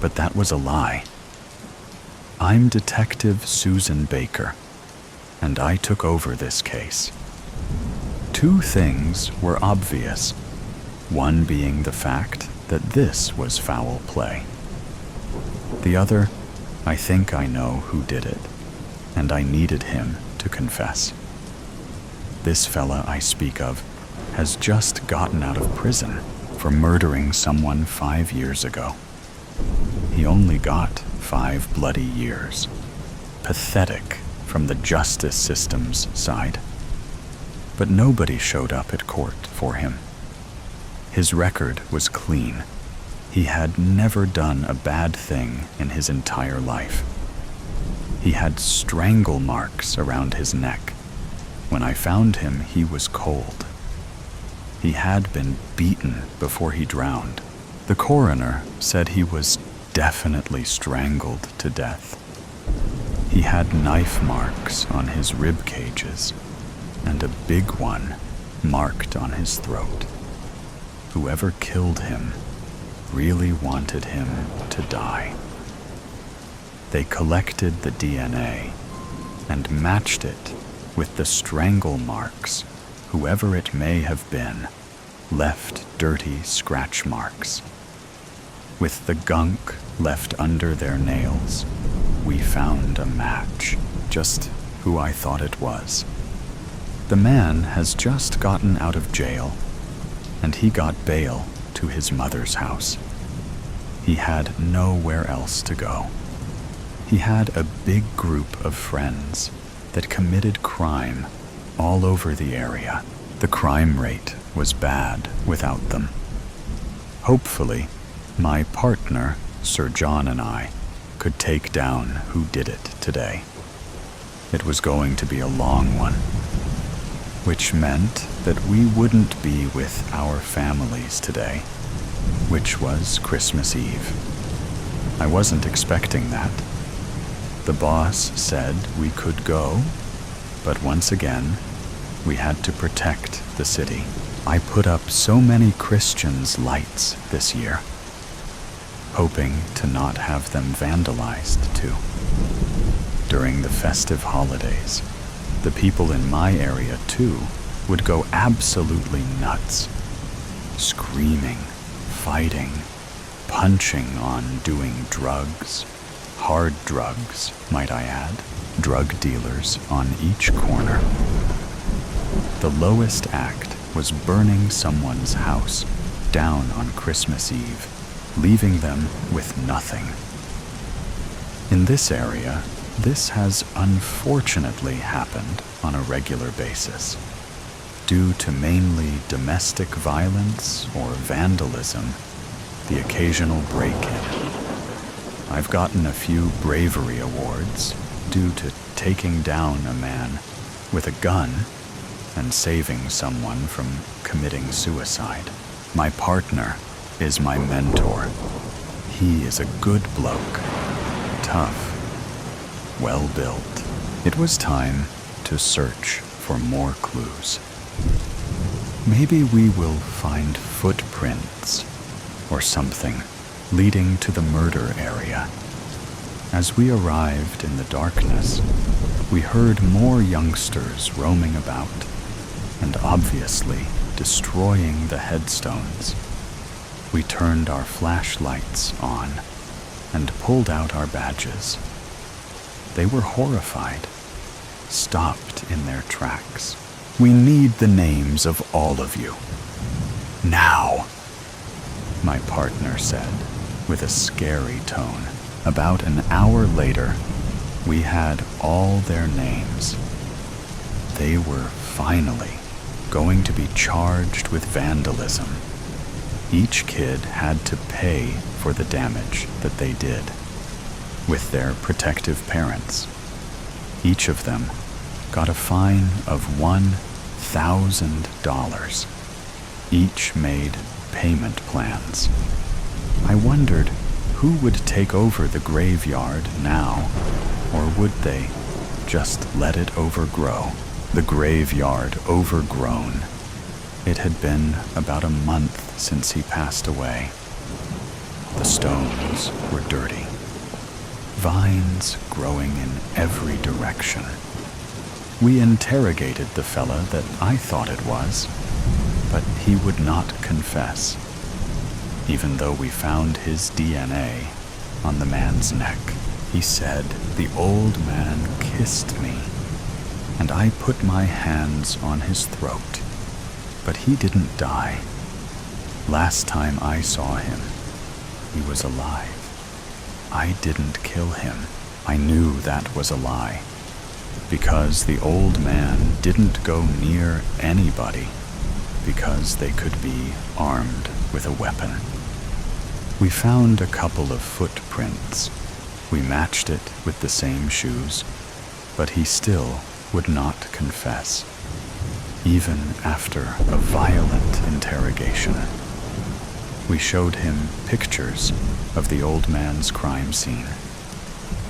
but that was a lie. I'm Detective Susan Baker, and I took over this case. Two things were obvious, one being the fact that this was foul play. The other, I think I know who did it, and I needed him to confess. This fella I speak of has just gotten out of prison for murdering someone 5 years ago. He only got 5 bloody years. Pathetic from the justice system's side. But nobody showed up at court for him. His record was clean. He had never done a bad thing in his entire life. He had strangle marks around his neck. When I found him, he was cold. He had been beaten before he drowned. The coroner said he was definitely strangled to death. He had knife marks on his rib cages and a big one marked on his throat. Whoever killed him really wanted him to die. They collected the DNA and matched it with the strangle marks. Whoever it may have been left dirty scratch marks. With the gunk left under their nails, we found a match, just who I thought it was. The man has just gotten out of jail, and he got bail to his mother's house. He had nowhere else to go. He had a big group of friends that committed crime all over the area. The crime rate was bad without them. Hopefully, my partner, Sir John, and I could take down who did it today. It was going to be a long one, which meant that we wouldn't be with our families today, which was Christmas Eve. I wasn't expecting that. The boss said we could go, but once again, we had to protect the city. I put up so many Christians' lights this year, hoping to not have them vandalized too. During the festive holidays, the people in my area too would go absolutely nuts screaming, fighting, punching on doing drugs. Hard drugs, might I add. Drug dealers on each corner. The lowest act was burning someone's house down on Christmas Eve, leaving them with nothing. In this area, this has unfortunately happened on a regular basis, due to mainly domestic violence or vandalism, the occasional break-in. I've gotten a few bravery awards due to taking down a man with a gun and saving someone from committing suicide. My partner is my mentor. He is a good bloke, tough, well-built. It was time to search for more clues. Maybe we will find footprints or something leading to the murder area. As we arrived in the darkness, we heard more youngsters roaming about and obviously destroying the headstones. We turned our flashlights on and pulled out our badges. They were horrified, stopped in their tracks. "We need the names of all of you. Now," my partner said with a scary tone. About an hour later, we had all their names. They were finally going to be charged with vandalism. Each kid had to pay for the damage that they did, with their protective parents. Each of them got a fine of $1,000. Each made payment plans. I wondered who would take over the graveyard now, or would they just let it overgrow? The graveyard overgrown. It had been about a month since he passed away. The stones were dirty. Vines growing in every direction. We interrogated the fella that I thought it was, but he would not confess, even though we found his DNA on the man's neck. He said the old man kissed me, and I put my hands on his throat, but he didn't die. Last time I saw him, he was alive. I didn't kill him. I knew that was a lie, because the old man didn't go near anybody, because they could be armed with a weapon. We found a couple of footprints. We matched it with the same shoes, but he still would not confess, even after a violent interrogation. We showed him pictures of the old man's crime scene.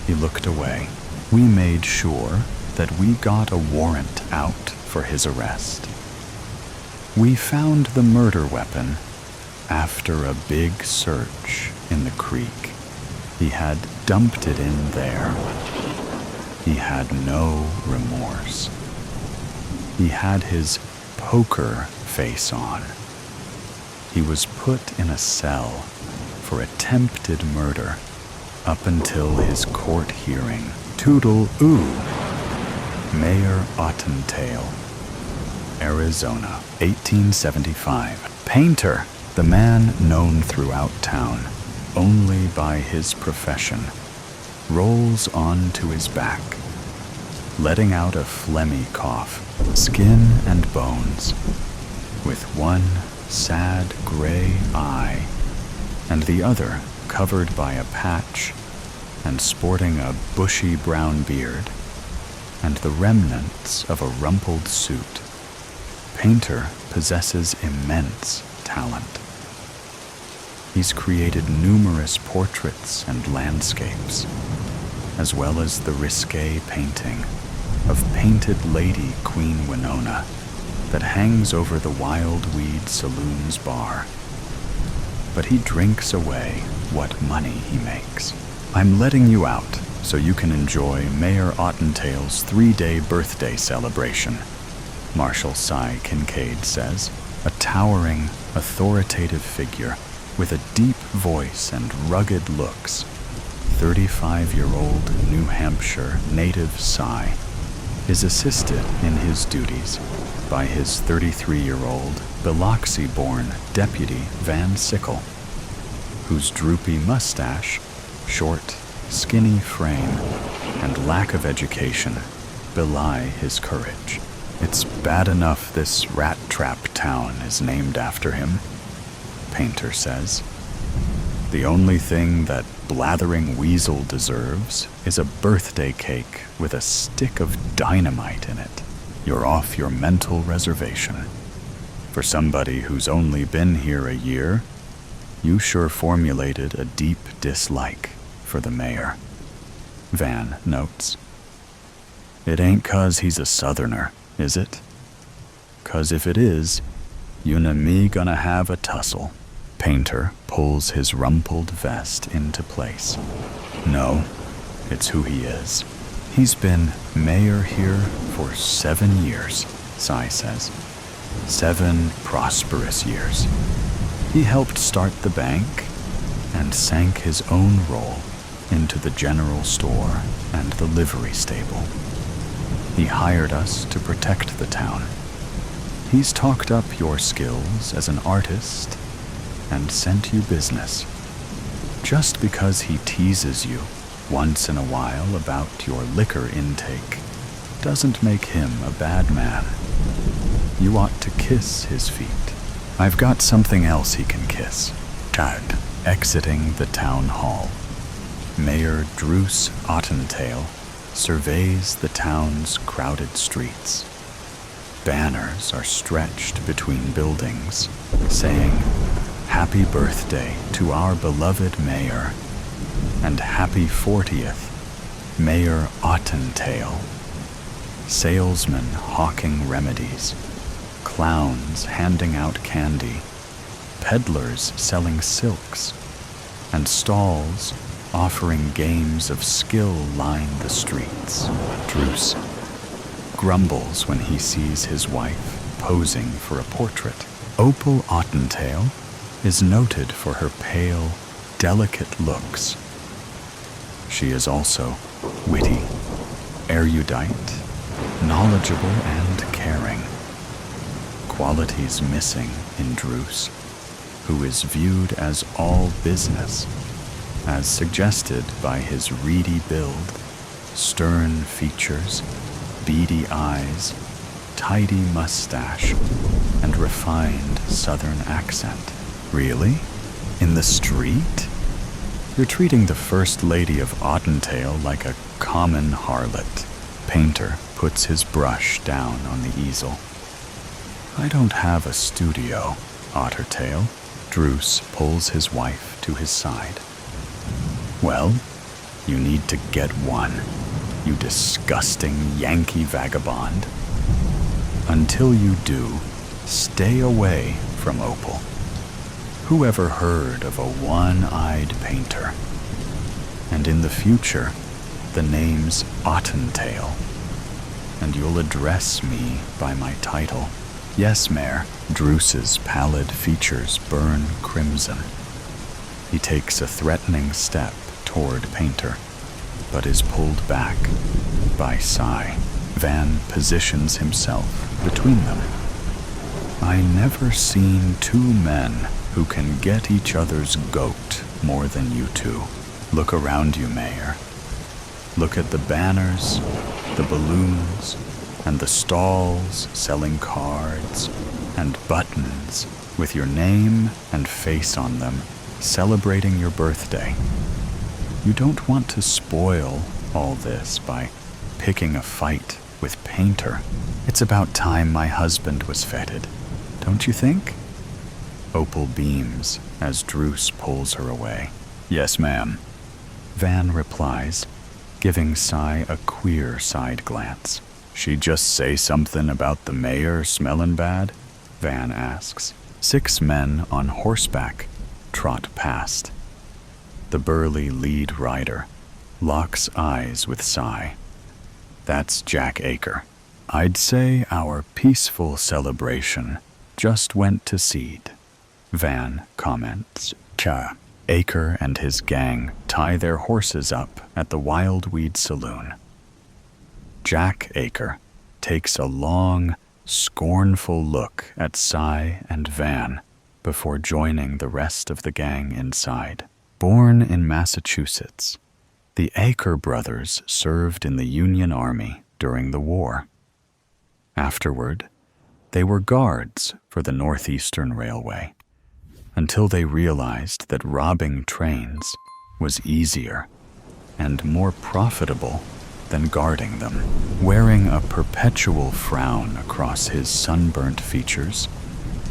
He looked away. We made sure that we got a warrant out for his arrest. We found the murder weapon after a big search in the creek. He had dumped it in there. He had no remorse. He had his poker face on. He was put in a cell for attempted murder up until his court hearing. Toodle-oo. Mayor Ottentail, Arizona, 1875. Painter, the man known throughout town only by his profession, rolls onto his back, letting out a phlegmy cough, skin and bones, with one sad gray eye and the other covered by a patch and sporting a bushy brown beard and the remnants of a rumpled suit. Painter possesses immense talent. He's created numerous portraits and landscapes, as well as the risque painting of Painted Lady Queen Winona that hangs over the Wild Weed Saloon's bar. But he drinks away what money he makes. I'm letting you out so you can enjoy Mayor Ottentail's 3-day birthday celebration, Marshal Cy Kincaid says. a towering, authoritative figure with a deep voice and rugged looks. 35-year-old New Hampshire native Cy is assisted in his duties by his 33-year-old Biloxi-born deputy Van Sickle, whose droopy mustache, short, skinny frame, and lack of education belie his courage. It's bad enough this rat trap town is named after him, Painter says. The only thing that blathering weasel deserves is a birthday cake with a stick of dynamite in it. You're off your mental reservation. For somebody who's only been here a year, you sure formulated a deep dislike for the mayor, Van notes. It ain't 'cause he's a southerner, is it? 'Cause if it is, you and me gonna have a tussle. Painter pulls his rumpled vest into place. No, it's who he is. He's been mayor here for 7 years, Cy says. 7 prosperous years. He helped start the bank and sank his own role into the general store and the livery stable. He hired us to protect the town. He's talked up your skills as an artist and sent you business. Just because he teases you once in a while about your liquor intake doesn't make him a bad man. You ought to kiss his feet. I've got something else he can kiss. Chad, exiting the town hall. Mayor Druce Ottentail surveys the town's crowded streets. Banners are stretched between buildings, saying, "Happy birthday to our beloved mayor," and "Happy 40th, Mayor Ottentail." Salesmen hawking remedies, clowns handing out candy, peddlers selling silks, and stalls offering games of skill line the streets. Druce grumbles when he sees his wife posing for a portrait. Opal Ottentail is noted for her pale, delicate looks. She is also witty, erudite, knowledgeable, and caring. Qualities missing in Druce, who is viewed as all business, as suggested by his reedy build, stern features, beady eyes, tidy mustache, and refined southern accent. Really? In the street? You're treating the First Lady of Ottentail like a common harlot. Painter puts his brush down on the easel. I don't have a studio, Ottertail. Druce pulls his wife to his side. Well, you need to get one, you disgusting Yankee vagabond. Until you do, stay away from Opal. Who ever heard of a one-eyed painter? And in the future, the name's Ottentail, and you'll address me by my title. Yes, Mayor. Druce's pallid features burn crimson. He takes a threatening step toward Painter, but is pulled back by Cy. Van positions himself between them. I never seen 2 men who can get each other's goat more than you 2. Look around you, Mayor. Look at the banners, the balloons, and the stalls selling cards and buttons with your name and face on them, celebrating your birthday. You don't want to spoil all this by picking a fight with Painter. It's about time my husband was feted, don't you think? Opal beams as Druce pulls her away. Yes, ma'am. Van replies, giving Cy a queer side glance. She'd just say something about the mayor smellin' bad? Van asks. 6 men on horseback trot past. The burly lead rider locks eyes with Cy. That's Jack Aker. I'd say our peaceful celebration just went to seed, Van comments. Acre and his gang tie their horses up at the Wildweed Saloon. Jack Acre takes a long, scornful look at Cy and Van before joining the rest of the gang inside. Born in Massachusetts, the Acre brothers served in the Union Army during the war. Afterward, they were guards for the Northeastern Railway, until they realized that robbing trains was easier and more profitable than guarding them. Wearing a perpetual frown across his sunburnt features,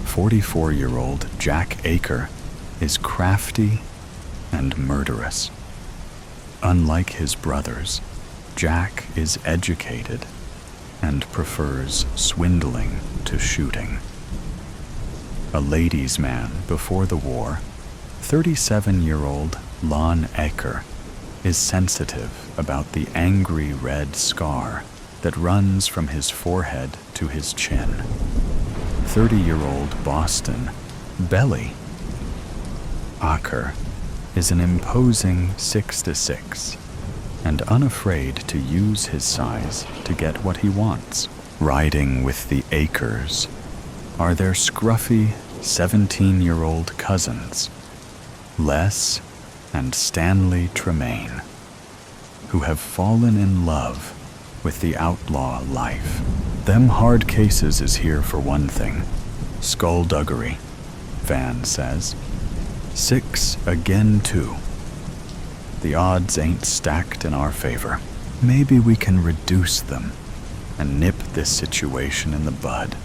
44-year-old Jack Acre is crafty and murderous. Unlike his brothers, Jack is educated and prefers swindling to shooting. A ladies' man before the war, 37-year-old Lon Acre is sensitive about the angry red scar that runs from his forehead to his chin. 30-year-old Boston Belly Acre is an imposing 6'6" and unafraid to use his size to get what he wants. Riding with the Acres are their scruffy 17-year-old cousins, Les and Stanley Tremaine, who have fallen in love with the outlaw life. Them hard cases is here for one thing, skullduggery, Van says. 6 again 2. The odds ain't stacked in our favor. Maybe we can reduce them and nip this situation in the bud.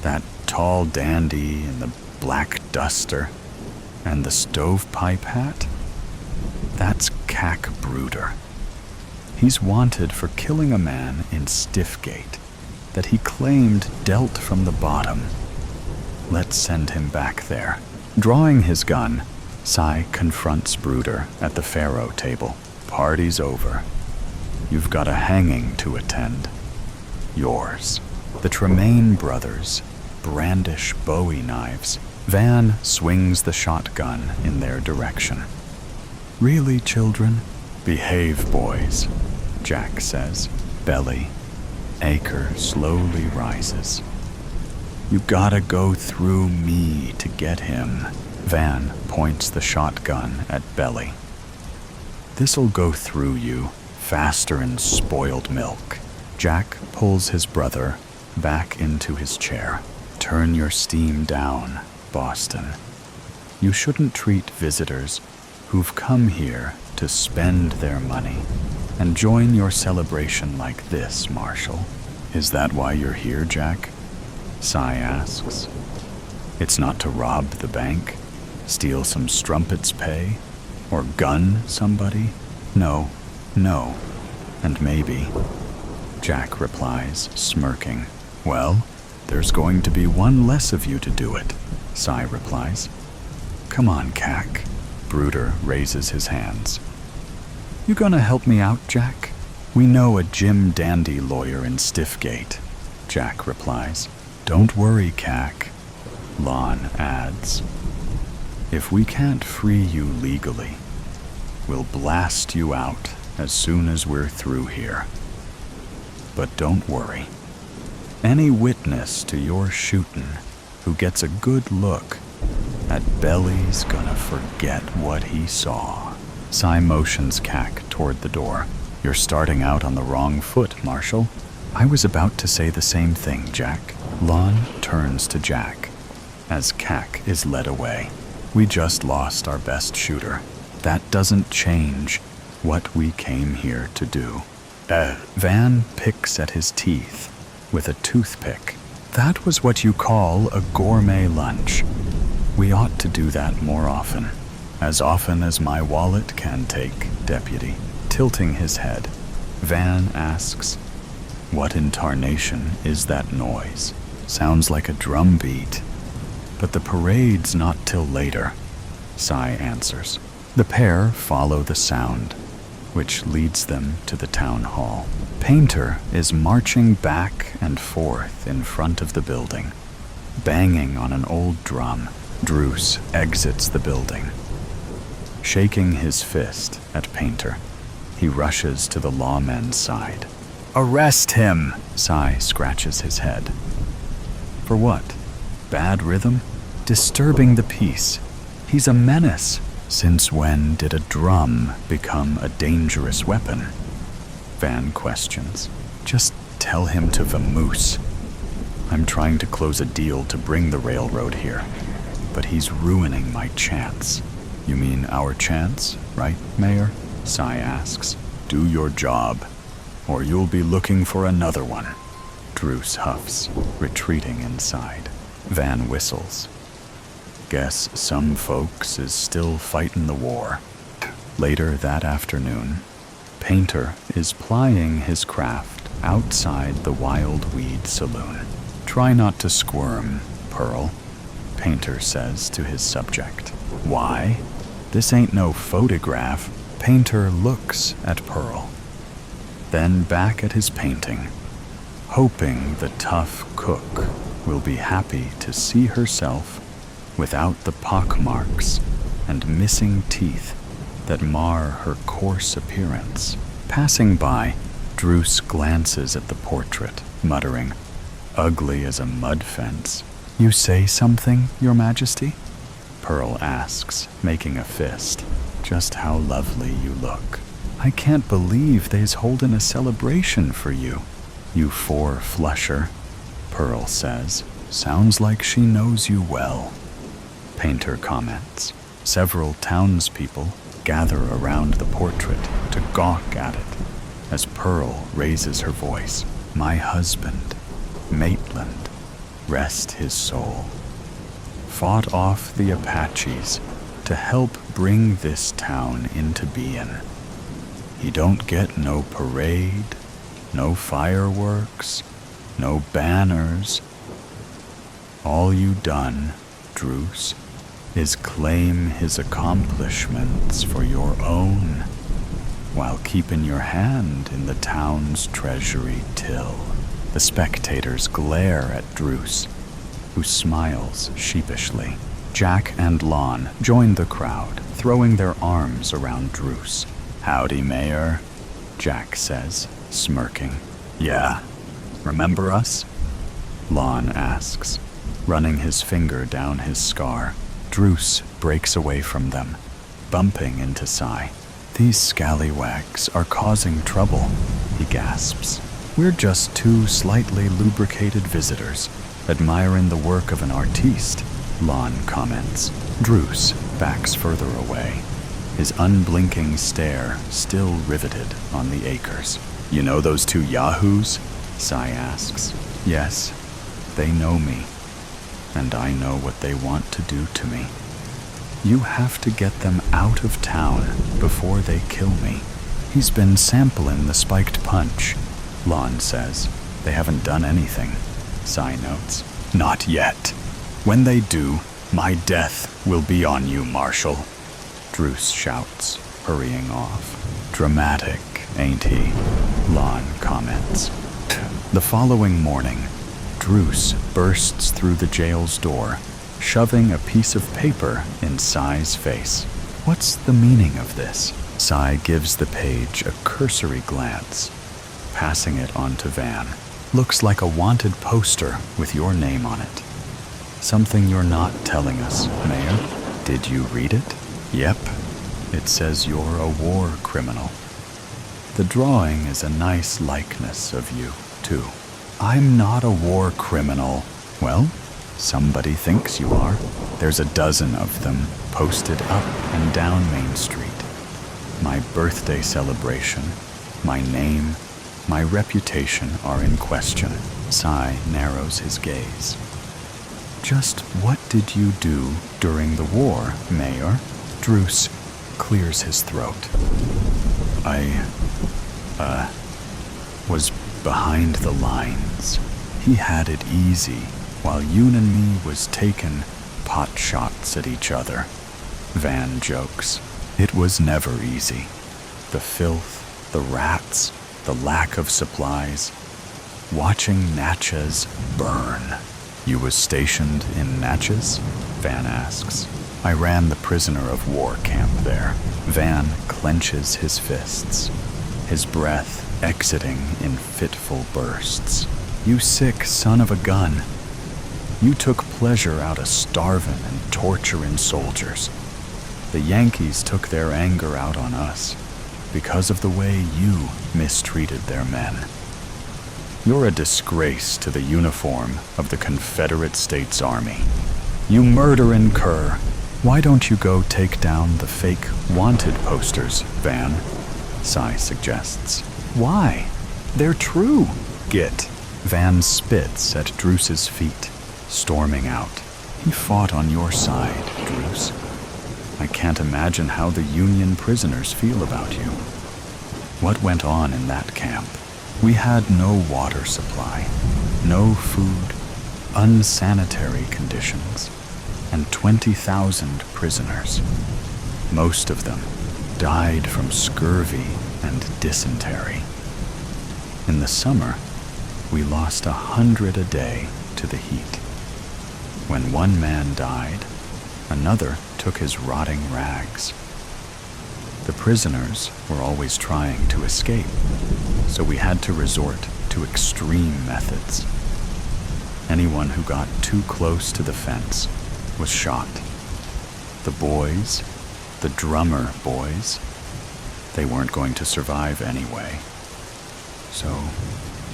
That tall dandy in the black duster and the stovepipe hat, that's Cack Bruder. He's wanted for killing a man in Stiffgate that he claimed dealt from the bottom. Let's send him back there. Drawing his gun, Cy confronts Bruder at the faro table. Party's over. You've got a hanging to attend. Yours. The Tremaine brothers brandish Bowie knives. Van swings the shotgun in their direction. Really, children? Behave, boys, Jack says. Belly Acre slowly rises. You gotta go through me to get him. Van points the shotgun at Belly. This'll go through you faster'n spoiled milk. Jack pulls his brother back into his chair. Turn your steam down, Boston. You shouldn't treat visitors who've come here to spend their money and join your celebration like this, Marshall. Is that why you're here, Jack? Cy asks. It's not to rob the bank, steal some strumpet's pay, or gun somebody? No, and maybe. Jack replies, smirking. Well, there's going to be one less of you to do it, Cy replies. Come on, Cack. Bruder raises his hands. You gonna help me out, Jack? We know a Jim Dandy lawyer in Stiffgate, Jack replies. Don't worry, Cack, Lon adds. If we can't free you legally, we'll blast you out as soon as we're through here. But don't worry. Any witness to your shootin' who gets a good look at Belly's gonna forget what he saw. Cy motions Cack toward the door. You're starting out on the wrong foot, Marshall. I was about to say the same thing, Jack. Lon turns to Jack as Cack is led away. We just lost our best shooter. That doesn't change what we came here to do. Van picks at his teeth with a toothpick. That was what you call a gourmet lunch. We ought to do that more often. As often as my wallet can take, Deputy. Tilting his head, Van asks, what in tarnation is that noise? Sounds like a drum beat. But the parade's not till later, Cy answers. The pair follow the sound, which leads them to the town hall. Painter is marching back and forth in front of the building, Banging on an old drum, Druce exits the building. Shaking his fist at Painter, he rushes to the lawmen's side. "Arrest him!" Sai scratches his head. For what? Bad rhythm? Disturbing the peace. He's a menace. Since when did a drum become a dangerous weapon? Van questions. Just tell him to vamoose. I'm trying to close a deal to bring the railroad here, but he's ruining my chance. You mean our chance, right, Mayor? Sai asks. Do your job, or you'll be looking for another one. Druce huffs, retreating inside. Van whistles. Guess some folks is still fightin' the war. Later that afternoon, Painter is plying his craft outside the Wild Weed Saloon. Try not to squirm, Pearl, Painter says to his subject. Why? This ain't no photograph. Painter looks at Pearl, then back at his painting, hoping the tough cook will be happy to see herself without the pockmarks and missing teeth that mar her coarse appearance. Passing by, Druce glances at the portrait, muttering, ugly as a mud fence. You say something, Your Majesty? Pearl asks, making a fist. Just how lovely you look. I can't believe they's holding a celebration for you. You four-flusher, Pearl says. Sounds like she knows you well. Painter comments. Several townspeople gather around the portrait to gawk at it as Pearl raises her voice. My husband, Maitland, rest his soul, fought off the Apaches to help bring this town into being. He don't get no parade, no fireworks, no banners. All you done, Druce, is claim his accomplishments for your own, while keeping your hand in the town's treasury till. The spectators glare at Druce, who smiles sheepishly. Jack and Lon join the crowd, throwing their arms around Druce. Howdy, Mayor, Jack says, smirking. Yeah, remember us? Lon asks, running his finger down his scar. Druce breaks away from them, bumping into Sai. These scallywags are causing trouble, he gasps. We're just two slightly lubricated visitors, admiring the work of an artiste, Lon comments. Druce backs further away, his unblinking stare still riveted on the acres. You know those two yahoos? Sai asks. Yes, they know me, and I know what they want to do to me. You have to get them out of town before they kill me. He's been sampling the spiked punch, Lon says. They haven't done anything, Sai notes. Not yet. When they do, my death will be on you, Marshal, Druce shouts, hurrying off. Dramatic, ain't he? Lon comments. The following morning, Druce bursts through the jail's door, shoving a piece of paper in Sai's face. What's the meaning of this? Sai gives the page a cursory glance, passing it on to Van. Looks like a wanted poster with your name on it. Something you're not telling us, Mayor. Did you read it? Yep. It says you're a war criminal. The drawing is a nice likeness of you, too. I'm not a war criminal. Well, somebody thinks you are. There's a dozen of them posted up and down Main Street. My birthday celebration, my name, my reputation are in question. Sai narrows his gaze. Just what did you do during the war, Mayor? Druce clears his throat. I was behind the lines. He had it easy, while Yoon and me was taking pot shots at each other. Van jokes. It was never easy. The filth, the rats, the lack of supplies. Watching Natchez burn. You was stationed in Natchez? Van asks. I ran the prisoner of war camp there. Van clenches his fists, his breath exiting in fitful bursts. You sick son of a gun. You took pleasure out of starving and torturing soldiers. The Yankees took their anger out on us because of the way you mistreated their men. You're a disgrace to the uniform of the Confederate States Army. You murdering cur. Why don't you go take down the fake wanted posters, Van? Cy suggests. Why? They're true. Git. Van spits at Druce's feet, storming out. He fought on your side, Druce. I can't imagine how the Union prisoners feel about you. What went on in that camp? We had no water supply, no food, unsanitary conditions, and 20,000 prisoners. Most of them died from scurvy and dysentery. In the summer, we lost 100 a day to the heat. When one man died, another took his rotting rags. The prisoners were always trying to escape, so we had to resort to extreme methods. Anyone who got too close to the fence was shot. The boys, the drummer boys, they weren't going to survive anyway. So,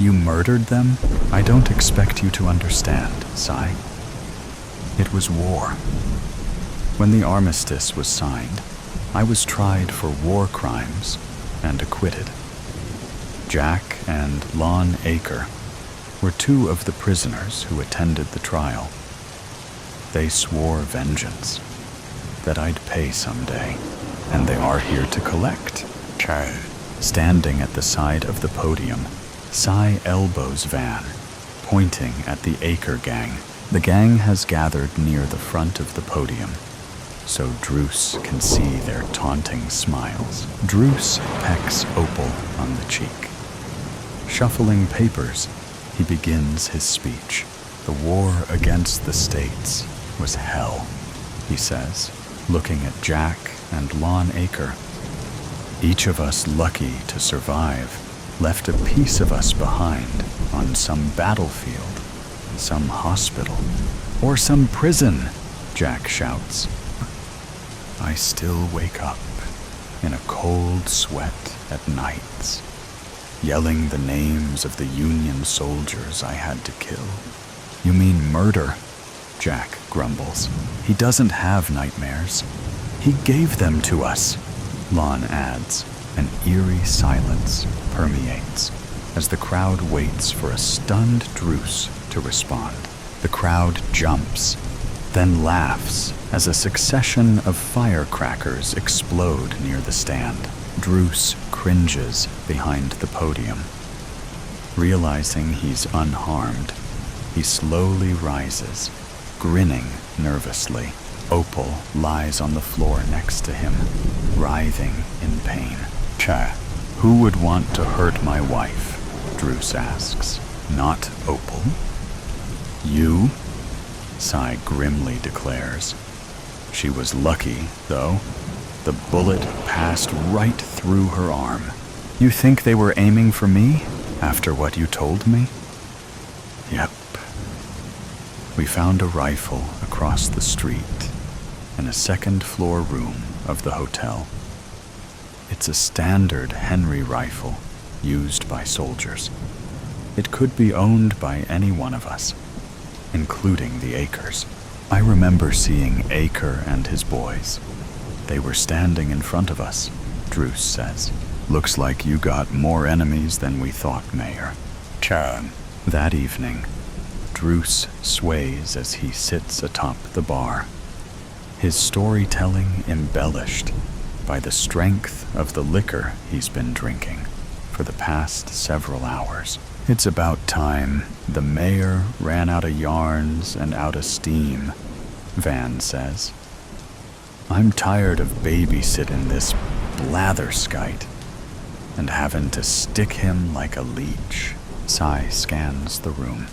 you murdered them? I don't expect you to understand, Cy. It was war. When the armistice was signed, I was tried for war crimes and acquitted. Jack and Lon Aker were two of the prisoners who attended the trial. They swore vengeance, that I'd pay someday, and they are here to collect. Standing at the side of the podium, Cy elbows Van, pointing at the Aker gang. The gang has gathered near the front of the podium, so Druce can see their taunting smiles. Druce pecks Opal on the cheek. Shuffling papers, he begins his speech. The war against the states was hell, he says, looking at Jack and Lon Aker. Each of us lucky to survive left a piece of us behind on some battlefield, some hospital, or some prison, Jack shouts. I still wake up in a cold sweat at nights, yelling the names of the Union soldiers I had to kill. You mean murder? Jack grumbles. He doesn't have nightmares. He gave them to us, Lon adds. An eerie silence permeates as the crowd waits for a stunned Druce to respond. The crowd jumps, then laughs as a succession of firecrackers explode near the stand. Druce cringes behind the podium. Realizing he's unharmed, he slowly rises, grinning nervously. Opal lies on the floor next to him, writhing in pain. Who would want to hurt my wife? Druce asks. Not Opal. You? Cy grimly declares. She was lucky, though. The bullet passed right through her arm. You think they were aiming for me, after what you told me? Yep. We found a rifle across the street in a second-floor room of the hotel. It's a standard Henry rifle used by soldiers. It could be owned by any one of us, including the Akers. I remember seeing Aker and his boys. They were standing in front of us, Druce says. Looks like you got more enemies than we thought, Mayor. That evening, Druce sways as he sits atop the bar, his storytelling embellished by the strength of the liquor he's been drinking for the past several hours. It's about time the mayor ran out of yarns and out of steam, Van says. I'm tired of babysitting this blatherskite and having to stick him like a leech. Cy scans the room.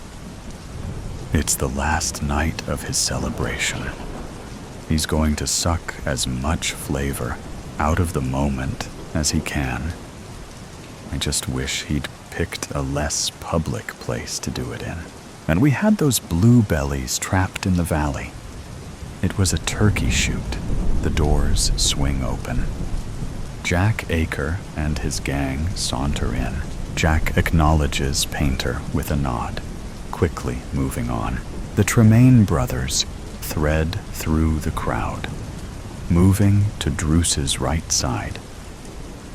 It's the last night of his celebration. He's going to suck as much flavor out of the moment as he can. I just wish he'd picked a less public place to do it in. And we had those bluebellies trapped in the valley. It was a turkey shoot. The doors swing open. Jack Aker and his gang saunter in. Jack acknowledges Painter with a nod, quickly moving on. The Tremaine brothers thread through the crowd, moving to Druce's right side,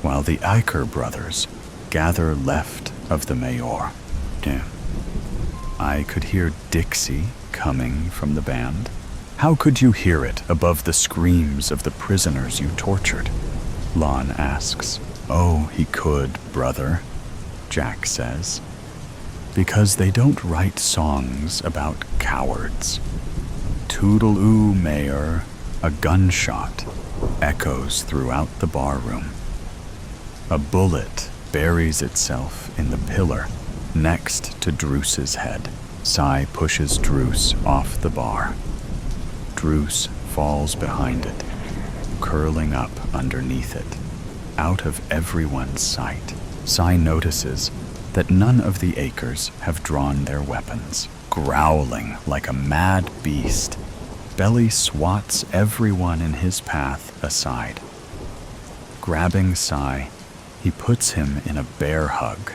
while the Aker brothers gather left of the mayor. I could hear Dixie coming from the band. How could you hear it above the screams of the prisoners you tortured? Lon asks. Oh, he could, brother, Jack says. Because they don't write songs about cowards. Toodle-oo, Mayor, a gunshot echoes throughout the barroom. A bullet buries itself in the pillar next to Druce's head. Cy pushes Druce off the bar. Druce falls behind it, curling up underneath it, out of everyone's sight. Cy notices that none of the Akers have drawn their weapons. Growling like a mad beast, Belly swats everyone in his path aside. Grabbing Cy, he puts him in a bear hug,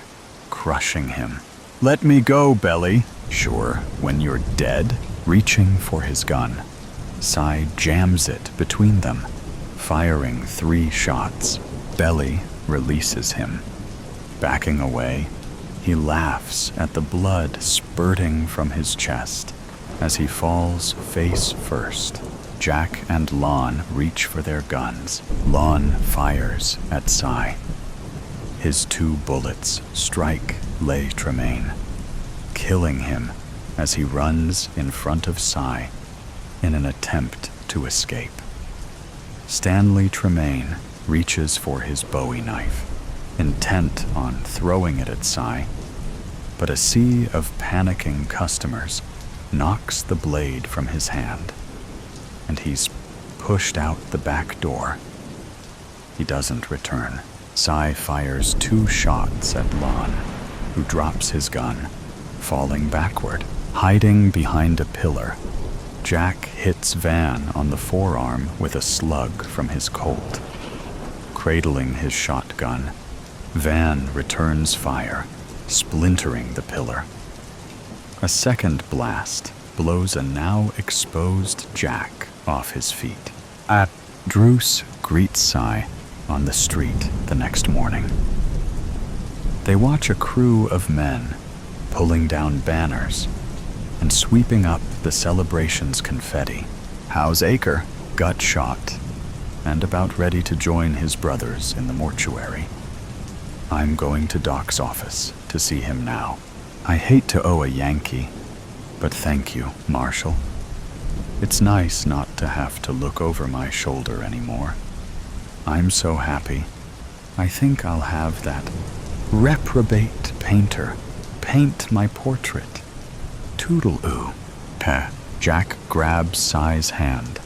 crushing him. Let me go, Belly. Sure, when you're dead. Reaching for his gun, Cy jams it between them, firing 3 shots. Belly releases him. Backing away, he laughs at the blood spurting from his chest as he falls face first. Jack and Lon reach for their guns. Lon fires at Cy. His 2 bullets strike Le Tremaine, killing him as he runs in front of Cy in an attempt to escape. Stanley Tremaine reaches for his Bowie knife, intent on throwing it at Cy, but a sea of panicking customers knocks the blade from his hand, and he's pushed out the back door. He doesn't return. Cy fires 2 shots at Lon, who drops his gun, falling backward. Hiding behind a pillar, Jack hits Van on the forearm with a slug from his Colt. Cradling his shotgun, Van returns fire, splintering the pillar. A second blast blows a now exposed Jack off his feet. Druce greets Cy on the street the next morning. They watch a crew of men pulling down banners and sweeping up the celebration's confetti. How's Aker? Gut shot, and about ready to join his brothers in the mortuary. I'm going to Doc's office to see him now. I hate to owe a Yankee, but thank you, Marshal. It's nice not to have to look over my shoulder anymore. I'm so happy. I think I'll have that reprobate painter paint my portrait. Toodle-oo. Jack grabs Cy's hand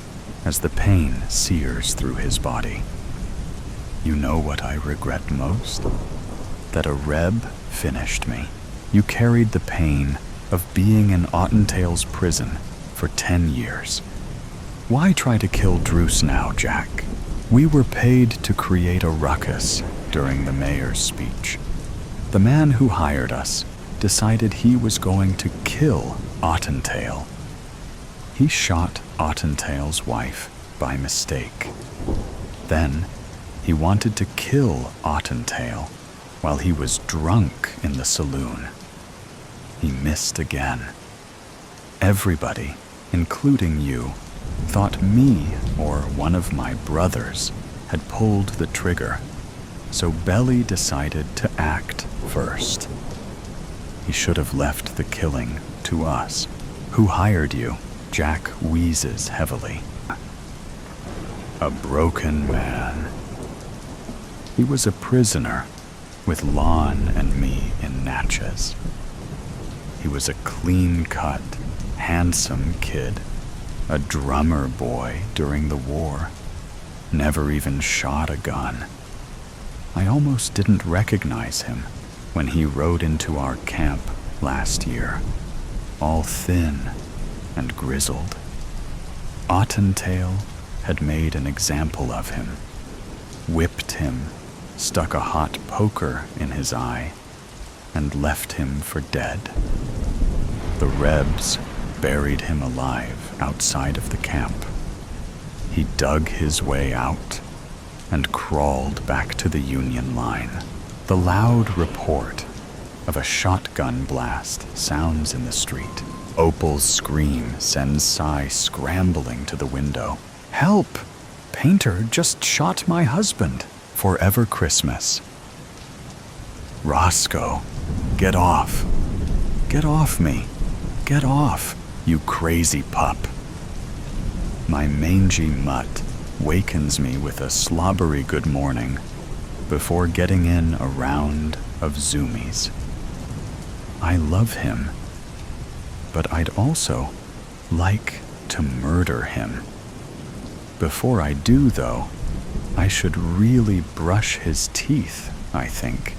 as the pain sears through his body. You know what I regret most? That a Reb finished me. You carried the pain of being in Ottentail's prison for 10 years. Why try to kill Druce now, Jack? We were paid to create a ruckus during the mayor's speech. The man who hired us decided he was going to kill Ottentail. He shot Ottentail's wife by mistake. Then he wanted to kill Ottentail while he was drunk in the saloon. He missed again. Everybody, including you, thought me or one of my brothers had pulled the trigger, so Belly decided to act first. He should have left the killing to us. Who hired you? Jack wheezes heavily. A broken man. He was a prisoner with Lon and me in Natchez. He was a clean-cut, handsome kid, a drummer boy during the war, never even shot a gun. I almost didn't recognize him when he rode into our camp last year, all thin and grizzled. Ottentail had made an example of him, whipped him, stuck a hot poker in his eye, and left him for dead. The Rebs buried him alive outside of the camp. He dug his way out and crawled back to the Union line. The loud report of a shotgun blast sounds in the street. Opal's scream sends Cy scrambling to the window. "Help! Painter just shot my husband." Forever Christmas. "Roscoe, get off. Get off me. Get off, you crazy pup." My mangy mutt wakens me with a slobbery good morning before getting in a round of zoomies. I love him, but I'd also like to murder him. Before I do, though, I should really brush his teeth, I think,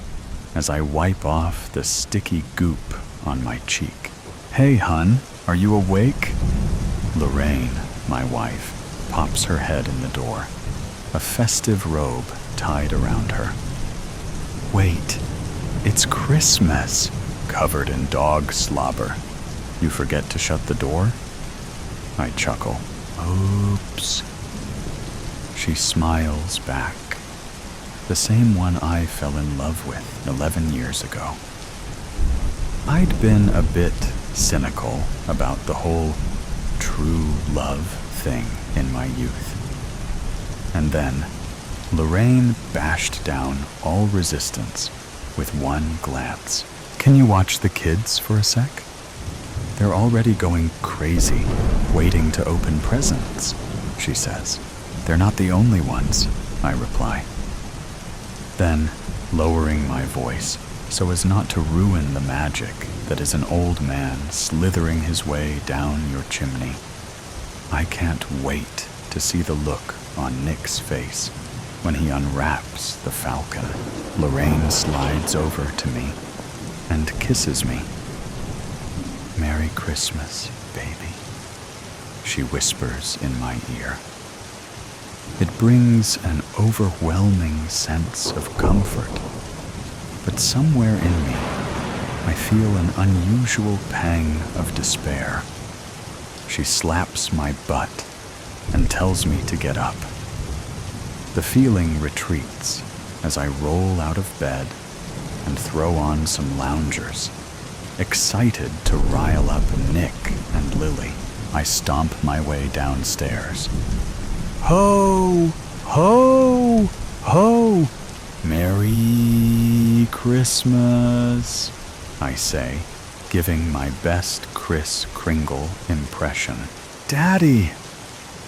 as I wipe off the sticky goop on my cheek. "Hey, hun, are you awake?" Lorraine, my wife, pops her head in the door, a festive robe tied around her. "Wait, it's Christmas," covered in dog slobber. "You forget to shut the door?" I chuckle. "Oops." She smiles back, the same one I fell in love with 11 years ago. I'd been a bit cynical about the whole true love thing in my youth. And then Lorraine bashed down all resistance with one glance. "Can you watch the kids for a sec? They're already going crazy, waiting to open presents," she says. "They're not the only ones," I reply. Then, lowering my voice so as not to ruin the magic that is an old man slithering his way down your chimney, I can't wait to see the look on Nick's face when he unwraps the falcon. Lorraine slides over to me and kisses me. "Merry Christmas, baby," she whispers in my ear. It brings an overwhelming sense of comfort, but somewhere in me, I feel an unusual pang of despair. She slaps my butt and tells me to get up. The feeling retreats as I roll out of bed and throw on some loungers, excited to rile up Nick and Lily. I stomp my way downstairs. "Ho! Ho! Ho! Merry Christmas," I say, giving my best Kris Kringle impression. "Daddy!"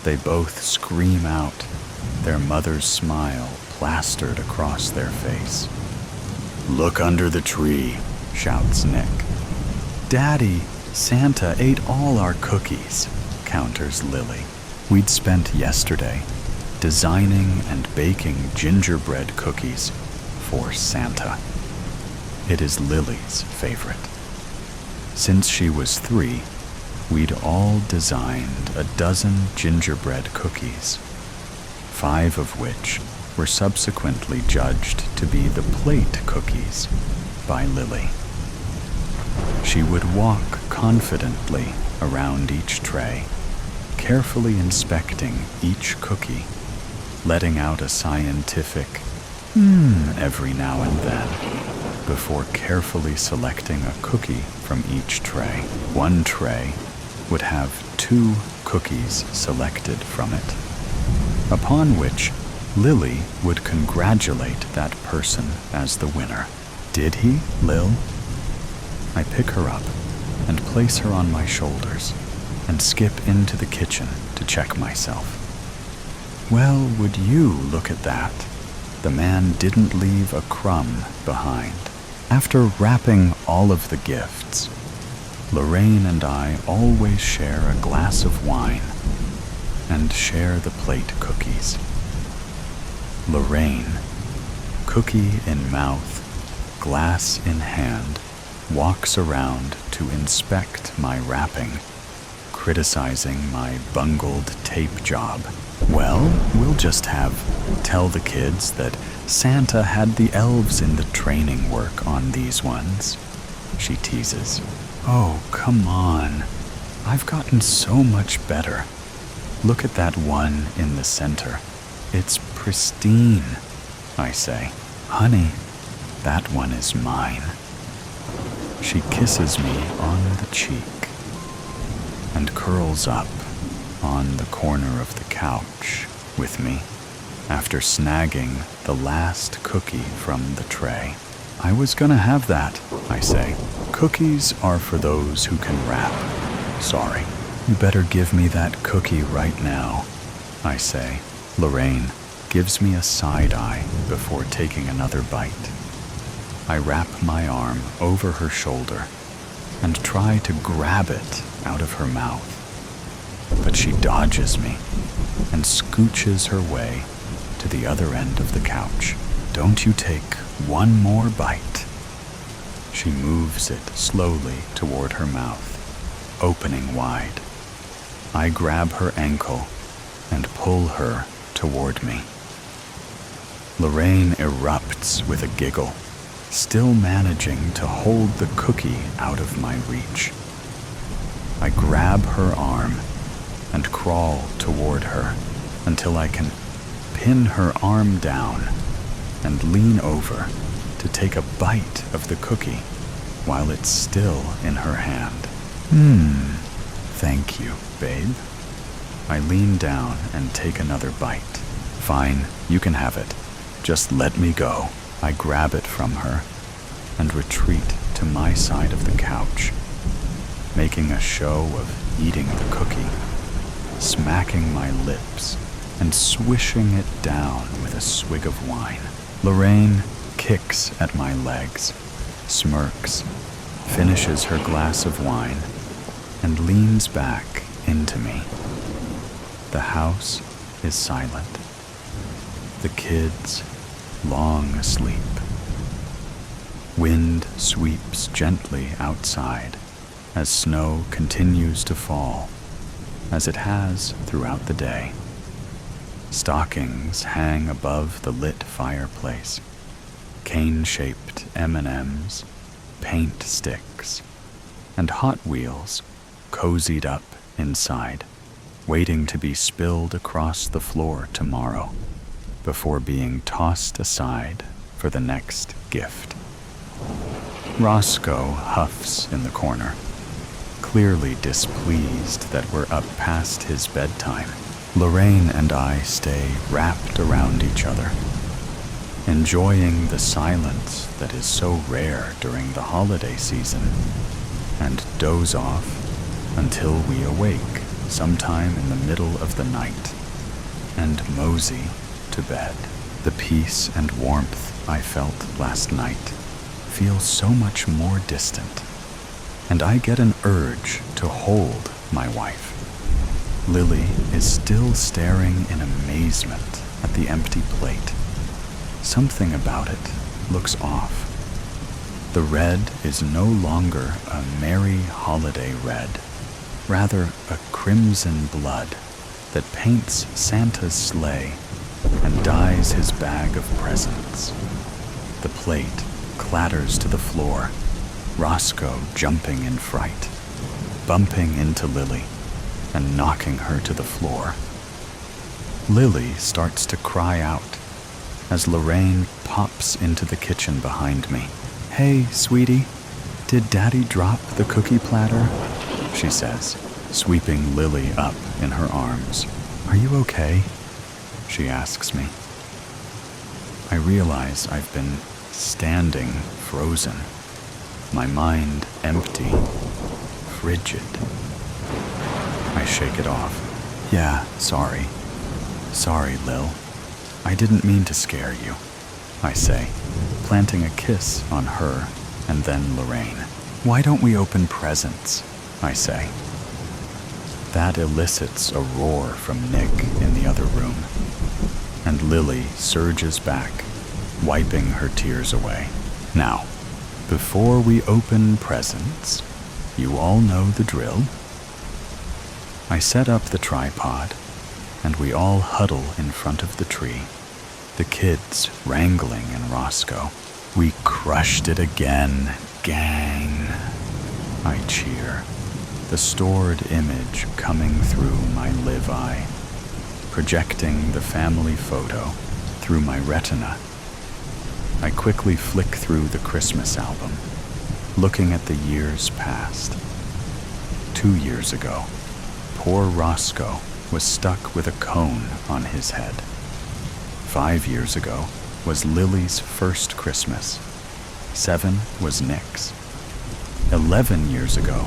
They both scream out, their mother's smile plastered across their face. "Look under the tree," shouts Nick. "Daddy, Santa ate all our cookies," counters Lily. We'd spent yesterday designing and baking gingerbread cookies for Santa. It is Lily's favorite. Since she was 3, we'd all designed a dozen gingerbread cookies, 5 of which were subsequently judged to be the plate cookies by Lily. She would walk confidently around each tray, carefully inspecting each cookie, letting out a scientific every now and then, before carefully selecting a cookie from each tray. One tray would have 2 cookies selected from it, upon which Lily would congratulate that person as the winner. "Did he, Lil?" I pick her up and place her on my shoulders and skip into the kitchen to check myself. Well, would you look at that? The man didn't leave a crumb behind. After wrapping all of the gifts, Lorraine and I always share a glass of wine and share the plate cookies. Lorraine, cookie in mouth, glass in hand, walks around to inspect my wrapping, criticizing my bungled tape job. Well, we'll just tell the kids that Santa had the elves in the training work on these ones, she teases. Oh, come on. I've gotten so much better. Look at that one in the center. It's pristine, I say. Honey, that one is mine. She kisses me on the cheek and curls up on the corner of the couch with me after snagging the last cookie from the tray. I was gonna have that, I say. Cookies are for those who can wrap. Sorry. You better give me that cookie right now, I say. Lorraine gives me a side eye before taking another bite. I wrap my arm over her shoulder and try to grab it out of her mouth. But she dodges me and scooches her way to the other end of the couch. Don't you take one more bite. She moves it slowly toward her mouth, opening wide. I grab her ankle and pull her toward me. Lorraine erupts with a giggle, still managing to hold the cookie out of my reach. I grab her arm and crawl toward her until I can pin her arm down and lean over to take a bite of the cookie while it's still in her hand. Thank you, babe. I lean down and take another bite. Fine, you can have it. Just let me go. I grab it from her and retreat to my side of the couch, making a show of eating the cookie, smacking my lips and swishing it down with a swig of wine. Lorraine kicks at my legs, smirks, finishes her glass of wine, and leans back into me. The house is silent. The kids long asleep. Wind sweeps gently outside as snow continues to fall, as it has throughout the day. Stockings hang above the lit fireplace, cane-shaped M&Ms, paint sticks, and Hot Wheels cozied up inside, waiting to be spilled across the floor tomorrow before being tossed aside for the next gift. Roscoe huffs in the corner, clearly displeased that we're up past his bedtime. Lorraine and I stay wrapped around each other, enjoying the silence that is so rare during the holiday season, and doze off until we awake sometime in the middle of the night and mosey to bed. The peace and warmth I felt last night feel so much more distant, and I get an urge to hold my wife. Lily is still staring in amazement at the empty plate. Something about it looks off. The red is no longer a merry holiday red, rather a crimson blood that paints Santa's sleigh and dyes his bag of presents. The plate clatters to the floor, Roscoe jumping in fright, bumping into Lily and knocking her to the floor. Lily starts to cry out as Lorraine pops into the kitchen behind me. Hey, sweetie, did Daddy drop the cookie platter? She says, sweeping Lily up in her arms. Are you okay? She asks me. I realize I've been standing frozen, my mind empty, frigid. I shake it off. Yeah, sorry. Sorry, Lil. I didn't mean to scare you, I say, planting a kiss on her and then Lorraine. Why don't we open presents? I say. That elicits a roar from Nick in the other room, and Lily surges back, wiping her tears away. Now, before we open presents, you all know the drill. I set up the tripod, and we all huddle in front of the tree, the kids wrangling in Roscoe. We crushed it again, gang. I cheer, the stored image coming through my live eye, projecting the family photo through my retina. I quickly flick through the Christmas album, looking at the years past. 2 years ago, poor Roscoe was stuck with a cone on his head. 5 years ago was Lily's first Christmas. 7 was Nick's. 11 years ago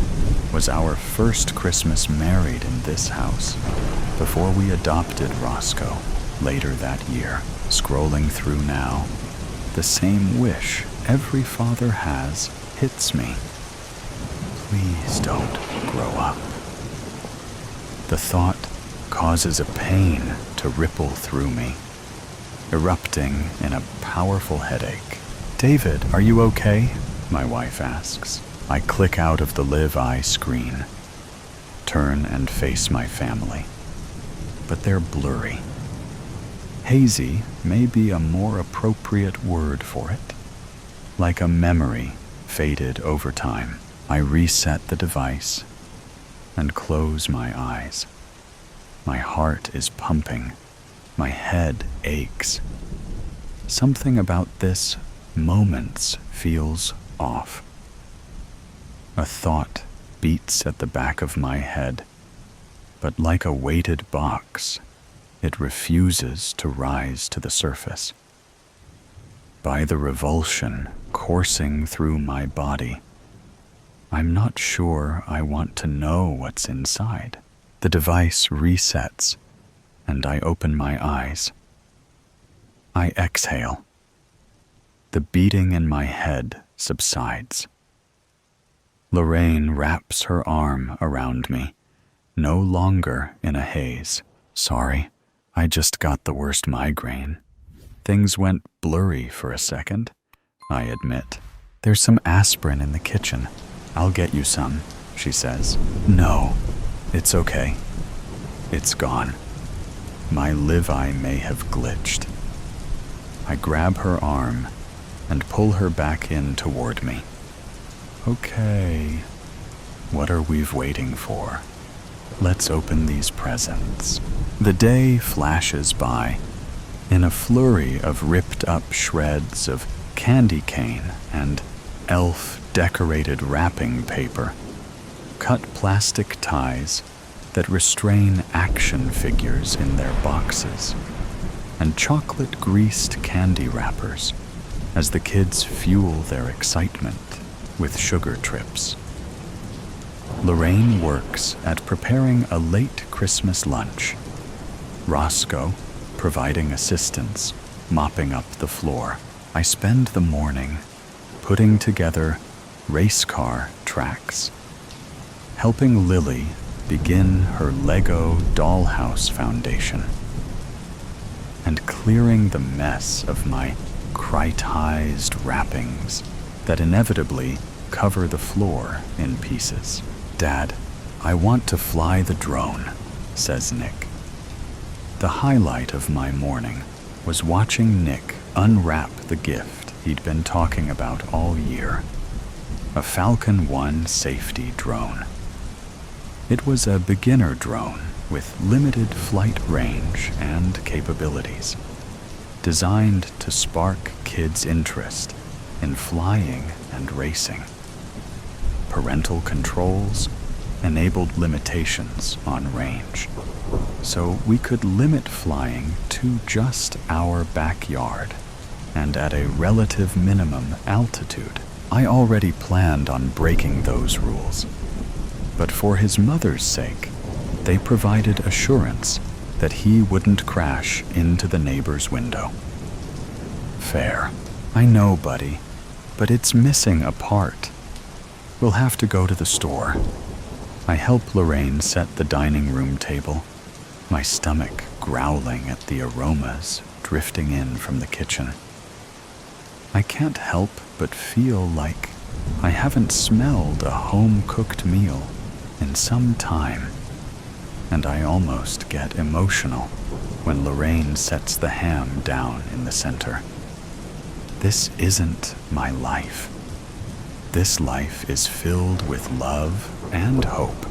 was our first Christmas married in this house, before we adopted Roscoe later that year. Scrolling through now, the same wish every father has hits me. Please don't grow up. The thought causes a pain to ripple through me, erupting in a powerful headache. David, are you okay? My wife asks. I click out of the Live Eye screen, turn and face my family, but they're blurry. Hazy may be a more appropriate word for it. Like a memory faded over time, I reset the device and close my eyes. My heart is pumping. My head aches. Something about this moment feels off. A thought beats at the back of my head, but like a weighted box, it refuses to rise to the surface. By the revulsion coursing through my body, I'm not sure I want to know what's inside. The device resets, and I open my eyes. I exhale. The beating in my head subsides. Lorraine wraps her arm around me, no longer in a haze. Sorry, I just got the worst migraine. Things went blurry for a second, I admit. There's some aspirin in the kitchen. I'll get you some, she says. No, it's okay. It's gone. My live eye may have glitched. I grab her arm and pull her back in toward me. Okay, what are we waiting for? Let's open these presents. The day flashes by in a flurry of ripped up shreds of candy cane and elf decorated wrapping paper, cut plastic ties that restrain action figures in their boxes, and chocolate greased candy wrappers as the kids fuel their excitement with sugar trips. Lorraine works at preparing a late Christmas lunch. Roscoe providing assistance, mopping up the floor. I spend the morning putting together race car tracks, helping Lily begin her Lego dollhouse foundation, and clearing the mess of my critized wrappings that inevitably cover the floor in pieces. Dad, I want to fly the drone, says Nick. The highlight of my morning was watching Nick unwrap the gift he'd been talking about all year, a Falcon 1 safety drone. It was a beginner drone with limited flight range and capabilities, designed to spark kids' interest in flying and racing. Parental controls enabled limitations on range, so we could limit flying to just our backyard and at a relative minimum altitude. I already planned on breaking those rules, but for his mother's sake, they provided assurance that he wouldn't crash into the neighbor's window. Fair. I know, buddy, but it's missing a part. We'll have to go to the store. I help Lorraine set the dining room table, my stomach growling at the aromas drifting in from the kitchen. I can't help but feel like I haven't smelled a home-cooked meal in some time, and I almost get emotional when Lorraine sets the ham down in the center. This isn't my life. This life is filled with love and hope,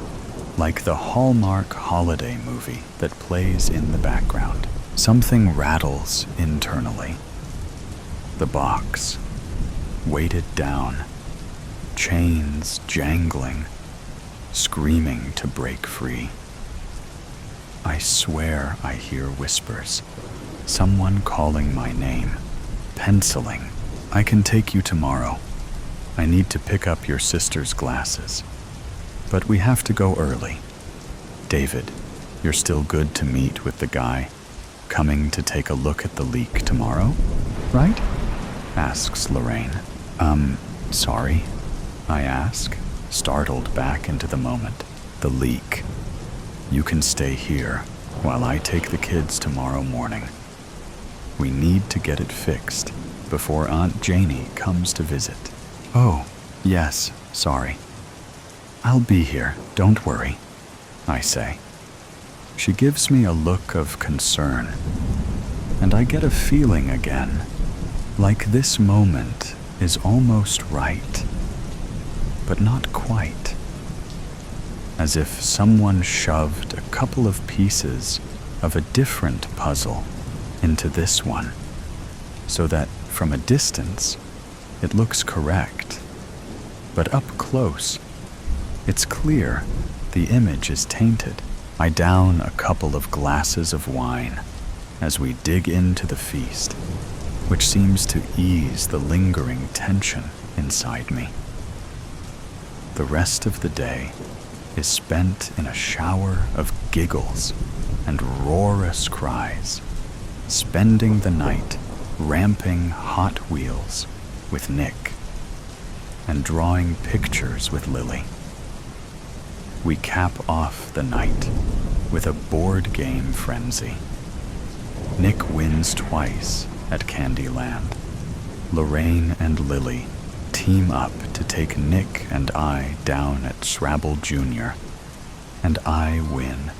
like the Hallmark holiday movie that plays in the background. Something rattles internally. The box, weighted down, chains jangling, screaming to break free. I swear I hear whispers, someone calling my name, penciling. I can take you tomorrow. I need to pick up your sister's glasses. But we have to go early. David, you're still good to meet with the guy coming to take a look at the leak tomorrow, right? Asks Lorraine. Sorry, I ask, startled back into the moment. The leak. You can stay here while I take the kids tomorrow morning. We need to get it fixed before Aunt Janie comes to visit. Oh, yes, sorry. I'll be here, don't worry, I say. She gives me a look of concern, and I get a feeling again, like this moment is almost right, but not quite. As if someone shoved a couple of pieces of a different puzzle into this one, so that from a distance, it looks correct. But up close, it's clear the image is tainted. I down a couple of glasses of wine as we dig into the feast, which seems to ease the lingering tension inside me. The rest of the day is spent in a shower of giggles and roarous cries, spending the night ramping Hot Wheels with Nick and drawing pictures with Lily. We cap off the night with a board game frenzy. Nick wins twice at Candyland. Lorraine and Lily team up to take Nick and I down at Scrabble Jr., and I win.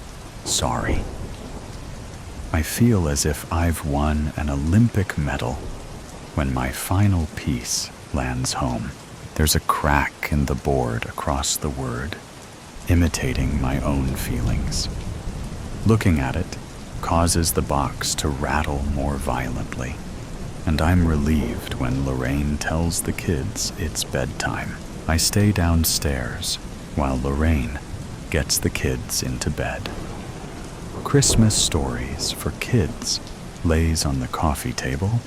Sorry. I feel as if I've won an Olympic medal when my final piece lands home. There's a crack in the board across the word, imitating my own feelings. Looking at it causes the box to rattle more violently, and I'm relieved when Lorraine tells the kids it's bedtime. I stay downstairs while Lorraine gets the kids into bed. Christmas Stories for Kids lays on the coffee table.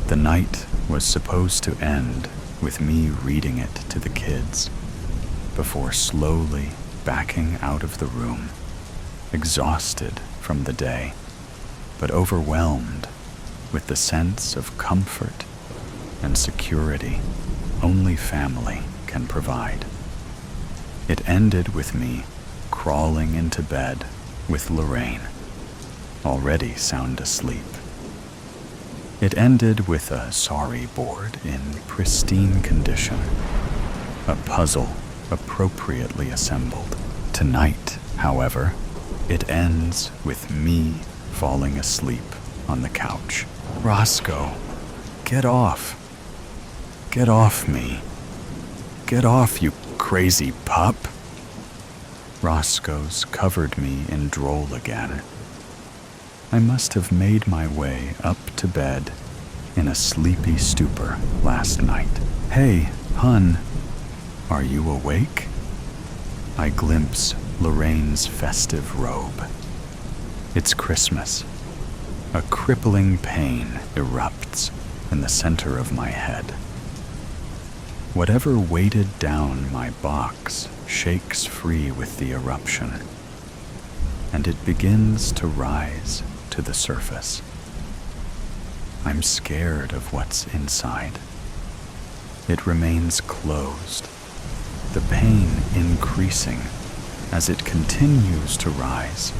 The night was supposed to end with me reading it to the kids before slowly backing out of the room, exhausted from the day, but overwhelmed with the sense of comfort and security only family can provide. It ended with me crawling into bed with Lorraine, already sound asleep. It ended with a sorry board in pristine condition, a puzzle appropriately assembled. Tonight, however, it ends with me falling asleep on the couch. Roscoe, get off. Get off me. Get off, you crazy pup. Roscoe's covered me in droll again. I must have made my way up to bed in a sleepy stupor last night. Hey, hun, are you awake? I glimpse Lorraine's festive robe. It's Christmas. A crippling pain erupts in the center of my head. Whatever weighted down my box shakes free with the eruption, and it begins to rise to the surface. I'm scared of what's inside. It remains closed, the pain increasing as it continues to rise.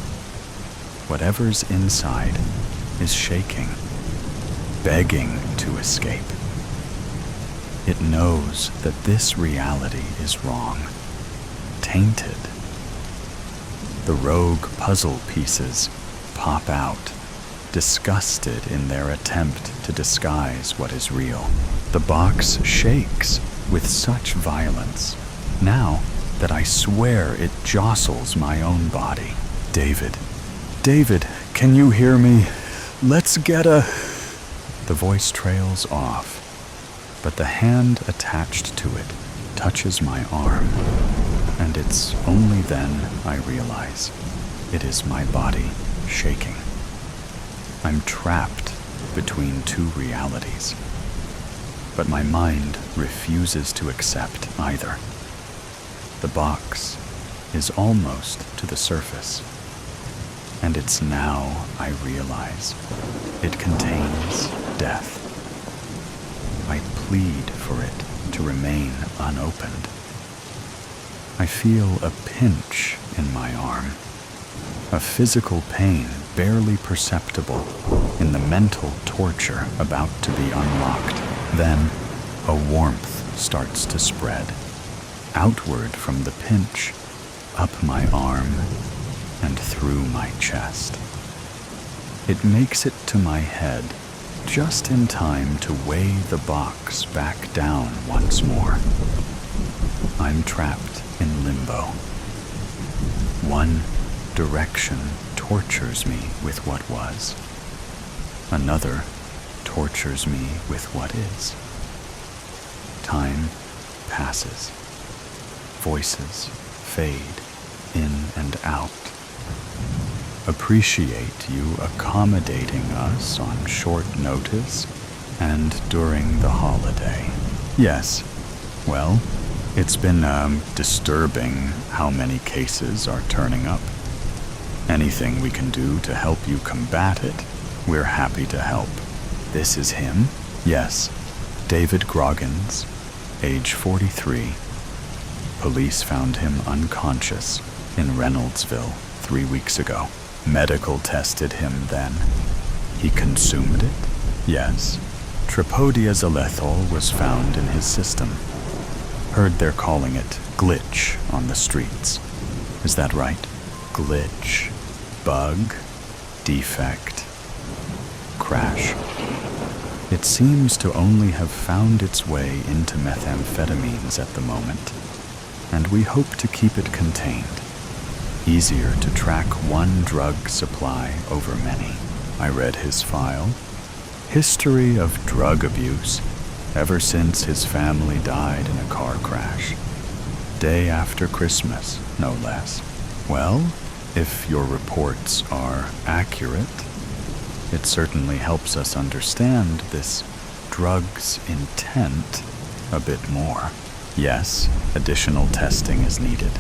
Whatever's inside is shaking, begging to escape. It knows that this reality is wrong, tainted. The rogue puzzle pieces pop out, disgusted in their attempt to disguise what is real. The box shakes with such violence now that I swear it jostles my own body. David, can you hear me? Let's get a... The voice trails off, but the hand attached to it touches my arm, and it's only then I realize it is my body shaking. I'm trapped between two realities, but my mind refuses to accept either. The box is almost to the surface, and it's now I realize it contains death. I plead for it to remain unopened. I feel a pinch in my arm, a physical pain barely perceptible in the mental torture about to be unlocked. Then a warmth starts to spread, outward from the pinch, up my arm, and through my chest. It makes it to my head just in time to weigh the box back down once more. I'm trapped in limbo. One direction tortures me with what was. Another tortures me with what is. Time passes. Voices fade in and out. Appreciate you accommodating us on short notice and during the holiday. Yes, well, it's been disturbing how many cases are turning up. Anything we can do to help you combat it, we're happy to help. This is him? Yes, David Groggins, age 43. Police found him unconscious in Reynoldsville 3 weeks ago. Medical tested him then. He consumed it? Yes. Tripodiazolethol was found in his system. Heard they're calling it glitch on the streets. Is that right? Glitch, bug, defect, crash. It seems to only have found its way into methamphetamines at the moment, and we hope to keep it contained. Easier to track one drug supply over many. I read his file. History of drug abuse ever since his family died in a car crash. Day after Christmas, no less. Well, if your reports are accurate, it certainly helps us understand this drug's intent a bit more. Yes, additional testing is needed,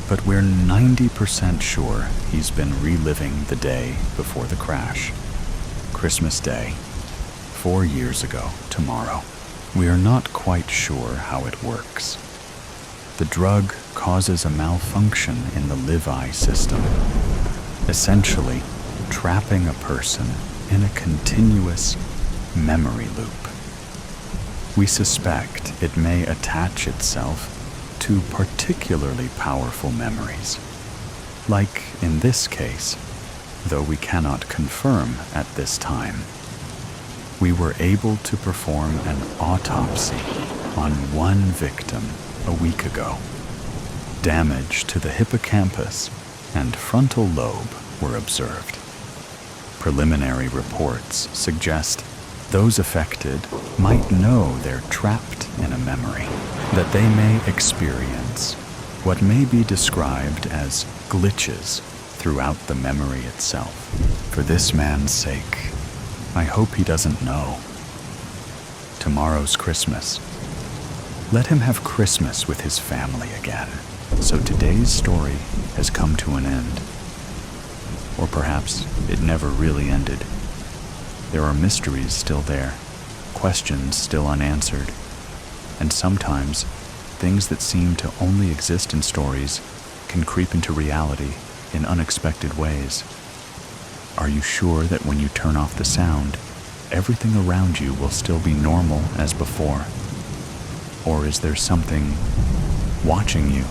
but we're 90% sure he's been reliving the day before the crash. Christmas Day, 4 years ago tomorrow. We are not quite sure how it works. The drug causes a malfunction in the Levi system, essentially trapping a person in a continuous memory loop. We suspect it may attach itself to particularly powerful memories, like in this case, though we cannot confirm at this time. We were able to perform an autopsy on one victim a week ago. Damage to the hippocampus and frontal lobe were observed. Preliminary reports suggest those affected might know they're trapped in a memory, that they may experience what may be described as glitches throughout the memory itself. For this man's sake, I hope he doesn't know. Tomorrow's Christmas. Let him have Christmas with his family again. So today's story has come to an end. Or perhaps it never really ended. There are mysteries still there, questions still unanswered, and sometimes Things that seem to only exist in stories can creep into reality in unexpected ways. Are you sure that when you turn off the sound, everything around you will still be normal as before? Or is there something watching you?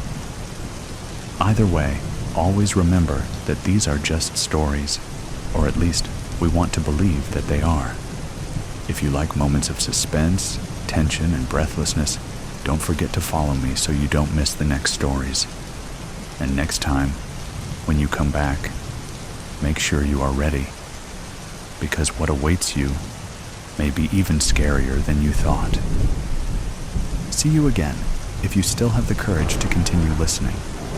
Either way, always remember that these are just stories, or at least we want to believe that they are. If you like moments of suspense, tension, and breathlessness, don't forget to follow me so you don't miss the next stories. And next time, when you come back, make sure you are ready, because what awaits you may be even scarier than you thought. See you again if you still have the courage to continue listening.